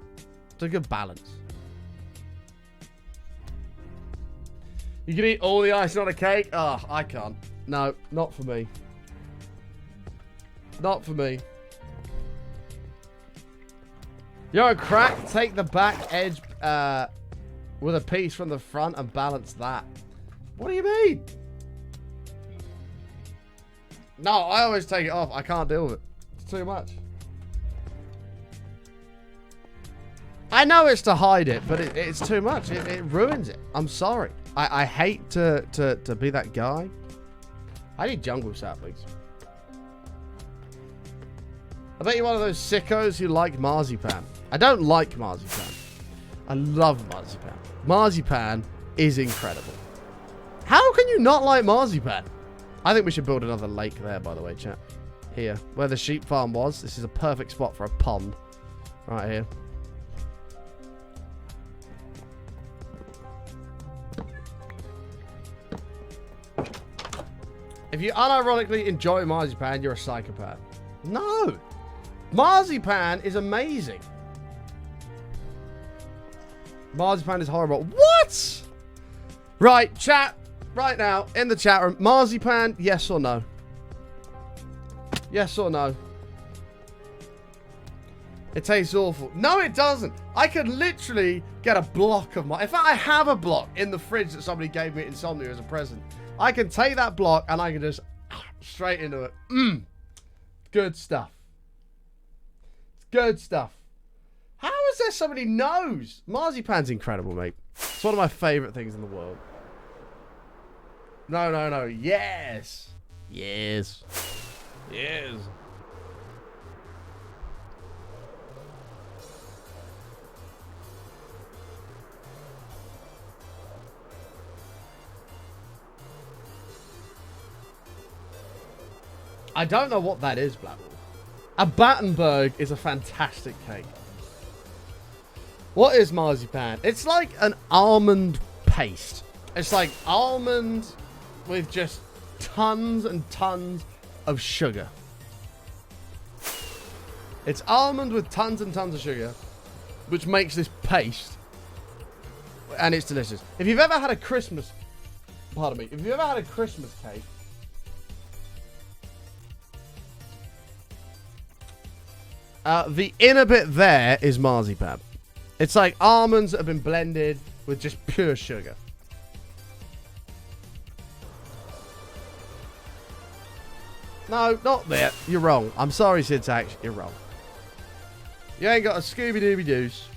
It's a good balance. You can eat all the icing on a cake? Oh, I can't. No, not for me. Not for me. You're a crack. Take the back edge with a piece from the front and balance that. What do you mean? No, I always take it off. I can't deal with it. It's too much. I know it's to hide it, but it's too much. It ruins it. I'm sorry. I hate to be that guy. I need jungle saplings. I bet you're one of those sickos who like marzipan. I don't like marzipan. I love marzipan. Marzipan is incredible. How can you not like marzipan? I think we should build another lake there, by the way, chat. Here, where the sheep farm was. This is a perfect spot for a pond. Right here. If you unironically enjoy marzipan, you're a psychopath. No! Marzipan is amazing. Marzipan is horrible. What? Right, chat. Right now, in the chat room. Marzipan, yes or no? Yes or no? It tastes awful. No, it doesn't. I could literally get a block of in fact, I have a block in the fridge that somebody gave me at Insomnia as a present. I can take that block and I can just straight into it. Good stuff. It's good stuff. How is there so many no's? Marzipan's incredible, mate. It's one of my favorite things in the world. No, no, no. Yes. Yes. Yes. I don't know what that is, Blackwood. A Battenberg is a fantastic cake. What is marzipan? It's like an almond paste. It's like almond with just tons and tons of sugar. It's almond with tons and tons of sugar, which makes this paste. And it's delicious. If you've ever had a Christmas... Pardon me. If you've ever had a Christmas cake... the inner bit there is marzipan. It's like almonds that have been blended with just pure sugar. No, not there. You're wrong. I'm sorry, Syntax. You're wrong. You ain't got a Scooby-Dooby-Doos.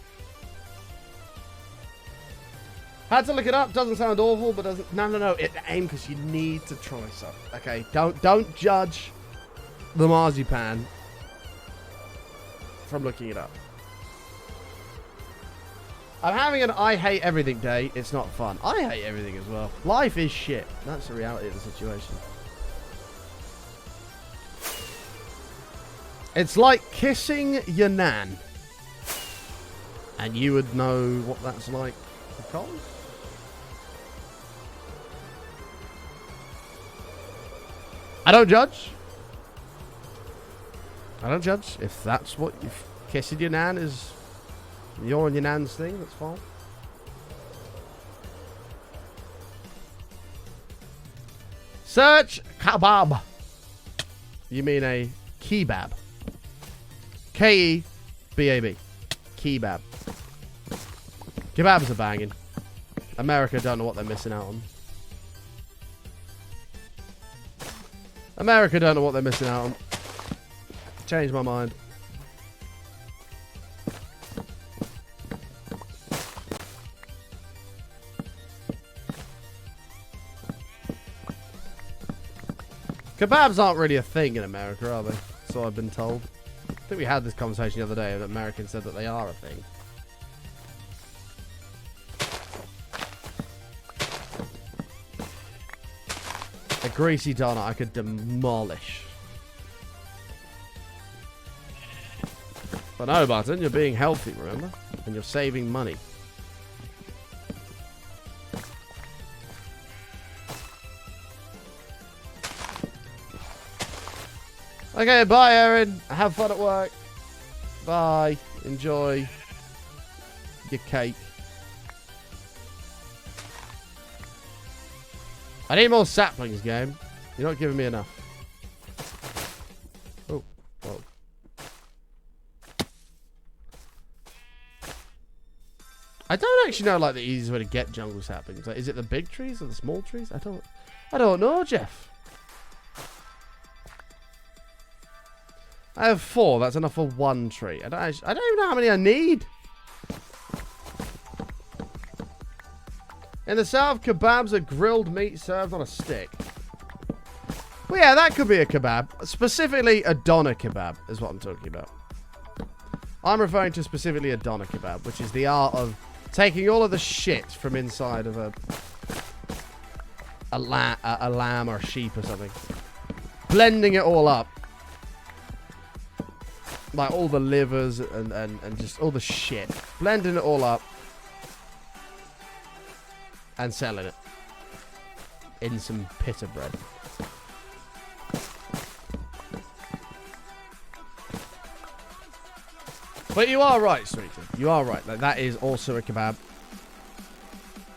Had to look it up. Doesn't sound awful, but doesn't... No. Aim, because you need to try some. Okay? Don't judge the marzipan from looking it up. I'm having an I hate everything day. It's not fun. I hate everything as well. Life is shit. That's the reality of the situation. It's like kissing your nan. And you would know what that's like because... I don't judge. I don't judge. If that's what if kissing your nan is your and your nan's thing, that's fine. Search kebab. You mean a kebab? K-E-B-A-B. Kebab. Kebabs are banging. America don't know what they're missing out on. America don't know what they're missing out on. Changed my mind. Kebabs aren't really a thing in America, are they? So I've been told. I think we had this conversation the other day that Americans said that they are a thing. A greasy donut I could demolish. But no, Martin, you're being healthy, remember? And you're saving money. Okay, bye, Erin. Have fun at work. Bye. Enjoy your cake. I need more saplings, game. You're not giving me enough. Oh. Whoa. I don't actually know, like, the easiest way to get jungle saplings. Like, is it the big trees or the small trees? I don't know, Jeff. I have 4. That's enough for 1 tree. I don't even know how many I need. In the south, kebabs are grilled meat served on a stick. Well, yeah, that could be a kebab. Specifically, a doner kebab is what I'm talking about. I'm referring to specifically a doner kebab, which is the art of taking all of the shit from inside of a lamb or a sheep or something, blending it all up. Like all the livers and just all the shit. Blending it all up. And selling it. In some pita bread. But you are right, sweetie. You are right. Like, that is also a kebab.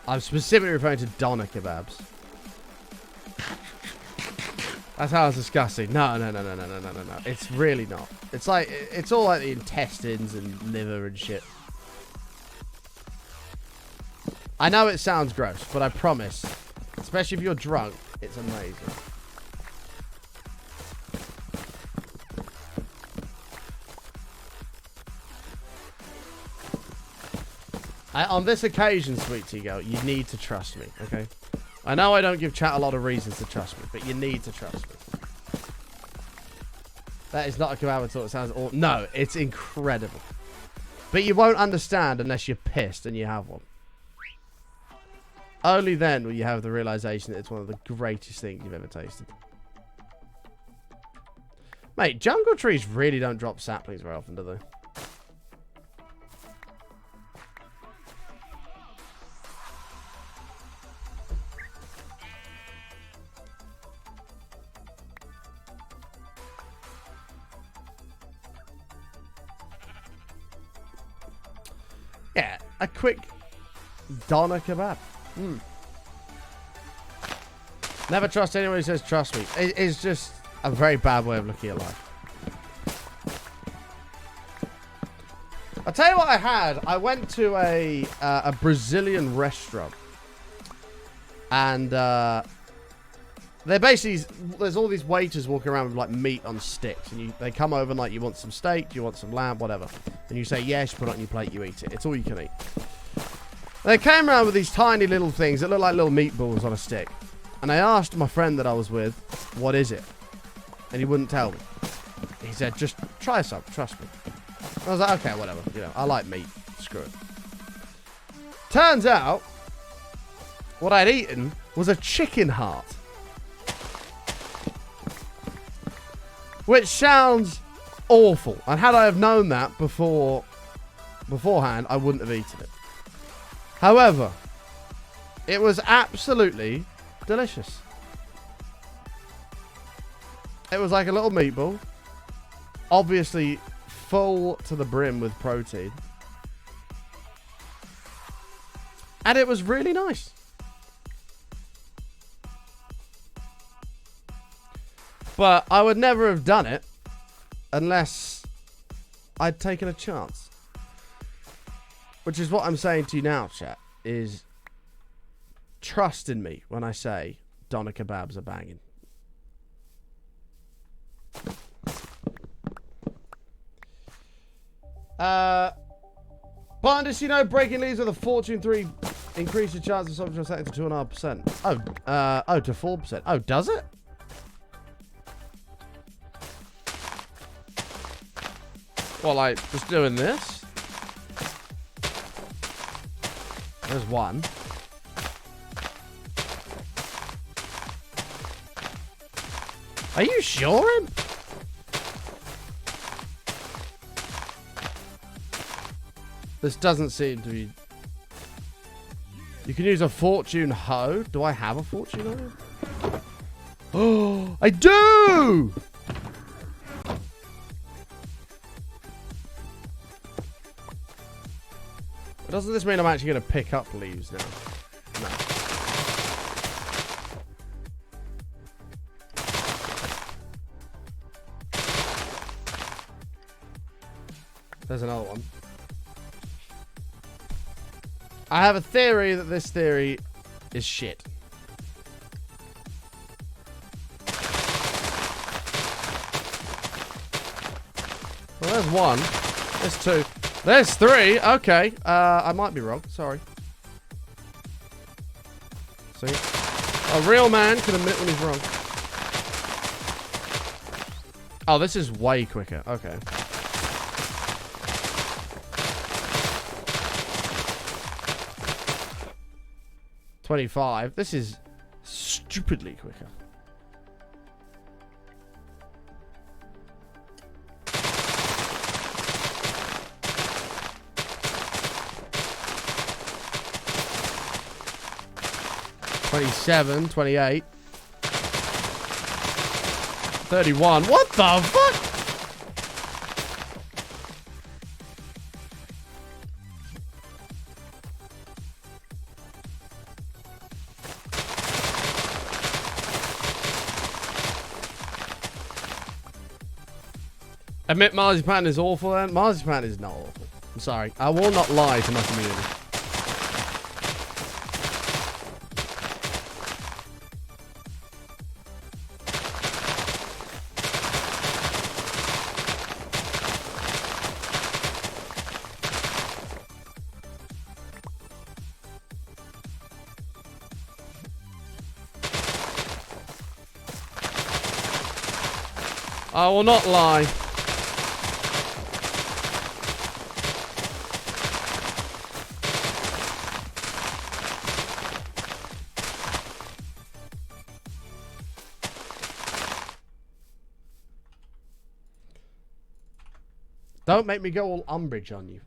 I'm specifically referring to doner kebabs. That sounds disgusting. No. It's really not. It's like, it's all like the intestines and liver and shit. I know it sounds gross, but I promise, especially if you're drunk, it's amazing. On this occasion, sweet tea girl, you need to trust me, okay? I know I don't give chat a lot of reasons to trust me, but you need to trust me. That is not a kebab at all. It sounds awful. No, it's incredible. But you won't understand unless you're pissed and you have one. Only then will you have the realization that it's one of the greatest things you've ever tasted. Mate, jungle trees really don't drop saplings very often, do they? Yeah, a quick doner kebab. Never trust anyone who says trust me. It's just a very bad way of looking at life. I'll tell you what I had. I went to a Brazilian restaurant. And they're basically, there's all these waiters walking around with like meat on sticks. And they come over and like, you want some steak, you want some lamb, whatever. And you say yes, put it on your plate, you eat it. It's all you can eat. They came around with these tiny little things that look like little meatballs on a stick. And I asked my friend that I was with, what is it? And he wouldn't tell me. He said, just try some, trust me. I was like, okay, whatever. You know, I like meat. Screw it. Turns out, what I'd eaten was a chicken heart. Which sounds awful. And had I have known that beforehand, I wouldn't have eaten it. However, it was absolutely delicious. It was like a little meatball. Obviously full to the brim with protein. And it was really nice. But I would never have done it unless I'd taken a chance. Which is what I'm saying to you now, chat, is trust in me when I say doner kebabs are banging. Binders, you know, breaking leads with a Fortune 3 increase your chance of something setting to 2.5%. Oh, to 4%. Oh, does it? Well, like, just doing this? There's one. Are you sure? This doesn't seem to be... You can use a fortune hoe. Do I have a fortune hoe? Oh, I do! Doesn't this mean I'm actually going to pick up leaves now? No. There's another one. I have a theory that this theory is shit. Well, there's one. There's two. There's three. Okay. I might be wrong. Sorry. See? A real man can admit when he's wrong. Oh, this is way quicker. Okay. $25. This is stupidly quicker. $27, $28, $31. What the fuck? Admit marzipan is awful then? Marzipan is not awful. I'm sorry. I will not lie to my community. I will not lie. Don't make me go all umbrage on you.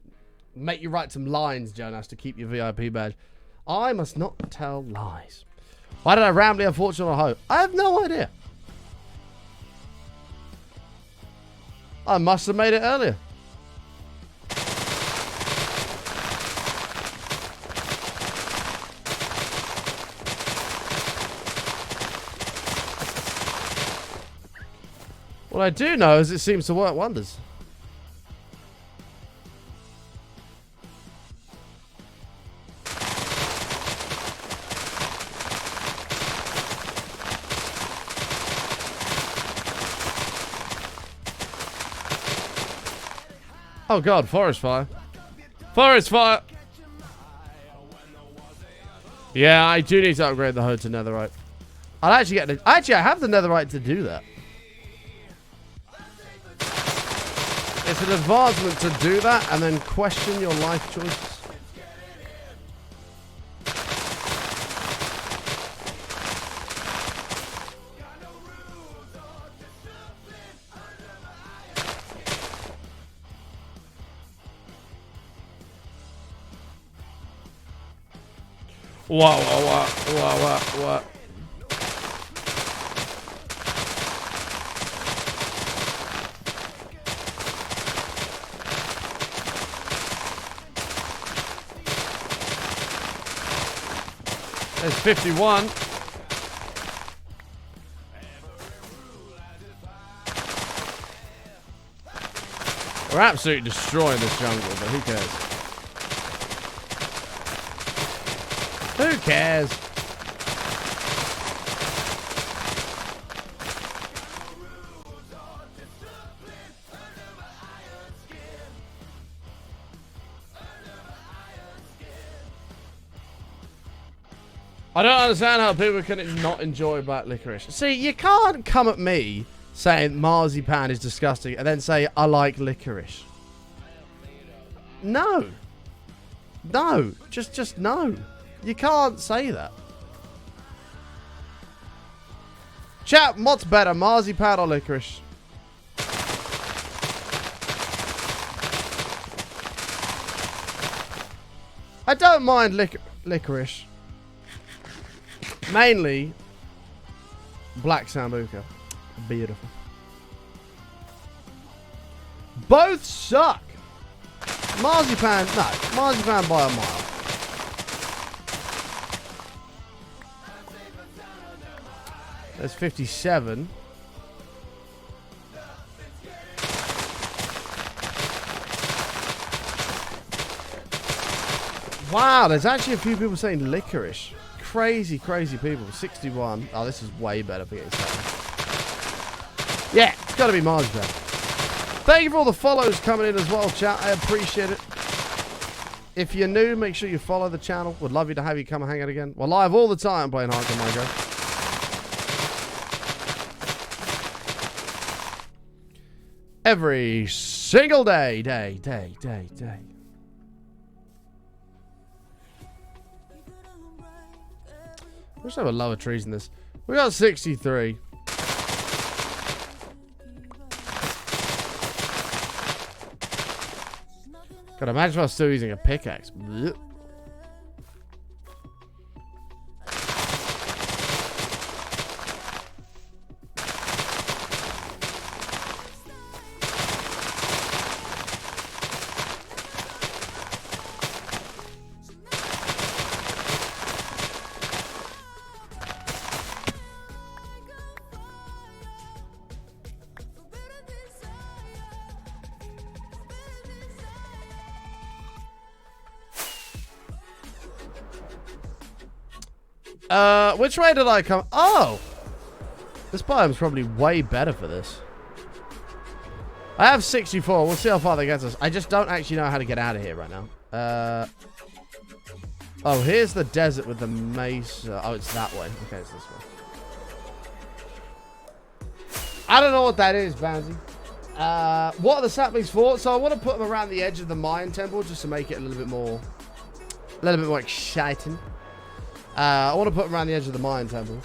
Make you write some lines, Jonas, to keep your VIP badge. I must not tell lies. Why did I randomly have fortune on hope? I have no idea. I must have made it earlier. What I do know is it seems to work wonders. Oh god, forest fire. Forest fire! Yeah, I do need to upgrade the hood to netherite. I'll actually get the... Actually, I have the netherite to do that. It's an advancement to do that and then question your life choices. What? There's 51. We're absolutely destroying this jungle, but who cares? Who cares? I don't understand how people can not enjoy black licorice. See, you can't come at me saying marzipan is disgusting and then say I like licorice. No. No. Just no. You can't say that. Chat, what's better, marzipan or licorice? I don't mind licorice. Mainly black sambuca. Beautiful. Both suck. Marzipan, no. Marzipan by a mile. There's 57. Wow, there's actually a few people saying licorice. Crazy, crazy people. 61. Oh, this is way better for getting started. Yeah, it's got to be marzipan. Thank you for all the follows coming in as well, chat. I appreciate it. If you're new, make sure you follow the channel. Would love you to have you come and hang out again. We're live all the time playing Hardcore Minecraft. Every single day. I wish there were lower trees in this. We got 63. God, imagine if I was still using a pickaxe. Blech. Which way did I come? Oh! This biome's probably way better for this. I have 64. We'll see how far that gets us. I just don't actually know how to get out of here right now. Oh, here's the desert with the mesa. Oh, it's that way. Okay, it's this way. I don't know what that is, Bouncy. What are the saplings for? So I want to put them around the edge of the Mayan temple just to make it a little bit more exciting. I want to put them around the edge of the Mayan temple.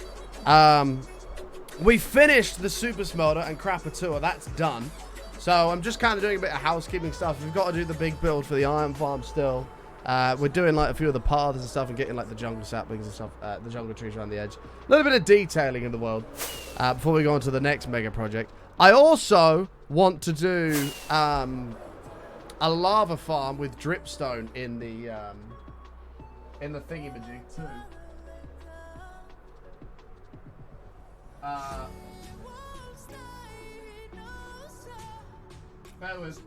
We finished the super smelter and Crapper. That's done. So I'm just kind of doing a bit of housekeeping stuff. We've got to do the big build for the iron farm still. We're doing like a few of the paths and stuff and getting like the jungle saplings and stuff, the jungle trees around the edge. A little bit of detailing in the world before we go on to the next mega project. I also want to do a lava farm with dripstone in the thingy-majig too. That was.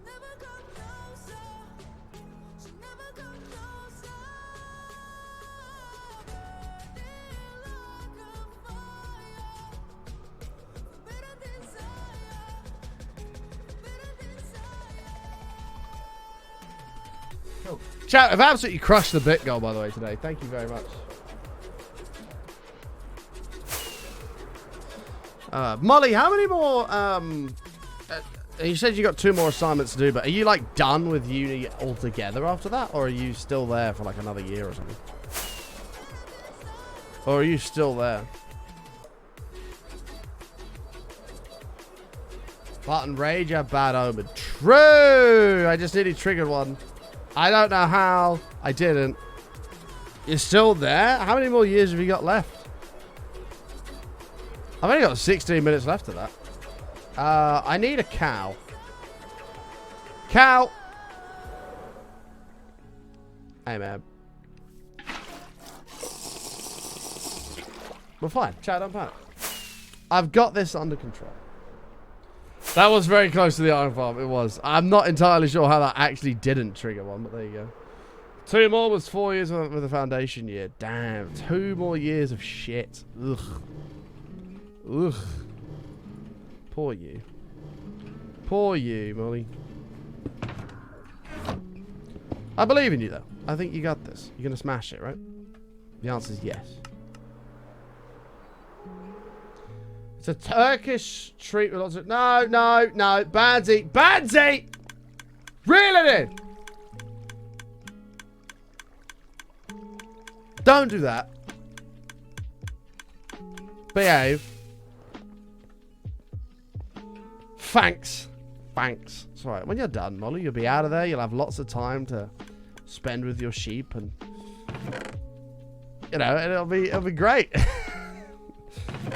Cool. Chat, I've absolutely crushed the bit goal, by the way, today. Thank you very much. Molly, how many more, you said you got 2 more assignments to do, but are you, like, done with uni altogether after that? Or are you still there for, like, another year or something? Or are you still there? Button Rage, a bad omen. True! I just nearly triggered one. I don't know how. I didn't. You're still there? How many more years have you got left? I've only got 16 minutes left of that. I need a cow. Cow! Hey, man. We're fine. Chat, don't panic. I've got this under control. That was very close to the iron farm. It was. I'm not entirely sure how that actually didn't trigger one, but there you go. 2 more was 4 years with the foundation year. Damn. 2 more years of shit. Ugh. Ugh. Poor you. Poor you, Molly. I believe in you, though. I think you got this. You're going to smash it, right? The answer is yes. It's a Turkish treat with lots of... No, no, no. Bandsy. Bandsy! Reel it in! Don't do that. Behave. Thanks. Thanks. It's alright. When you're done, Molly, you'll be out of there. You'll have lots of time to spend with your sheep and... You know, it'll be great.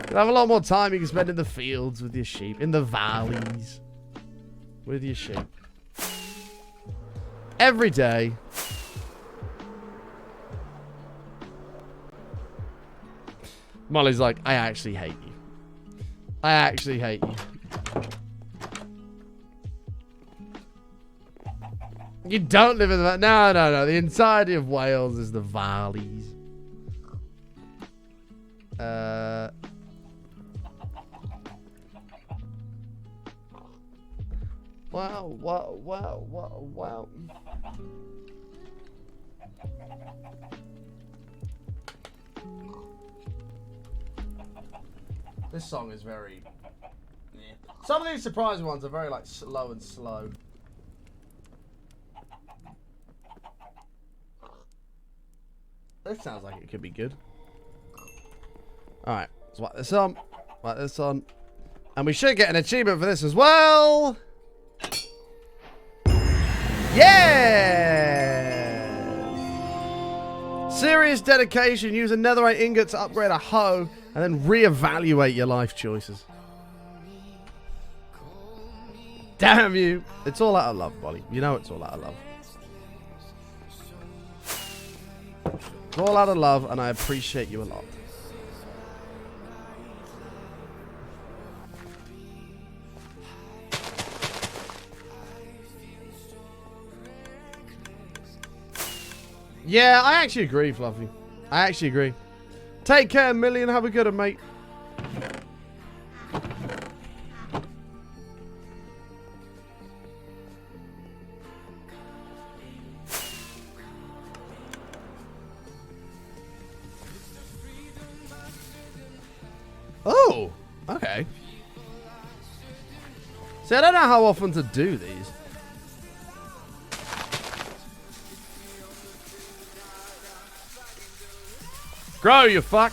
You'll have a lot more time you can spend in the fields with your sheep. In the valleys. With your sheep. Every day. Molly's like, I actually hate you. I actually hate you. You don't live in the... No, no, no. The entirety of Wales is the valleys. Wow, wow, wow, wow, wow. This song is very... Yeah. Some of these surprising ones are very, like, slow and slow. This sounds like it could be good. Alright, let's whack this on. Whack this on. And we should get an achievement for this as well. Yeah! Serious dedication. Use a netherite ingot to upgrade a hoe. And then reevaluate your life choices. Damn you. It's all out of love, Molly. You know it's all out of love. It's all out of love, and I appreciate you a lot. Yeah, I actually agree, Fluffy. I actually agree. Take care, Million. Have a good one, mate. Oh, okay. See, I don't know how often to do these. Grow, you fuck.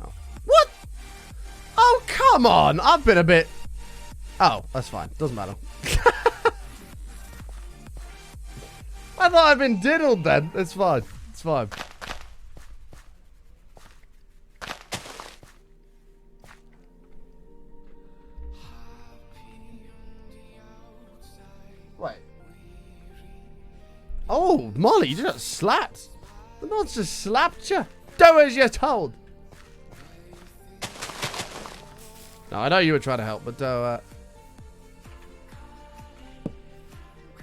Oh. What? Oh, come on. I've been a bit... Oh, that's fine. Doesn't matter. I thought I'd been diddled then. It's fine. It's fine. Wait. Oh, Molly, you just slapped. The monster slapped you. Do as you're told. No, I know you were trying to help, but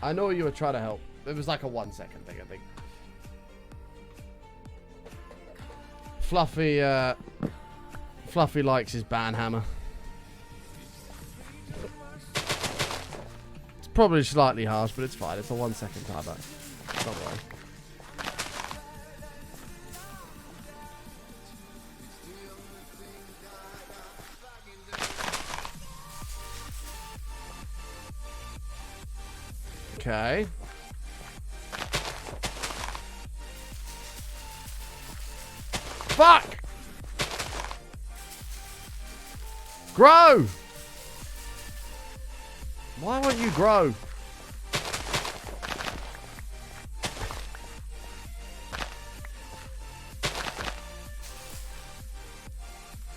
I know you were trying to help. It was like a 1 second thing, I think. Fluffy, Fluffy likes his banhammer. It's probably slightly harsh, but it's fine. It's a 1 second timer. Don't worry. Okay. Fuck! Grow! Why won't you grow?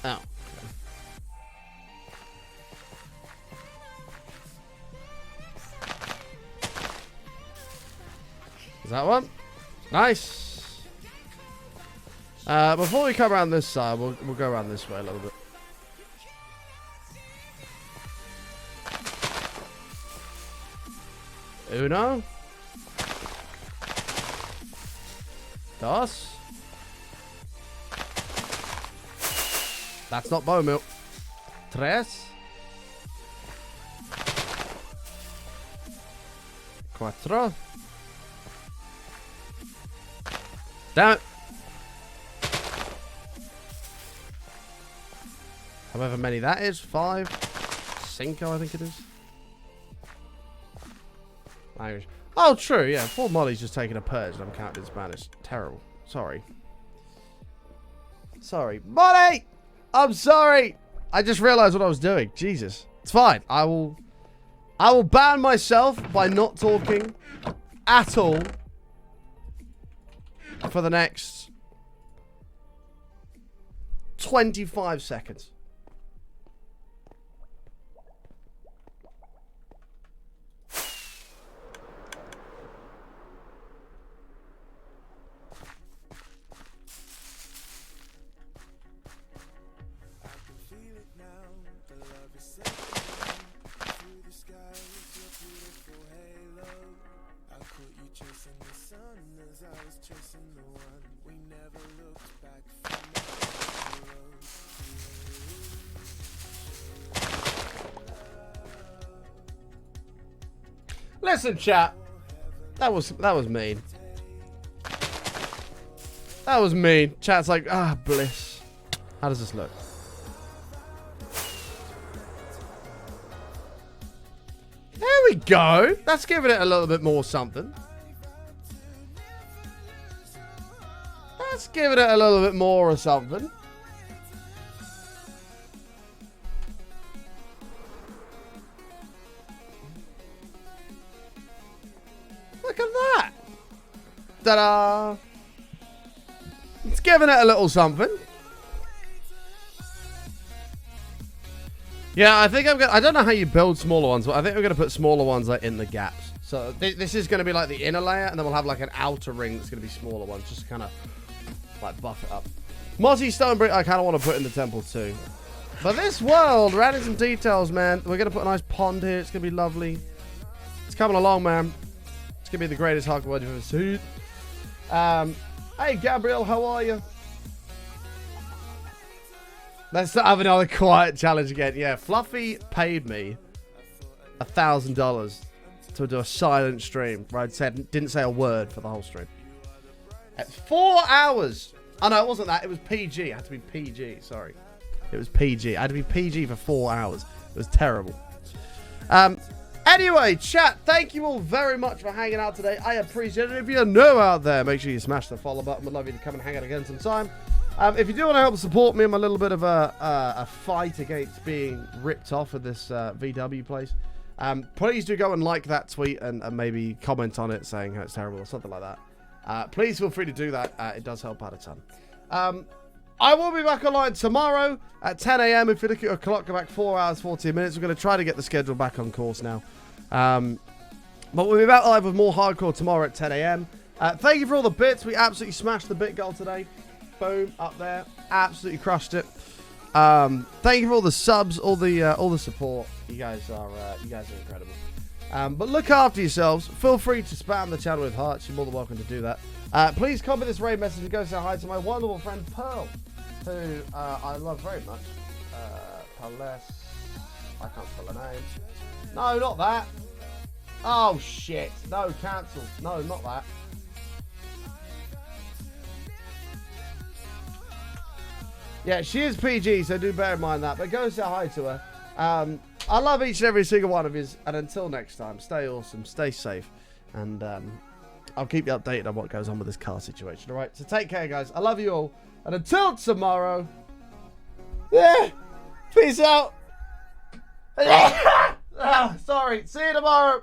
Oh. Okay. Is that one? Nice. Before we come around this side, we'll go around this way a little bit. Uno. Dos. That's not bone milk. Tres. Cuatro. Damn it. However many that is. 5. Cinco, I think it is. Language. Oh, true, yeah. Poor Molly's just taking a purge and I'm counting in Spanish. Terrible. Sorry. Sorry. Molly! I'm sorry! I just realized what I was doing. Jesus. It's fine. I will ban myself by not talking at all for the next 25 seconds. Listen, chat. That was mean. That was mean. Chat's like, ah, bliss. How does this look? There we go. That's giving it a little bit more something. That's giving it a little bit more or something. Look at that. Ta-da. It's giving it a little something. Yeah, I think I'm gonna. I don't know how you build smaller ones, but I think we're gonna put smaller ones like in the gaps. So this is gonna be like the inner layer, and then we'll have like an outer ring that's gonna be smaller ones, just kind of like buff it up. Mossy stone brick, I kind of want to put in the temple too. But this world, we're adding some details, man. We're gonna put a nice pond here. It's gonna be lovely. It's coming along, man. It's gonna be the greatest hardcore you've ever seen. Hey, Gabriel, how are you? Let's have another quiet challenge again. Yeah, Fluffy paid me $1,000 to do a silent stream where didn't say a word for the whole stream. At 4 hours. Oh, no, it wasn't that. It was PG. It had to be PG. Sorry. It was PG. I had to be PG for 4 hours. It was terrible. Anyway, chat, thank you all very much for hanging out today. I appreciate it. If you're new out there, make sure you smash the follow button. We'd love you to come and hang out again sometime. If you do want to help support me in my little bit of a fight against being ripped off of this VW place, please do go and like that tweet and maybe comment on it saying how it's terrible or something like that. Please feel free to do that. It does help out a ton. I will be back online tomorrow at 10 a.m. If you look at your clock, go back 4 hours, 14 minutes. We're going to try to get the schedule back on course now. But we'll be back live with more hardcore tomorrow at 10 a.m. Thank you for all the bits. We absolutely smashed the bit goal today. Boom, up there. Absolutely crushed it. Thank you for all the subs, all the support. You guys are incredible. But look after yourselves. Feel free to spam the channel with hearts. You're more than welcome to do that. Please copy this raid message and go say hi to my wonderful friend Pearl, who I love very much. Pales. I can't spell her name. No, not that. Oh shit. No, cancel. No, not that. Yeah, she is PG, so do bear in mind that. But go say hi to her. I love each and every single one of you. And until next time, stay awesome, stay safe. And I'll keep you updated on what goes on with this car situation. All right? So take care, guys. I love you all. And until tomorrow, yeah, peace out. Sorry. See you tomorrow.